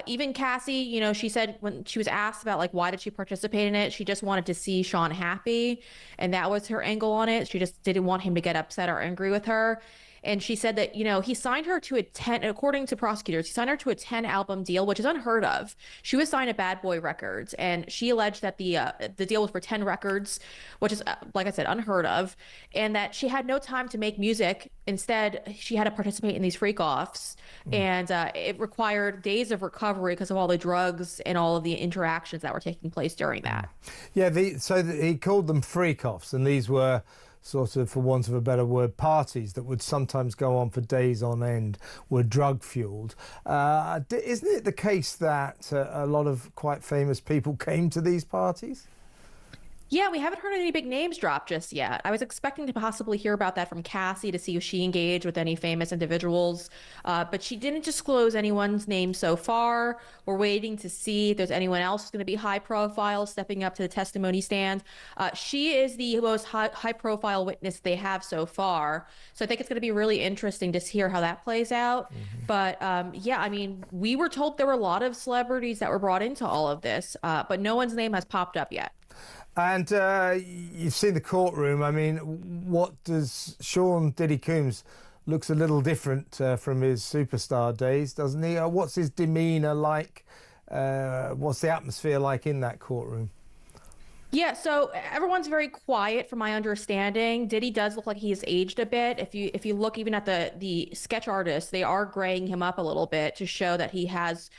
Even Cassie, you know, she said when she was asked about, like, why did she participate in it, she just wanted to see Sean happy. And that was her angle on it. She just didn't want him to get upset or angry with her. And she said that, you know, he signed her to according to prosecutors, he signed her to a 10-album deal, which is unheard of. She was signed to Bad Boy Records, and she alleged that the deal was for 10 records, which is, like I said, unheard of, and that she had no time to make music. Instead, she had to participate in these freak-offs, and it required days of recovery because of all the drugs and all of the interactions that were taking place during that. Yeah, he called them freak-offs, and these were sort of, for want of a better word, parties that would sometimes go on for days on end, were drug-fueled. Isn't it the case that a lot of quite famous people came to these parties? Yeah, we haven't heard any big names drop just yet. I was expecting to possibly hear about that from Cassie, to see if she engaged with any famous individuals, but she didn't disclose anyone's name so far. We're waiting to see if there's anyone else who's going to be high profile stepping up to the testimony stand. She is the most high profile witness they have so far, so I think it's going to be really interesting to hear how that plays out. But yeah, I mean, we were told there were a lot of celebrities that were brought into all of this, but no one's name has popped up yet. And you've seen the courtroom. I mean, what does Sean Diddy Coombs looks a little different from his superstar days, doesn't he? What's his demeanour like? What's the atmosphere like in that courtroom? Yeah, so everyone's very quiet from my understanding. Diddy does look like he has aged a bit. If you look even at the sketch artists, they are graying him up a little bit to show that he has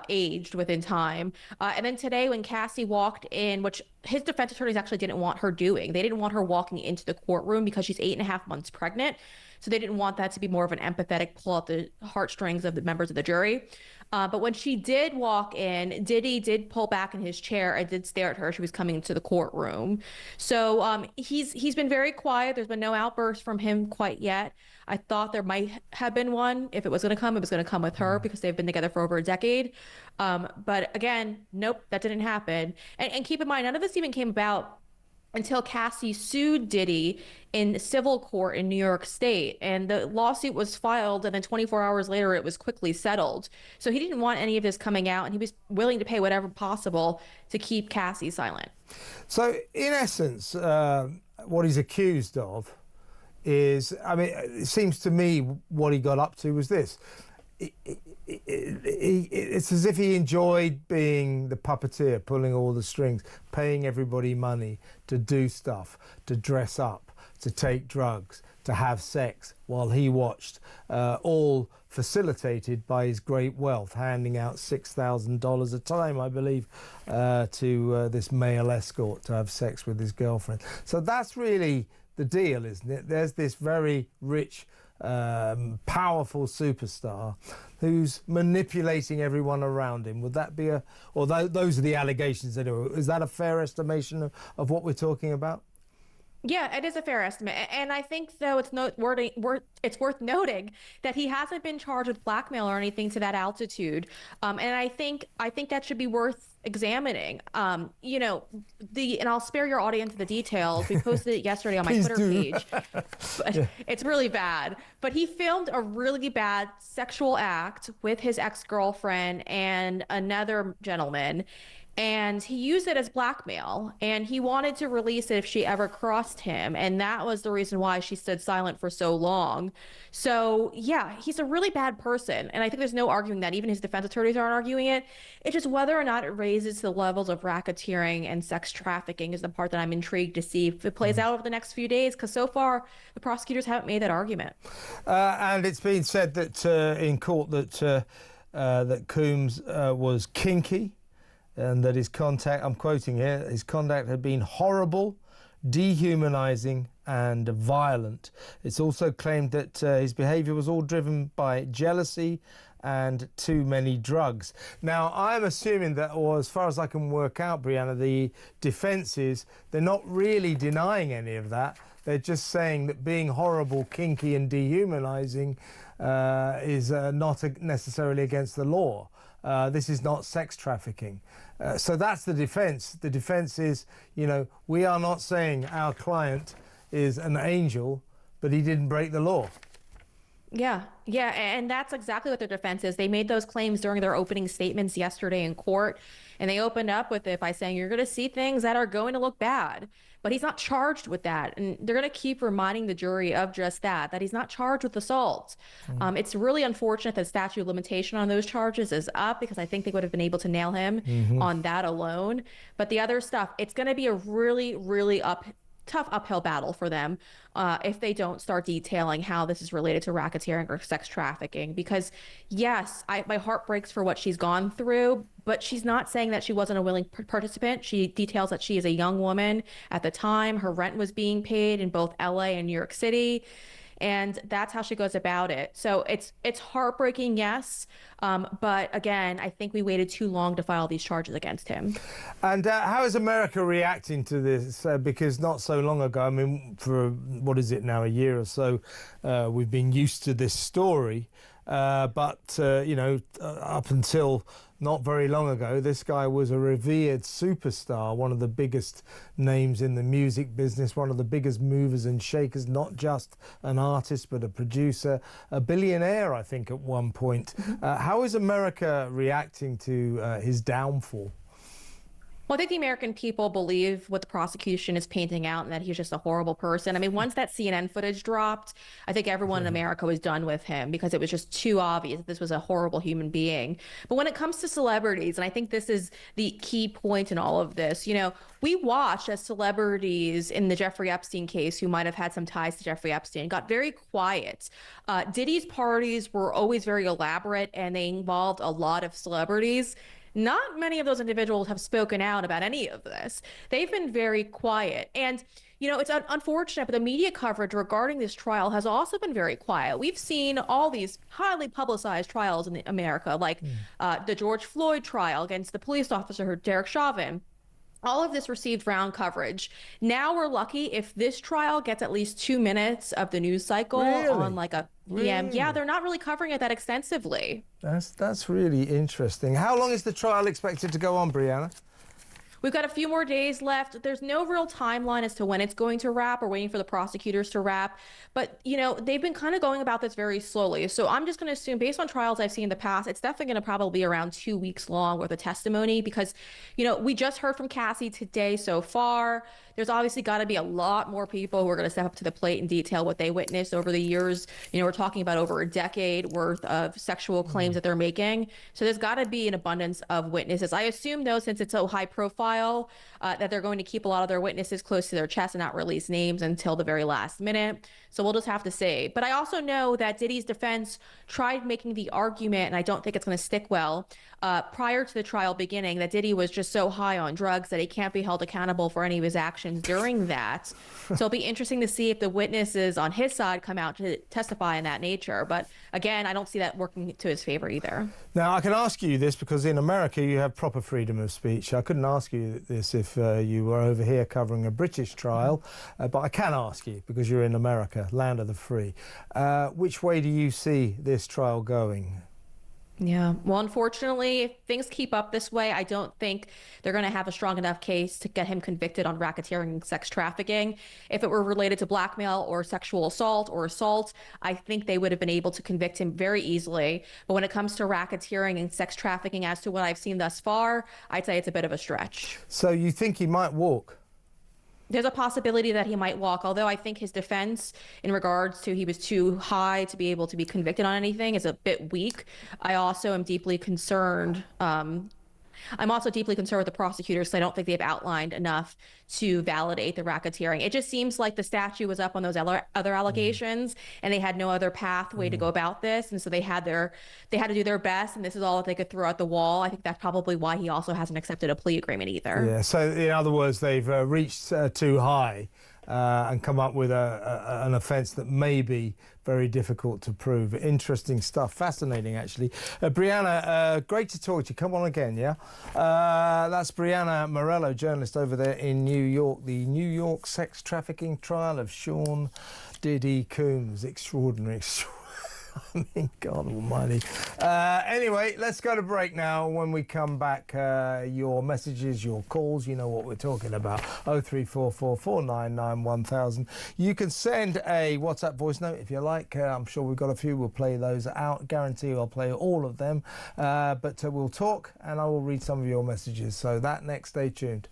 aged within time. And then today when Cassie walked in, which his defense attorneys actually didn't want her doing, they didn't want her walking into the courtroom because she's 8.5 months pregnant. So they didn't want that to be more of an empathetic pull at the heartstrings of the members of the jury. But when she did walk in, Diddy did pull back in his chair and did stare at her. She was coming into the courtroom. So he's been very quiet. There's been no outburst from him quite yet. I thought there might have been one. If it was going to come, it was going to come with her because they've been together for over a decade. But again, nope, that didn't happen. And keep in mind, none of this even came about until Cassie sued Diddy in civil court in New York State. And the lawsuit was filed, and then 24 hours later, it was quickly settled. So he didn't want any of this coming out, and he was willing to pay whatever possible to keep Cassie silent. So in essence, what he's accused of is, I mean, it seems to me what he got up to was this. It's as if he enjoyed being the puppeteer, pulling all the strings, paying everybody money to do stuff, to dress up, to take drugs, to have sex, while he watched, all facilitated by his great wealth, handing out $6,000 a time, I believe, to this male escort to have sex with his girlfriend. So that's really the deal, isn't it? There's this very rich, powerful superstar who's manipulating everyone around him. Would that be those are the allegations anyway. Is that a fair estimation of what we're talking about? Yeah, it is a fair estimate. And I think, though, it's worth noting that he hasn't been charged with blackmail or anything to that altitude. And I think that should be worth examining. And I'll spare your audience the details. We posted it yesterday on my Please Twitter do. page. But it's really bad. But he filmed a really bad sexual act with his ex-girlfriend and another gentleman. And he used it as blackmail, and he wanted to release it if she ever crossed him. And that was the reason why she stood silent for so long. So, yeah, he's a really bad person. And I think there's no arguing that. Even his defense attorneys aren't arguing it. It's just whether or not it raises to the levels of racketeering and sex trafficking is the part that I'm intrigued to see if it plays out over the next few days, because so far the prosecutors haven't made that argument. And it's been said that in court that Coombs was kinky, and that his contact, I'm quoting here, his conduct had been horrible, dehumanizing and violent. It's also claimed that his behavior was all driven by jealousy and too many drugs. Now, I'm assuming that, or as far as I can work out, Brianna, the defense is they're not really denying any of that. They're just saying that being horrible, kinky and dehumanizing is not necessarily against the law. This is not sex trafficking. So that's the defense. The defense is, we are not saying our client is an angel, but he didn't break the law. Yeah, and that's exactly what their defense is. They made those claims during their opening statements yesterday in court, and they opened up with it by saying you're going to see things that are going to look bad. But he's not charged with that, and they're going to keep reminding the jury of just that he's not charged with assault. It's really unfortunate that statute of limitation on those charges is up, because I think they would have been able to nail him on that alone. But the other stuff, it's going to be a really, really tough uphill battle for them if they don't start detailing how this is related to racketeering or sex trafficking. Because yes, my heart breaks for what she's gone through, but she's not saying that she wasn't a willing participant. She details that she is a young woman at the time. Her rent was being paid in both LA and New York City. And that's how she goes about it. So it's heartbreaking, yes. But again, I think we waited too long to file these charges against him. And how is America reacting to this? Because not so long ago, I mean, for what is it now, a year or so, we've been used to this story. But up until not very long ago, this guy was a revered superstar, one of the biggest names in the music business, one of the biggest movers and shakers, not just an artist, but a producer, a billionaire, I think, at one point. How is America reacting to his downfall? Well, I think the American people believe what the prosecution is painting out and that he's just a horrible person. I mean, once that CNN footage dropped, I think everyone in America was done with him, because it was just too obvious that this was a horrible human being. But when it comes to celebrities, and I think this is the key point in all of this, we watched as celebrities in the Jeffrey Epstein case, who might have had some ties to Jeffrey Epstein, got very quiet. Diddy's parties were always very elaborate, and they involved a lot of celebrities. Not many of those individuals have spoken out about any of this. They've been very quiet. And, it's unfortunate, but the media coverage regarding this trial has also been very quiet. We've seen all these highly publicized trials in America, like the George Floyd trial against the police officer, Derek Chauvin. All of this received round coverage. Now we're lucky if this trial gets at least 2 minutes of the news cycle on like a PM. Yeah, they're not really covering it that extensively. That's really interesting. How long is the trial expected to go on, Brianna? We've got a few more days left. There's no real timeline as to when it's going to wrap. We're waiting for the prosecutors to wrap. But, they've been kind of going about this very slowly. So I'm just going to assume, based on trials I've seen in the past, it's definitely going to probably be around 2 weeks long worth of testimony, because, we just heard from Cassie today so far. There's obviously got to be a lot more people who are going to step up to the plate and detail what they witnessed over the years. We're talking about over a decade worth of sexual claims that they're making. So there's got to be an abundance of witnesses. I assume, though, since it's so high profile, that they're going to keep a lot of their witnesses close to their chest and not release names until the very last minute. So we'll just have to see. But I also know that Diddy's defense tried making the argument, and I don't think it's going to stick well, prior to the trial beginning, that Diddy was just so high on drugs that he can't be held accountable for any of his actions actions during that. So it'll be interesting to see if the witnesses on his side come out to testify in that nature. But again, I don't see that working to his favor either. Now, I can ask you this because in America you have proper freedom of speech. I couldn't ask you this if you were over here covering a British trial, but I can ask you because you're in America, land of the free. Which way do you see this trial going? Yeah, well, unfortunately, if things keep up this way, I don't think they're going to have a strong enough case to get him convicted on racketeering and sex trafficking. If it were related to blackmail or sexual assault or assault, I think they would have been able to convict him very easily. But when it comes to racketeering and sex trafficking, as to what I've seen thus far, I'd say it's a bit of a stretch. So you think he might walk? There's a possibility that he might walk, although I think his defense in regards to he was too high to be able to be convicted on anything is a bit weak. I also am deeply concerned. I'm also deeply concerned with the prosecutors, so I don't think they've outlined enough to validate the racketeering. It just seems like the statue was up on those other allegations, and they had no other pathway to go about this, and so they had to do their best, and this is all that they could throw at the wall. I think that's probably why he also hasn't accepted a plea agreement either. Yeah. So in other words, they've reached too high. And come up with an offence that may be very difficult to prove. Interesting stuff. Fascinating, actually. Brianna, great to talk to you. Come on again, yeah? That's Brianna Morello, journalist over there in New York. The New York sex trafficking trial of Sean Diddy Combs. Extraordinary. I mean, God almighty. Anyway, let's go to break now. When we come back, your messages, your calls, you know what we're talking about. 0344 499 1000. You can send a WhatsApp voice note if you like. I'm sure we've got a few. We'll play those out. Guarantee I'll play all of them. But we'll talk and I will read some of your messages. So that next, stay tuned.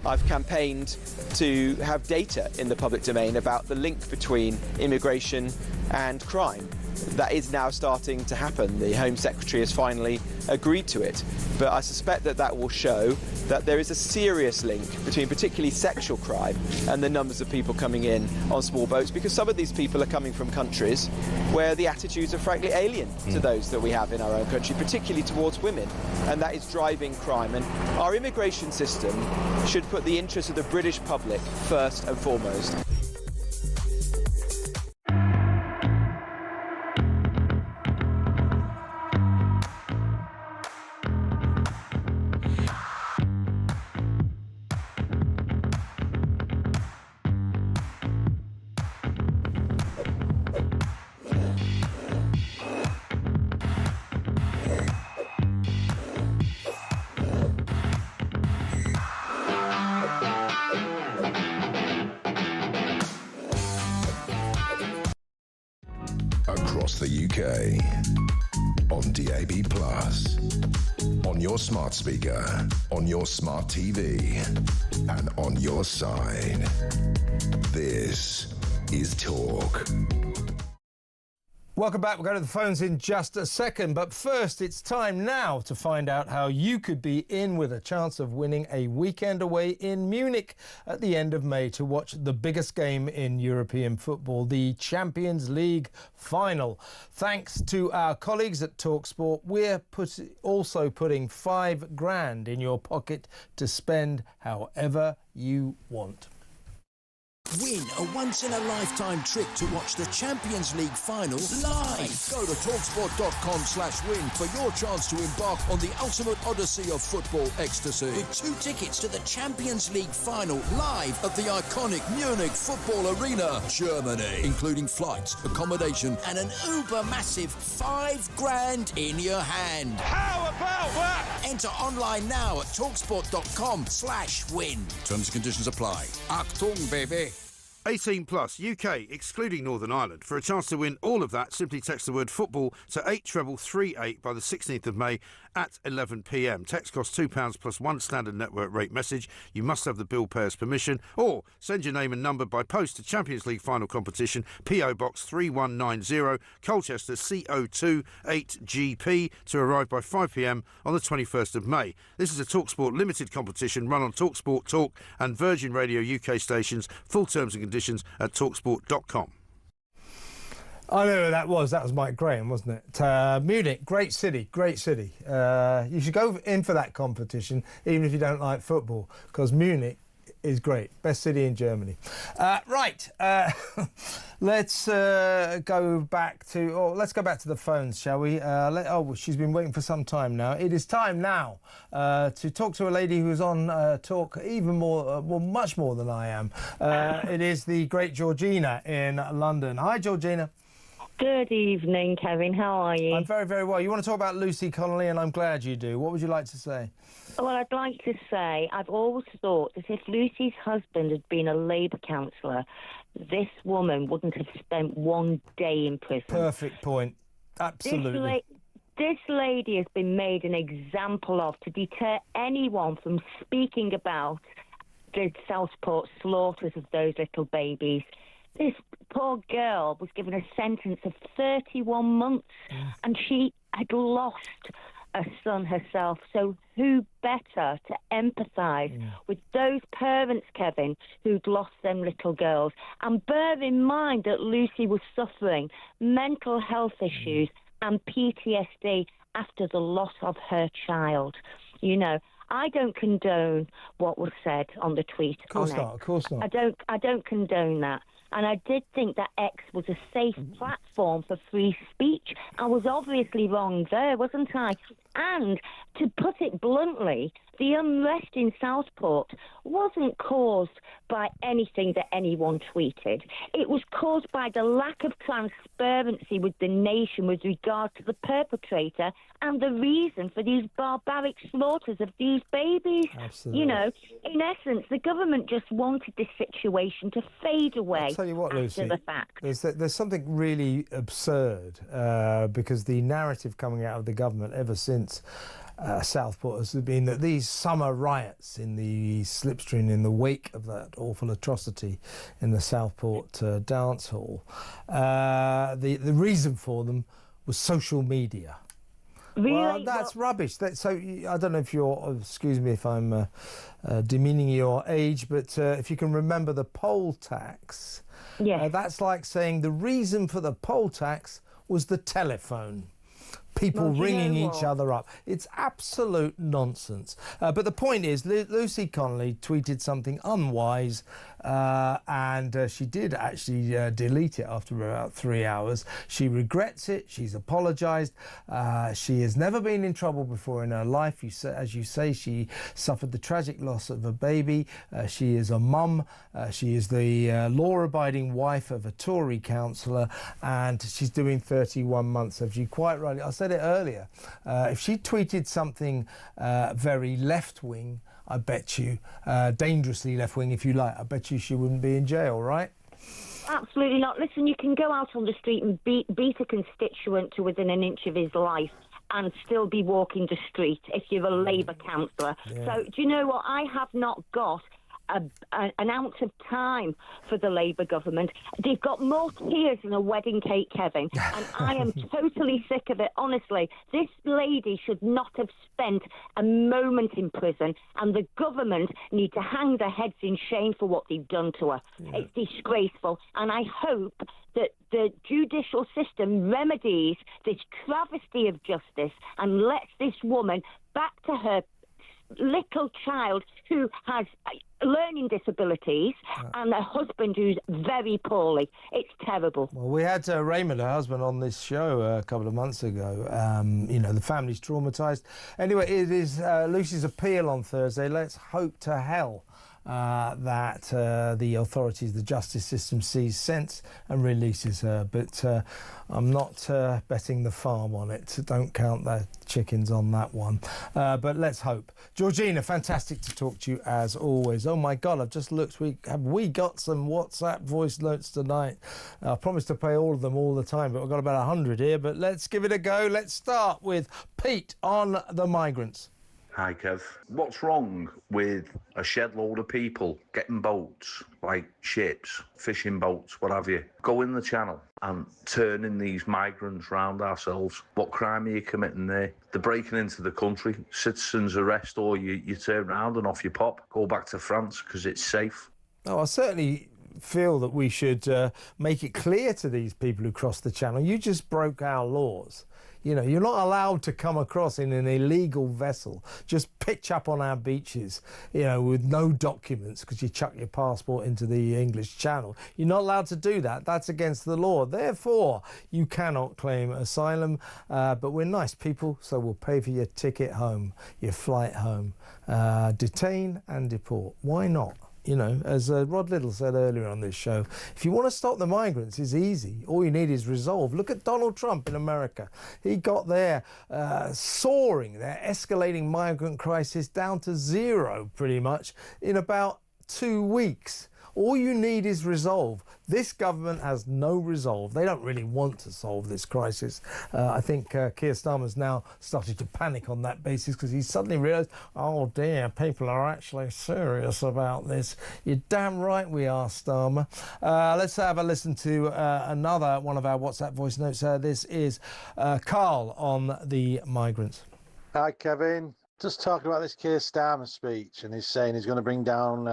I've campaigned to have data in the public domain about the link between immigration and crime. That is now starting to happen. The Home Secretary has finally agreed to it. But I suspect that that will show that there is a serious link between particularly sexual crime and the numbers of people coming in on small boats, because some of these people are coming from countries where the attitudes are frankly alien to those that we have in our own country, particularly towards women, and that is driving crime. And our immigration system should put the interests of the British public first and foremost. UK. On DAB+, on your smart speaker, on your smart TV, and on your side. This is Talk. Welcome back. We'll go to the phones in just a second. But first, it's time now to find out how you could be in with a chance of winning a weekend away in Munich at the end of May to watch the biggest game in European football, the Champions League final. Thanks to our colleagues at TalkSport, we're also putting £5,000 in your pocket to spend however you want. Win a once-in-a-lifetime trip to watch the Champions League final live. Go to talksport.com/win for your chance to embark on the ultimate odyssey of football ecstasy. With 2 tickets to the Champions League final live at the iconic Munich Football Arena, Germany, including flights, accommodation, and an uber-massive £5,000 in your hand. How about that? Enter online now at talksport.com/win. Terms and conditions apply. Achtung, baby. 18 plus, UK, excluding Northern Ireland. For a chance to win all of that, simply text the word football to 83338 by the 16th of May at 11 p.m. Text costs £2 plus 1 standard network rate message. You must have the bill payer's permission, or send your name and number by post to Champions League Final Competition, PO Box 3190, Colchester CO2 8GP, to arrive by 5 p.m. on the 21st of May. This is a TalkSport limited competition run on TalkSport Talk and Virgin Radio UK stations. Full terms and conditions at talksport.com. I know who that was. That was Mike Graham, wasn't it? Munich, great city, great city. You should go in for that competition, even if you don't like football, because Munich is great. Best city in Germany. Let's go back to the phones, shall we? She's been waiting for some time now. It is time now to talk to a lady who's on Talk even more, much more than I am. It is the great Georgina in London. Hi, Georgina. Good evening, Kevin. How are you? I'm very, very well. You want to talk about Lucy Connolly, and I'm glad you do. What would you like to say? Well, I'd like to say I've always thought that if Lucy's husband had been a Labour councillor, this woman wouldn't have spent one day in prison. Perfect point. Absolutely. This lady has been made an example of to deter anyone from speaking about the Southport slaughters of those little babies. This poor girl was given a sentence of 31 months and she had lost a son herself. So who better to empathise with those parents, Kevin, who'd lost them little girls? And bear in mind that Lucy was suffering mental health issues and PTSD after the loss of her child. You know, I don't condone what was said on the tweet. Of course not. Of course not. I don't condone that. And I did think that X was a safe platform for free speech. I was obviously wrong there, wasn't I? And to put it bluntly, the unrest in Southport wasn't caused by anything that anyone tweeted. It was caused by the lack of transparency with the nation with regard to the perpetrator and the reason for these barbaric slaughters of these babies. Absolutely. You know, in essence, the government just wanted this situation to fade away. I'll tell you what, Lucy, after the fact. There's something really absurd because the narrative coming out of the government ever since Southport has been that these summer riots in the slipstream in the wake of that awful atrocity in the Southport dance hall, the reason for them was social media. Really? Well, that's rubbish. So I don't know if you're, excuse me if I'm demeaning your age, but if you can remember the poll tax, that's like saying the reason for the poll tax was the telephone. People ringing each other up. It's absolute nonsense. But the point is, Lucy Connolly tweeted something unwise, and she did actually delete it after about 3 hours. She regrets it. She's apologised. She has never been in trouble before in her life. As you say, she suffered the tragic loss of a baby. She is a mum. She is the law-abiding wife of a Tory councillor, and she's doing 31 months. As you quite rightly, I said it earlier, if she tweeted something very left-wing, I bet you, dangerously left-wing if you like, I bet you she wouldn't be in jail, right? Absolutely not. Listen, you can go out on the street and beat a constituent to within an inch of his life and still be walking the street if you're a Labour councillor. Yeah. So, do you know what? I have not got an ounce of time for the Labour government. They've got more tears than a wedding cake, Kevin, and I am totally sick of it, honestly. This lady should not have spent a moment in prison, and the government need to hang their heads in shame for what they've done to her. Yeah. It's disgraceful, and I hope that the judicial system remedies this travesty of justice and lets this woman back to her little child who has learning disabilities and a husband who's very poorly. It's terrible. Well, we had Raymond, her husband, on this show a couple of months ago. You know, the family's traumatised. Anyway, it is Lucy's appeal on Thursday. Let's hope to hell that the authorities, the justice system, sees sense and releases her. But I'm not betting the farm on it. Don't count the chickens on that one. But let's hope. Georgina, fantastic to talk to you as always. Oh my God, I've just looked. Have we got some WhatsApp voice notes tonight? I promised to play all of them all the time, but I've got about 100 here. But let's give it a go. Let's start with Pete on the migrants. Hi, Kev. What's wrong with a shed load of people getting boats, like ships, fishing boats, what have you, go in the channel and turning these migrants round ourselves? What crime are you committing there? They're breaking into the country, citizens arrest, or you turn round and off you pop, go back to France because it's safe. Oh, I certainly feel that we should make it clear to these people who cross the channel, you just broke our laws. You know, you're not allowed to come across in an illegal vessel, just pitch up on our beaches, you know, with no documents because you chuck your passport into the English Channel. You're not allowed to do that. That's against the law. Therefore, you cannot claim asylum. But we're nice people, so we'll pay for your ticket home, your flight home. Detain and deport. Why not? You know, as Rod Little said earlier on this show, if you want to stop the migrants, it's easy. All you need is resolve. Look at Donald Trump in America. He got their soaring, their escalating migrant crisis down to zero, pretty much, in about 2 weeks. All you need is resolve. This government has no resolve. They don't really want to solve this crisis. I think Keir Starmer's now started to panic on that basis because he suddenly realised, oh dear, people are actually serious about this. You're damn right we are, Starmer. Let's have a listen to another one of our WhatsApp voice notes. This is Carl on the migrants. Hi, Kevin. Just talking about this Keir Starmer speech, and he's saying he's going to bring down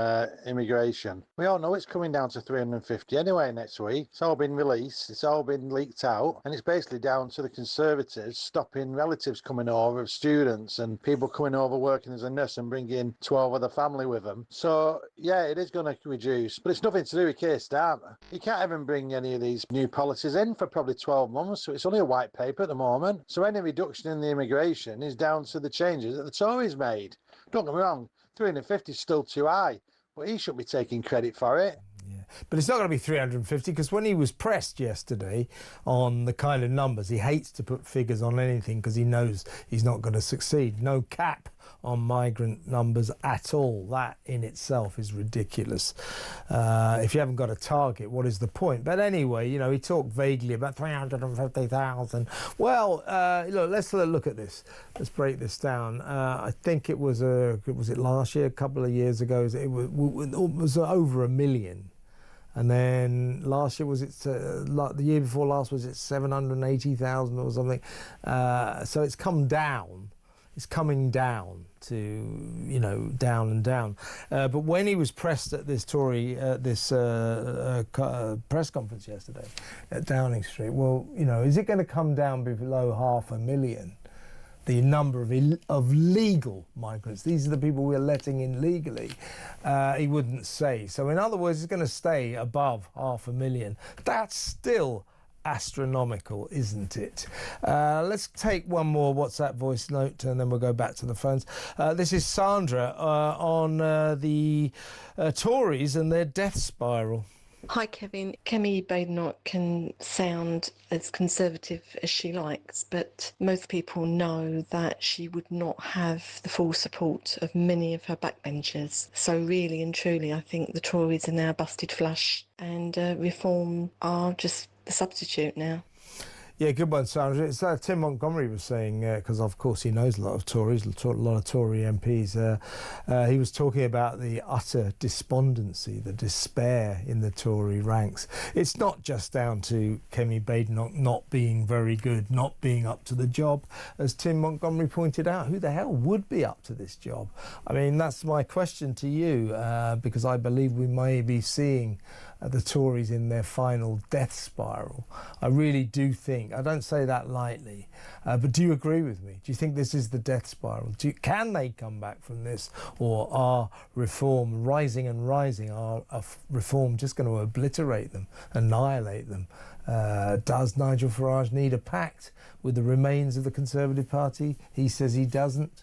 immigration. We all know it's coming down to 350 anyway next week. It's all been released, it's all been leaked out, and it's basically down to the Conservatives stopping relatives coming over of students and people coming over working as a nurse and bringing 12 of the family with them. So, yeah, it is going to reduce, but it's nothing to do with Keir Starmer. He can't even bring any of these new policies in for probably 12 months, so it's only a white paper at the moment. So any reduction in the immigration is down to the changes that the Tories made. Don't get me wrong, 350 is still too high, but he shouldn't be taking credit for it. Yeah. But it's not going to be 350 because when he was pressed yesterday on the kind of numbers, he hates to put figures on anything because he knows he's not going to succeed. No cap on migrant numbers at all. That in itself is ridiculous. If you haven't got a target, what is the point? But anyway, you know, he talked vaguely about 350,000. Well, look, let's look at this. Let's break this down. I think it was last year, a couple of years ago, it was over 1 million. And then last year the year before last was it 780,000 or something. So it's come down. It's coming down to, you know, down and down. But when he was pressed at this press conference yesterday at Downing Street, well, you know, is it going to come down below 500,000? The number of legal migrants. These are the people we're letting in legally. He wouldn't say. So in other words, it's going to stay above 500,000. That's still astronomical, isn't it? Let's take one more WhatsApp voice note and then we'll go back to the phones. This is Sandra on the Tories and their death spiral. Hi, Kevin. Kemi Badenoch can sound as conservative as she likes, but most people know that she would not have the full support of many of her backbenchers. So really and truly, I think the Tories are now busted flush, and Reform are just the substitute now. Yeah, good one, Sandra. It's Tim Montgomery was saying, because of course he knows a lot of Tories, a lot of Tory MPs. He was talking about the utter despondency, the despair in the Tory ranks. It's not just down to Kemi Badenoch not being very good, not being up to the job. As Tim Montgomery pointed out, who the hell would be up to this job? I mean, that's my question to you, because I believe we may be seeing the Tories in their final death spiral. I really do think, I don't say that lightly, but do you agree with me? Do you think this is the death spiral? Can they come back from this, or are Reform rising and rising? Are Reform just going to obliterate them, annihilate them? Does Nigel Farage need a pact with the remains of the Conservative Party? He says he doesn't.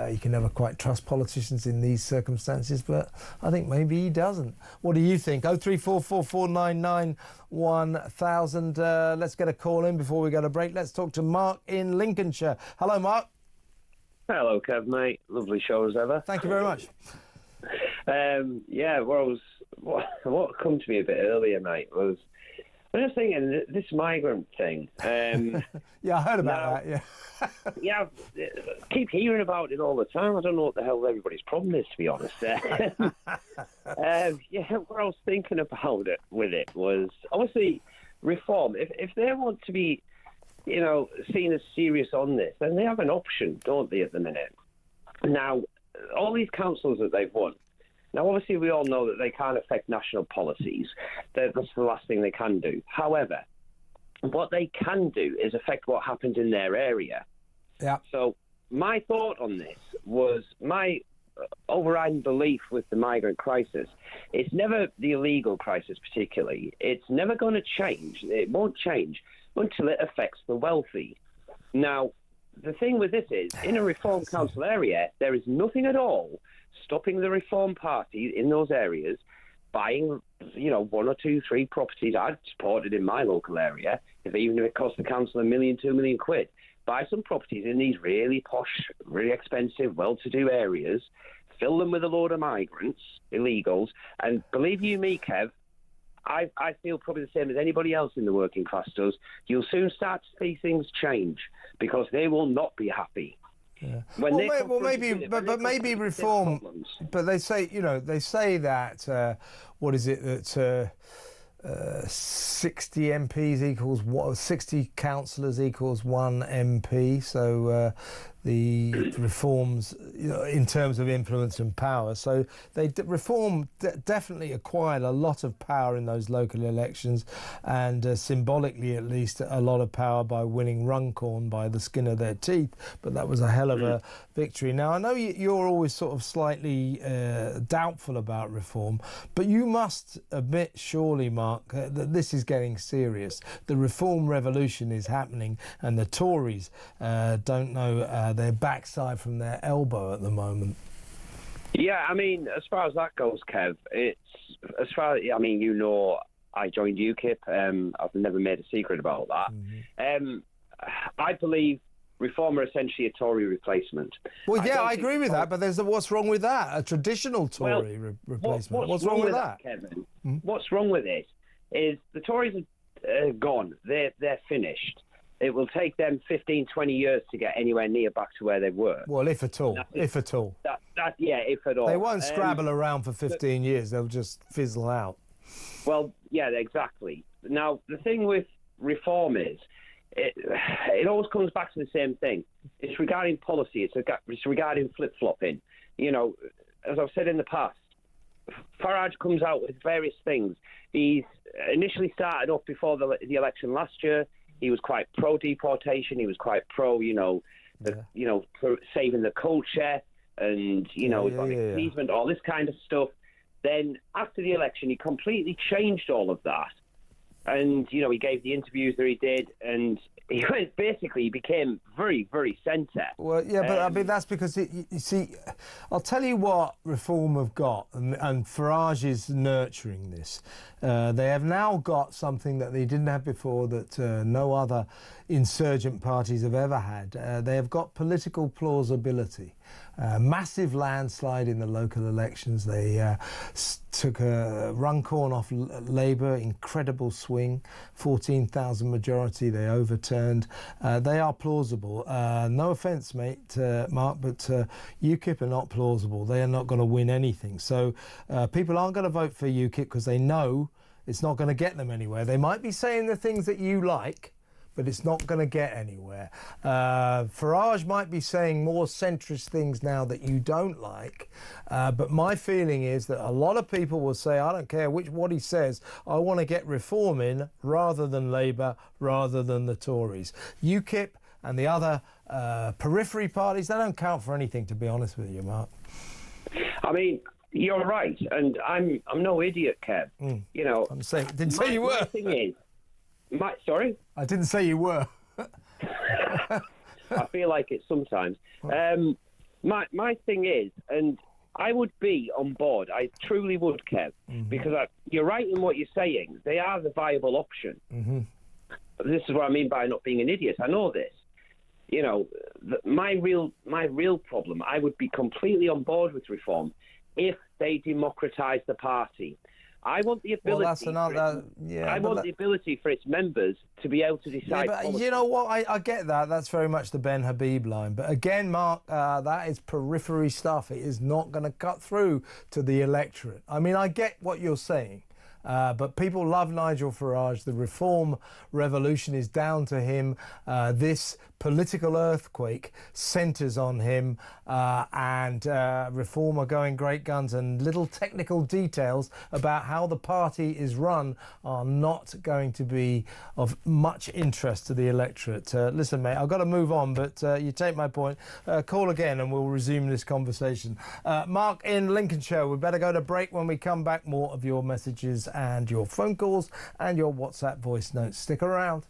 You can never quite trust politicians in these circumstances, but I think maybe he doesn't. What do you think? 03444991000. Let's get a call in before we go to break. Let's talk to Mark in Lincolnshire. Hello, Mark. Hello, Kev, mate. Lovely show as ever. Thank you very much. What come to me a bit earlier, mate, was I was thinking this migrant thing. Yeah, I heard about that. Yeah. Yeah, I keep hearing about it all the time. I don't know what the hell everybody's problem is, to be honest. What I was thinking about it was obviously Reform. If they want to be, seen as serious on this, then they have an option, don't they, at the minute? Now, all these councils that they've won. Now, obviously, we all know that they can't affect national policies. That's the last thing they can do. However, what they can do is affect what happens in their area. Yeah. So my thought on this was my overriding belief with the migrant crisis. It's never the illegal crisis particularly. It's never going to change. It won't change until it affects the wealthy. Now, the thing with this is, in a Reform Council area, there is nothing at all stopping the Reform Party in those areas buying, 1 or 2, 3 properties. I'd support it in my local area, even if it cost the council £1 million, £2 million. Buy some properties in these really posh, really expensive, well-to-do areas, fill them with a load of migrants, illegals, and believe you me, Kev, I feel probably the same as anybody else in the working class does. You'll soon start to see things change because they will not be happy. Yeah. Maybe Reform. But they say, they say that. What is it that 60 MPs equals 60 councillors equals 1 MP. So the reforms, in terms of influence and power. So Reform definitely acquired a lot of power in those local elections, and symbolically at least a lot of power by winning Runcorn by the skin of their teeth. But that was a hell of a victory. Now, I know you're always sort of slightly doubtful about Reform, but you must admit, surely, Mark, that this is getting serious. The Reform revolution is happening, and the Tories don't know their backside from their elbow at the moment. Yeah, I mean, as far as that goes, Kev, I joined UKIP. I've never made a secret about that. I believe Reform are essentially a Tory replacement. Well, yeah, I agree with that, but what's wrong with that? A traditional Tory replacement. What's wrong with that, Kevin? What's wrong with it is the Tories are gone. They're finished. It will take them 15, 20 years to get anywhere near back to where they were. Well, if at all. If at all. If at all. They won't scrabble around for 15 years. They'll just fizzle out. Well, yeah, exactly. Now, the thing with Reform is, it always comes back to the same thing. It's regarding policy. It's regarding flip-flopping. As I've said in the past, Farage comes out with various things. He's initially started off before the election last year. He was quite pro-deportation. He was quite pro, saving the culture and, appeasement, all this kind of stuff. Then after the election, he completely changed all of that. And, he gave the interviews that he did, and he became very, very centre. Well, yeah, but I mean, that's because, you see, I'll tell you what Reform have got, and Farage is nurturing this. They have now got something that they didn't have before, that no other insurgent parties have ever had. They have got political plausibility. Massive landslide in the local elections. They took a Runcorn off Labour, incredible swing, 14,000 majority they overturned. They are plausible. No offence, mate, Mark, but UKIP are not plausible. They are not going to win anything. So people aren't going to vote for UKIP because they know it's not going to get them anywhere. They might be saying the things that you like, but it's not going to get anywhere. Farage might be saying more centrist things now that you don't like, but my feeling is that a lot of people will say, I don't care what he says, I want to get reform in rather than Labour, rather than the Tories. UKIP and the other periphery parties, they don't count for anything, to be honest with you, Mark. I mean, you're right, and I'm no idiot, Kev. I'm saying, didn't say you were. My thing is, sorry? I didn't say you were. I feel like it sometimes. My thing is, and I would be on board, I truly would, Kev, because you're right in what you're saying. They are the viable option. This is what I mean by not being an idiot. I know this. My real problem, I would be completely on board with reform if they democratise the party. I want the ability. Well, that's another. I want the ability for its members to be able to decide. Yeah, but you know what? I get that. That's very much the Ben Habib line. But again, Mark, that is periphery stuff. It is not going to cut through to the electorate. I mean, I get what you're saying. But people love Nigel Farage. The reform revolution is down to him. This political earthquake centres on him, and reform are going great guns, and little technical details about how the party is run are not going to be of much interest to the electorate. Listen, mate, I've got to move on, but you take my point. Call again and we'll resume this conversation. Mark in Lincolnshire, we better go to break. When we come back, more of your messages and your phone calls and your WhatsApp voice notes. Stick around.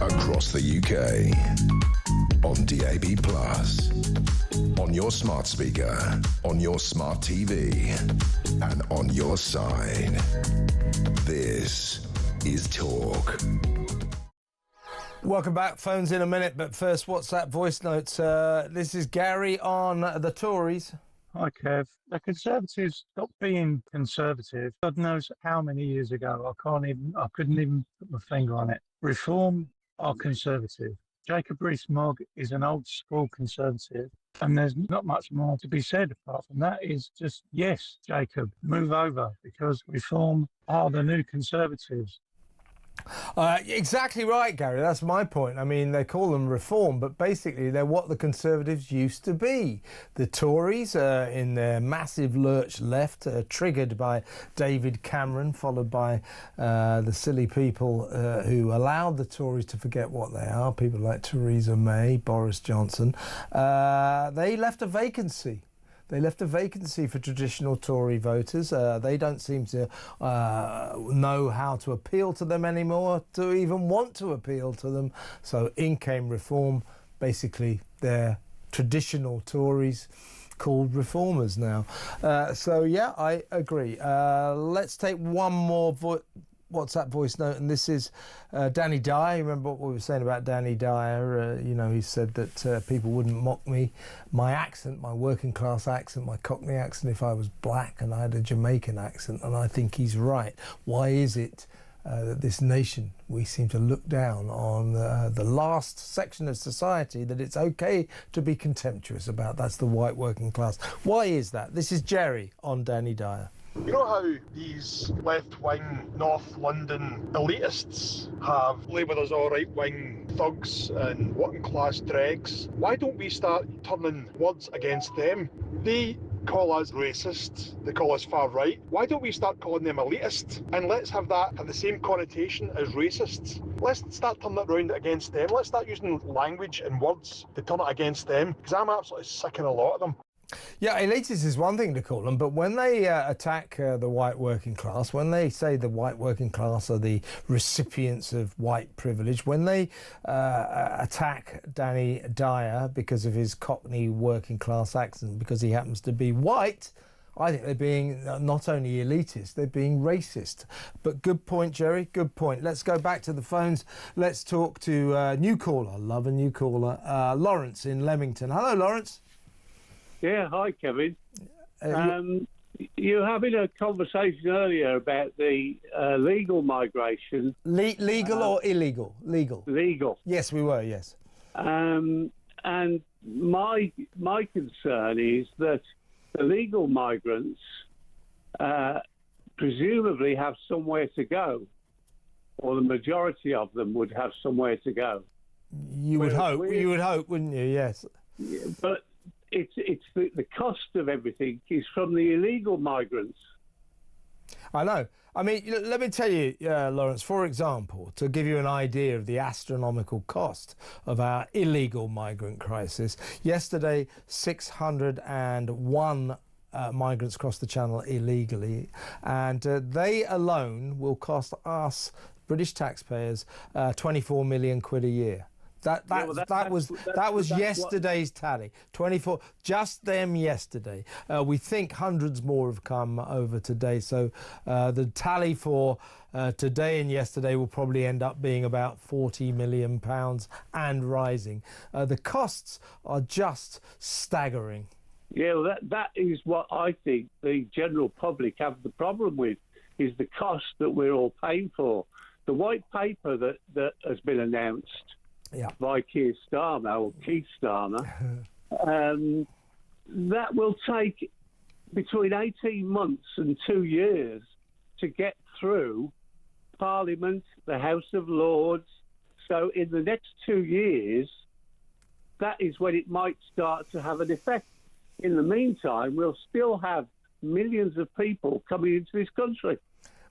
Across the UK, on DAB+, on your smart speaker, on your smart TV, and on your side. This is Talk. Welcome back. Phones in a minute, but first WhatsApp voice notes. This is Gary on the Tories. Hi, Kev. The Conservatives stopped being conservative. God knows how many years ago. I couldn't even put my finger on it. Reform are conservative. Jacob Rees-Mogg is an old school Conservative, and there's not much more to be said apart from that. Is just, yes, Jacob, move over, because Reform are the new Conservatives. Exactly right, Gary. That's my point. I mean, they call them Reform, but basically they're what the Conservatives used to be. The Tories, in their massive lurch left, triggered by David Cameron, followed by the silly people who allowed the Tories to forget what they are, people like Theresa May, Boris Johnson. They left a vacancy. They left a vacancy for traditional Tory voters. They don't seem to know how to appeal to them anymore, to even want to appeal to them. So in came Reform. Basically, they're traditional Tories called Reformers now. So, yeah, I agree. Let's take one more WhatsApp voice note, and this is Danny Dyer. Remember what we were saying about Danny Dyer? You know, he said that people wouldn't mock me, my accent, my working class accent, my Cockney accent, if I was black and I had a Jamaican accent, and I think he's right. Why is it that this nation, we seem to look down on the last section of society that it's okay to be contemptuous about? That's the white working class. Why is that? This is Jerry on Danny Dyer. You know how these left-wing North London elitists have labelled us all right-wing thugs and working-class dregs? Why don't we start turning words against them? They call us racist, they call us far-right. Why don't we start calling them elitist? And let's have that have the same connotation as racists. Let's start turning it around against them. Let's start using language and words to turn it against them, because I'm absolutely sick of a lot of them. Yeah, elitist is one thing to call them, but when they attack the white working class, when they say the white working class are the recipients of white privilege, when they attack Danny Dyer because of his Cockney working class accent, because he happens to be white, I think they're being not only elitist, they're being racist. But good point, Jerry, good point. Let's go back to the phones. Let's talk to a new caller, love a new caller, Lawrence in Leamington. Hello, Lawrence. Yeah, hi, Kevin. You were having a conversation earlier about the legal migration. Legal or illegal? Legal. Legal. Yes, we were, yes. And my concern is that the legal migrants presumably have somewhere to go, or the majority of them would have somewhere to go. You would hope, wouldn't you? Yes. Yeah, but it's the cost of everything is from the illegal migrants. I know. I mean, let me tell you, Lawrence, for example, to give you an idea of the astronomical cost of our illegal migrant crisis, yesterday 601 migrants crossed the channel illegally, and they alone will cost us, British taxpayers, 24 million quid a year. That was yesterday's tally. 24, just them yesterday. We think hundreds more have come over today. So the tally for today and yesterday will probably end up being about £40 million and rising. The costs are just staggering. Yeah, well, that is what I think the general public have the problem with, is the cost that we're all paying for. The white paper that has been announced by Keir Starmer, or Keith Starmer, that will take between 18 months and 2 years to get through Parliament, the House of Lords. So in the next 2 years, that is when it might start to have an effect. In the meantime, we'll still have millions of people coming into this country.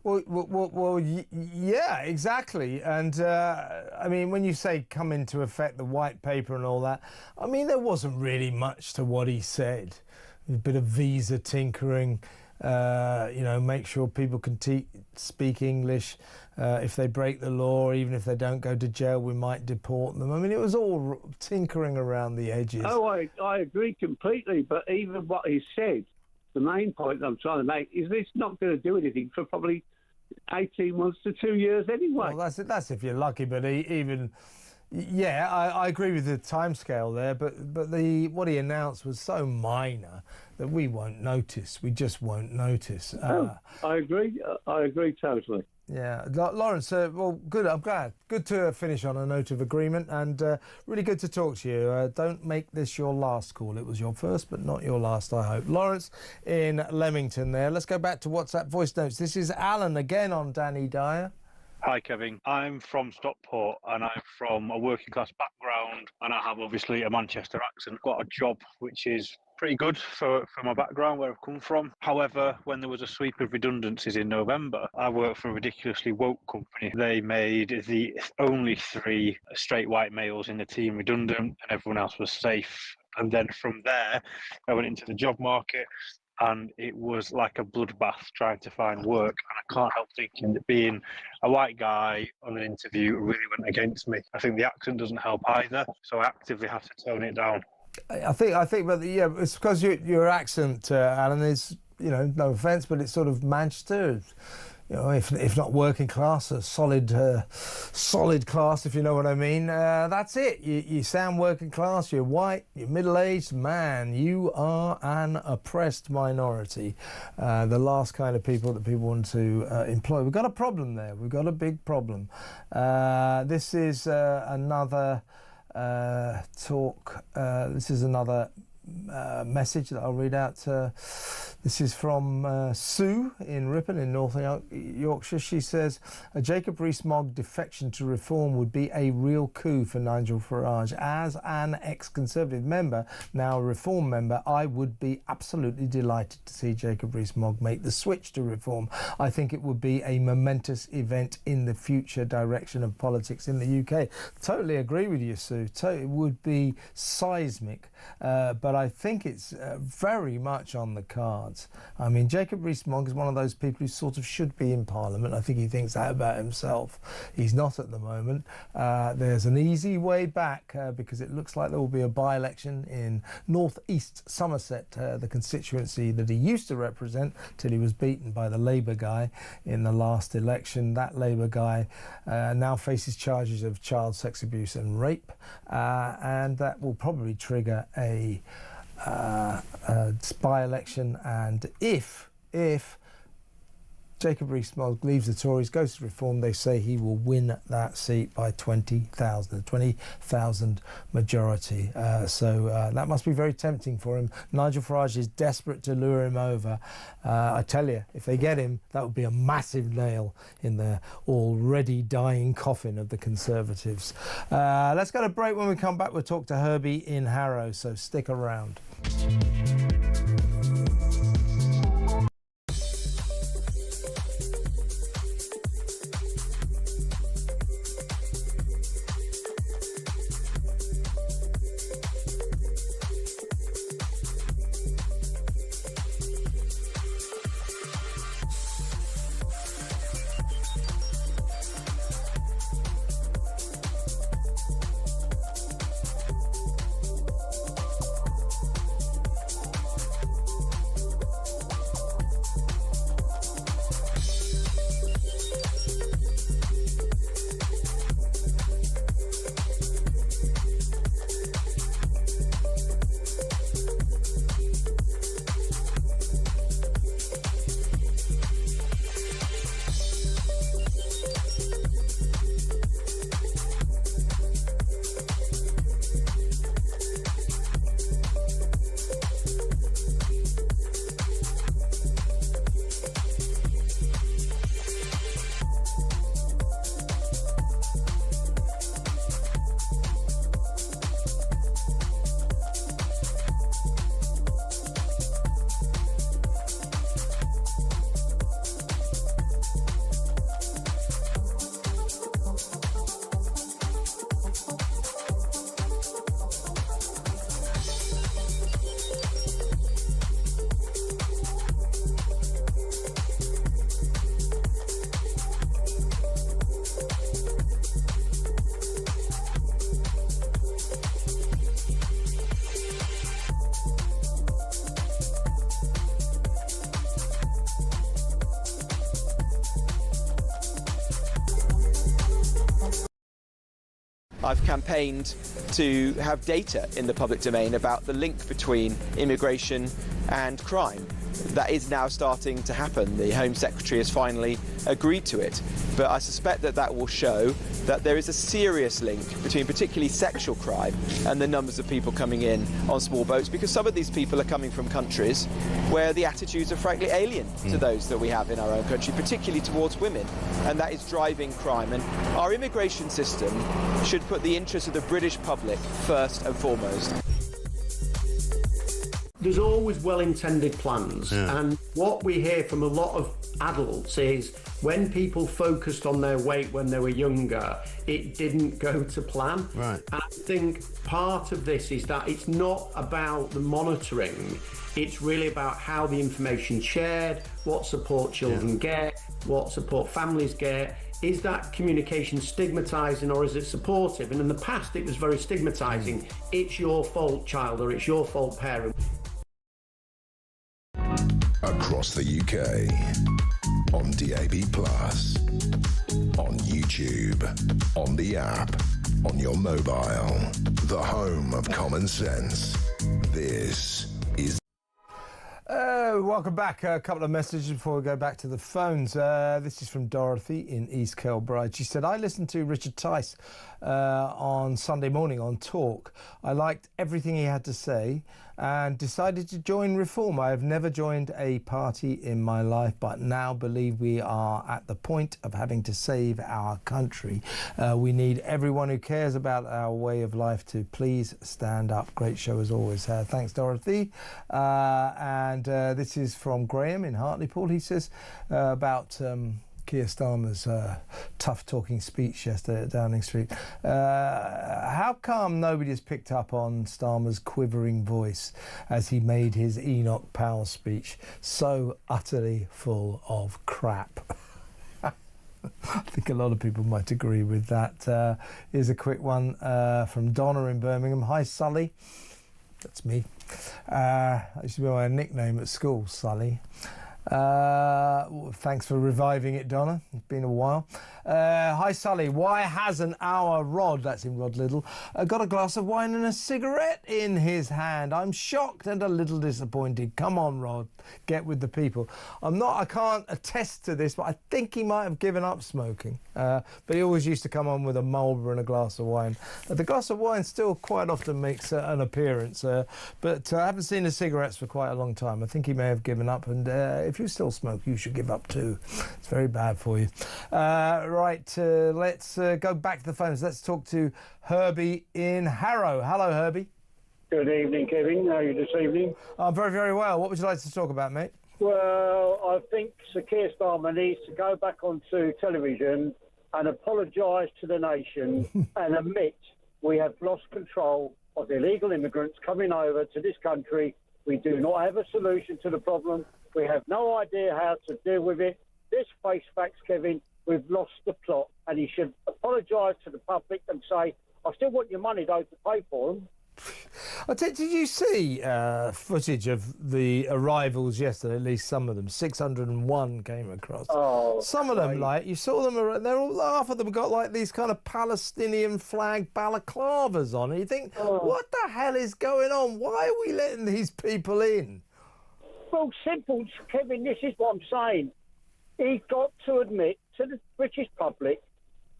Well, yeah, exactly. And, I mean, when you say come into effect, the white paper and all that, I mean, there wasn't really much to what he said. A bit of visa tinkering, make sure people can speak English. If they break the law, even if they don't go to jail, we might deport them. I mean, it was all tinkering around the edges. Oh, I agree completely. But even what he said, the main point I'm trying to make is this not going to do anything for probably 18 months to 2 years anyway. Well, that's if you're lucky, but even Yeah, I agree with the timescale there, but what he announced was so minor that we won't notice. We just won't notice. I agree. I agree totally. Yeah, Lawrence. Well, good. I'm glad. Good to finish on a note of agreement, and really good to talk to you. Don't make this your last call. It was your first, but not your last, I hope. Lawrence in Leamington. There. Let's go back to WhatsApp voice notes. This is Alan again on Danny Dyer. Hi, Kevin. I'm from Stockport and I'm from a working class background, and I have obviously a Manchester accent. Got a job which is pretty good for my background, where I've come from. However, when there was a sweep of redundancies in November, I worked for a ridiculously woke company. They made the only 3 straight white males in the team redundant and everyone else was safe. And then from there, I went into the job market, and it was like a bloodbath trying to find work. And I can't help thinking that being a white guy on an interview really went against me. I think the accent doesn't help either, so I actively have to tone it down. I think, but yeah, it's because your accent, Alan, is, no offence, but it's sort of Manchester. If not working class, a solid class, if you know what I mean. That's it. You sound working class, you're white, you're middle-aged, man, you are an oppressed minority. The last kind of people that people want to employ. We've got a problem there. We've got a big problem. This is another talk. This is another message that I'll read out. This is from Sue in Ripon in North Yorkshire. She says, a Jacob Rees-Mogg defection to Reform would be a real coup for Nigel Farage. As an ex-Conservative member, now a Reform member, I would be absolutely delighted to see Jacob Rees-Mogg make the switch to Reform. I think it would be a momentous event in the future direction of politics in the UK. Totally agree with you, Sue. It would be seismic, but I think it's very much on the cards. I mean, Jacob Rees-Mogg is one of those people who sort of should be in Parliament. I think he thinks that about himself. He's not at the moment. There's an easy way back because it looks like there will be a by-election in North East Somerset, the constituency that he used to represent till he was beaten by the Labour guy in the last election. That Labour guy now faces charges of child sex abuse and rape, and that will probably trigger a by-election, and if Jacob Rees-Mogg leaves the Tories, goes to Reform, they say he will win that seat by 20,000 majority. So that must be very tempting for him. Nigel Farage is desperate to lure him over. I tell you, if they get him, that would be a massive nail in the already dying coffin of the Conservatives. Let's go to break. When we come back, we'll talk to Herbie in Harrow, so stick around. I've campaigned to have data in the public domain about the link between immigration and crime. That is now starting to happen. The Home Secretary has finally agreed to it. But I suspect that that will show that there is a serious link between particularly sexual crime and the numbers of people coming in on small boats, because some of these people are coming from countries where the attitudes are frankly alien to those that we have in our own country, particularly towards women, and that is driving crime. And our immigration system should put the interests of the British public first and foremost. There's always well-intended plans, and what we hear from a lot of adults is when people focused on their weight when they were younger, it didn't go to plan. Right. And I think part of this is that it's not about the monitoring, it's really about how the information's shared, what support children get, what support families get. Is that communication stigmatising or is it supportive? And in the past it was very stigmatising. It's your fault, child, or it's your fault, parent. Across the UK, on DAB+, on YouTube, on the app, on your mobile, the home of common sense. This is... Welcome back. A couple of messages before we go back to the phones. This is from Dorothy in East Kilbride. She said, I listened to Richard Tice on Sunday morning on Talk. I liked everything he had to say and decided to join Reform. I have never joined a party in my life, but now believe we are at the point of having to save our country. We need everyone who cares about our way of life to please stand up. Great show as always. Thanks, Dorothy. And this is from Graham in Hartlepool. He says about Keir Starmer's tough-talking speech yesterday at Downing Street. How come nobody has picked up on Starmer's quivering voice as he made his Enoch Powell speech so utterly full of crap? I think a lot of people might agree with that. Here's a quick one from Donna in Birmingham. Hi, Sully. That's me. That used to be my nickname at school, Sully. Thanks for reviving it, Donna. It's been a while. Hi, Sully. Why hasn't our Rod, that's in Rod Liddle, got a glass of wine and a cigarette in his hand? I'm shocked and a little disappointed. Come on, Rod, get with the people. I can't attest to this, but I think he might have given up smoking. But he always used to come on with a Marlboro and a glass of wine. The glass of wine still quite often makes an appearance, but I haven't seen the cigarettes for quite a long time. I think he may have given up, and if you still smoke, you should give up too. It's very bad for you. Right, let's go back to the phones. Let's talk to Herbie in Harrow. Hello, Herbie. Good evening, Kevin. How are you this evening? I'm very, very well. What would you like to talk about, mate? Well, I think Sir Keir Starmer needs to go back onto television and apologise to the nation and admit we have lost control of illegal immigrants coming over to this country. We do not have a solution to the problem. We have no idea how to deal with it. This face facts, Kevin. We've lost the plot, and he should apologise to the public and say, I still want your money, though, to pay for them. Did you see footage of the arrivals yesterday? At least some of them. 601 came across. Oh, some of them, like, you saw them, they're all, half of them got like these kind of Palestinian flag balaclavas on. And you think, what the hell is going on? Why are we letting these people in? Well, simple, Kevin, this is what I'm saying. He's got to admit to the British public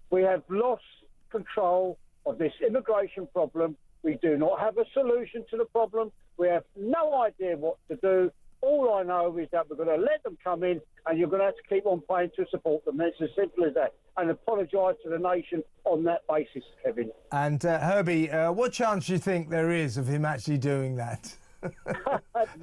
we have lost control of this immigration problem. We do not have a solution to the problem. We have no idea what to do. All I know is that we're going to let them come in and you're going to have to keep on paying to support them. It's as simple as that. And apologise to the nation on that basis, Kevin. And Herbie, what chance do you think there is of him actually doing that?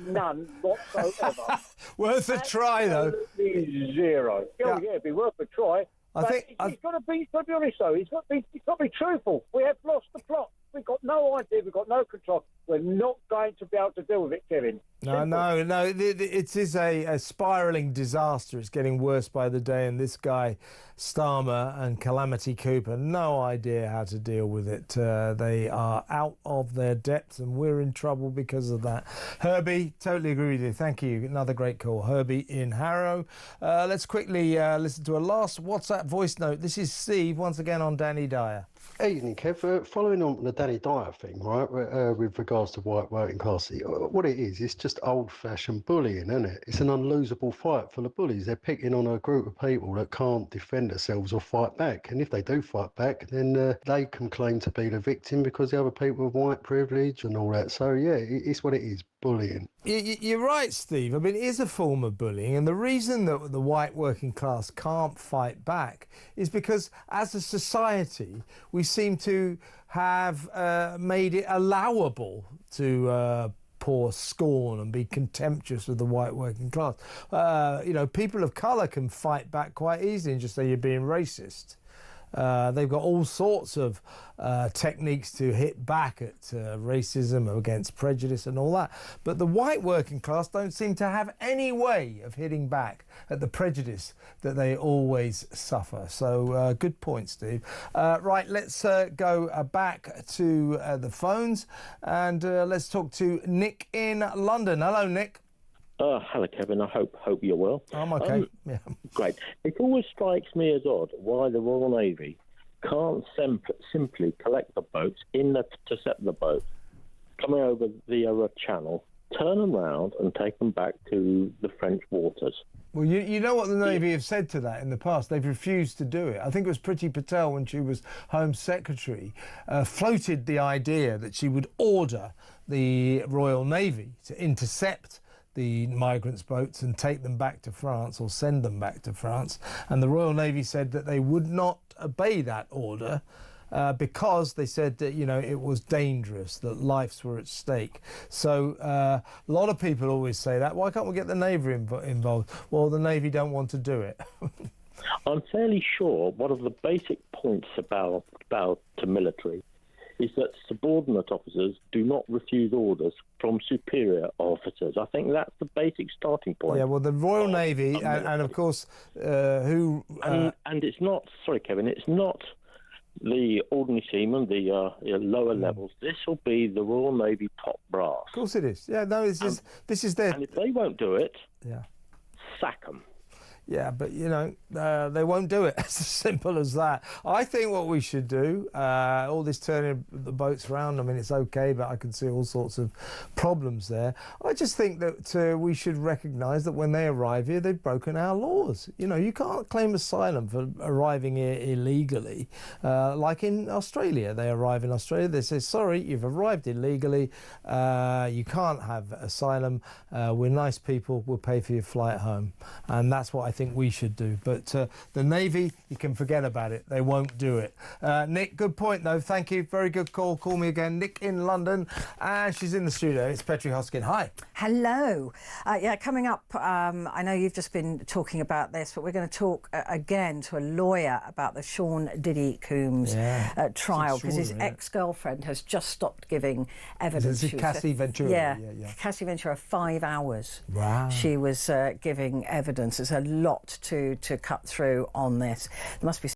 None whatsoever. Worth a try, though. Absolutely zero. Yeah, it'd be worth a try. He's got to be honest, though. He's got to be truthful. We have lost the plot. We've got no idea. We've got no control. We're not going to be able to deal with it, Kevin. No. It is a spiralling disaster. It's getting worse by the day, and this guy, Starmer and Calamity Cooper, no idea how to deal with it. They are out of their depth, and we're in trouble because of that. Herbie, totally agree with you. Thank you. Another great call. Herbie in Harrow. Let's quickly listen to a last WhatsApp voice note. This is Steve, once again on Danny Dyer. Evening, Kev. Following on from the Danny Dyer thing, right, with regards to white working class, what it is, it's just old-fashioned bullying, isn't it? It's an unlosable fight full of bullies. They're picking on a group of people that can't defend themselves or fight back. And if they do fight back, then they can claim to be the victim because the other people have white privilege and all that. So, yeah, it's what it is, bullying. You're right, Steve. I mean, it is a form of bullying, and the reason that the white working class can't fight back is because, as a society, we seem to have made it allowable to pour scorn and be contemptuous of the white working class. People of colour can fight back quite easily and just say you're being racist. They've got all sorts of techniques to hit back at racism, against prejudice and all that. But the white working class don't seem to have any way of hitting back at the prejudice that they always suffer. So good point, Steve. Right, let's go back to the phones and let's talk to Nick in London. Hello, Nick. Hello, Kevin. I hope you're well. I'm okay. Yeah. Great. It always strikes me as odd why the Royal Navy can't simply collect the boats, intercept the boats, coming over the Channel, turn them around and take them back to the French waters. Well, you know what the Navy have said to that in the past? They've refused to do it. I think it was Priti Patel, when she was Home Secretary, floated the idea that she would order the Royal Navy to intercept the migrants' boats and take them back to France or send them back to France. And the Royal Navy said that they would not obey that order because they said that, it was dangerous, that lives were at stake. So a lot of people always say that. Why can't we get the Navy involved? Well, the Navy don't want to do it. I'm fairly sure one of the basic points about the military is that subordinate officers do not refuse orders from superior officers. I think that's the basic starting point. Yeah, well, the Royal Navy, and of course, and it's not, sorry, Kevin, it's not the ordinary seamen, the lower levels. This will be the Royal Navy top brass. Of course it is. Yeah, no, this is their... And if they won't do it, yeah, sack them. Yeah, but, they won't do it. It's as simple as that. I think what we should do, all this turning the boats around, I mean, it's OK, but I can see all sorts of problems there. I just think that we should recognise that when they arrive here, they've broken our laws. You can't claim asylum for arriving here illegally. Like in Australia, they arrive in Australia, they say, sorry, you've arrived illegally, you can't have asylum, we're nice people, we'll pay for your flight home. And that's what I think we should do. But the Navy, you can forget about it. They won't do it. Nick, good point, though. Thank you. Very good call. Call me again. Nick in London. And she's in the studio. It's Petri Hoskin. Hi. Hello. Coming up, I know you've just been talking about this, but we're going to talk again to a lawyer about the Sean Diddy Coombs trial, because his ex-girlfriend has just stopped giving evidence. This is Cassie Ventura. Yeah. Cassie Ventura, 5 hours. Wow. She was giving evidence. There's a lot to cut through on this. There must be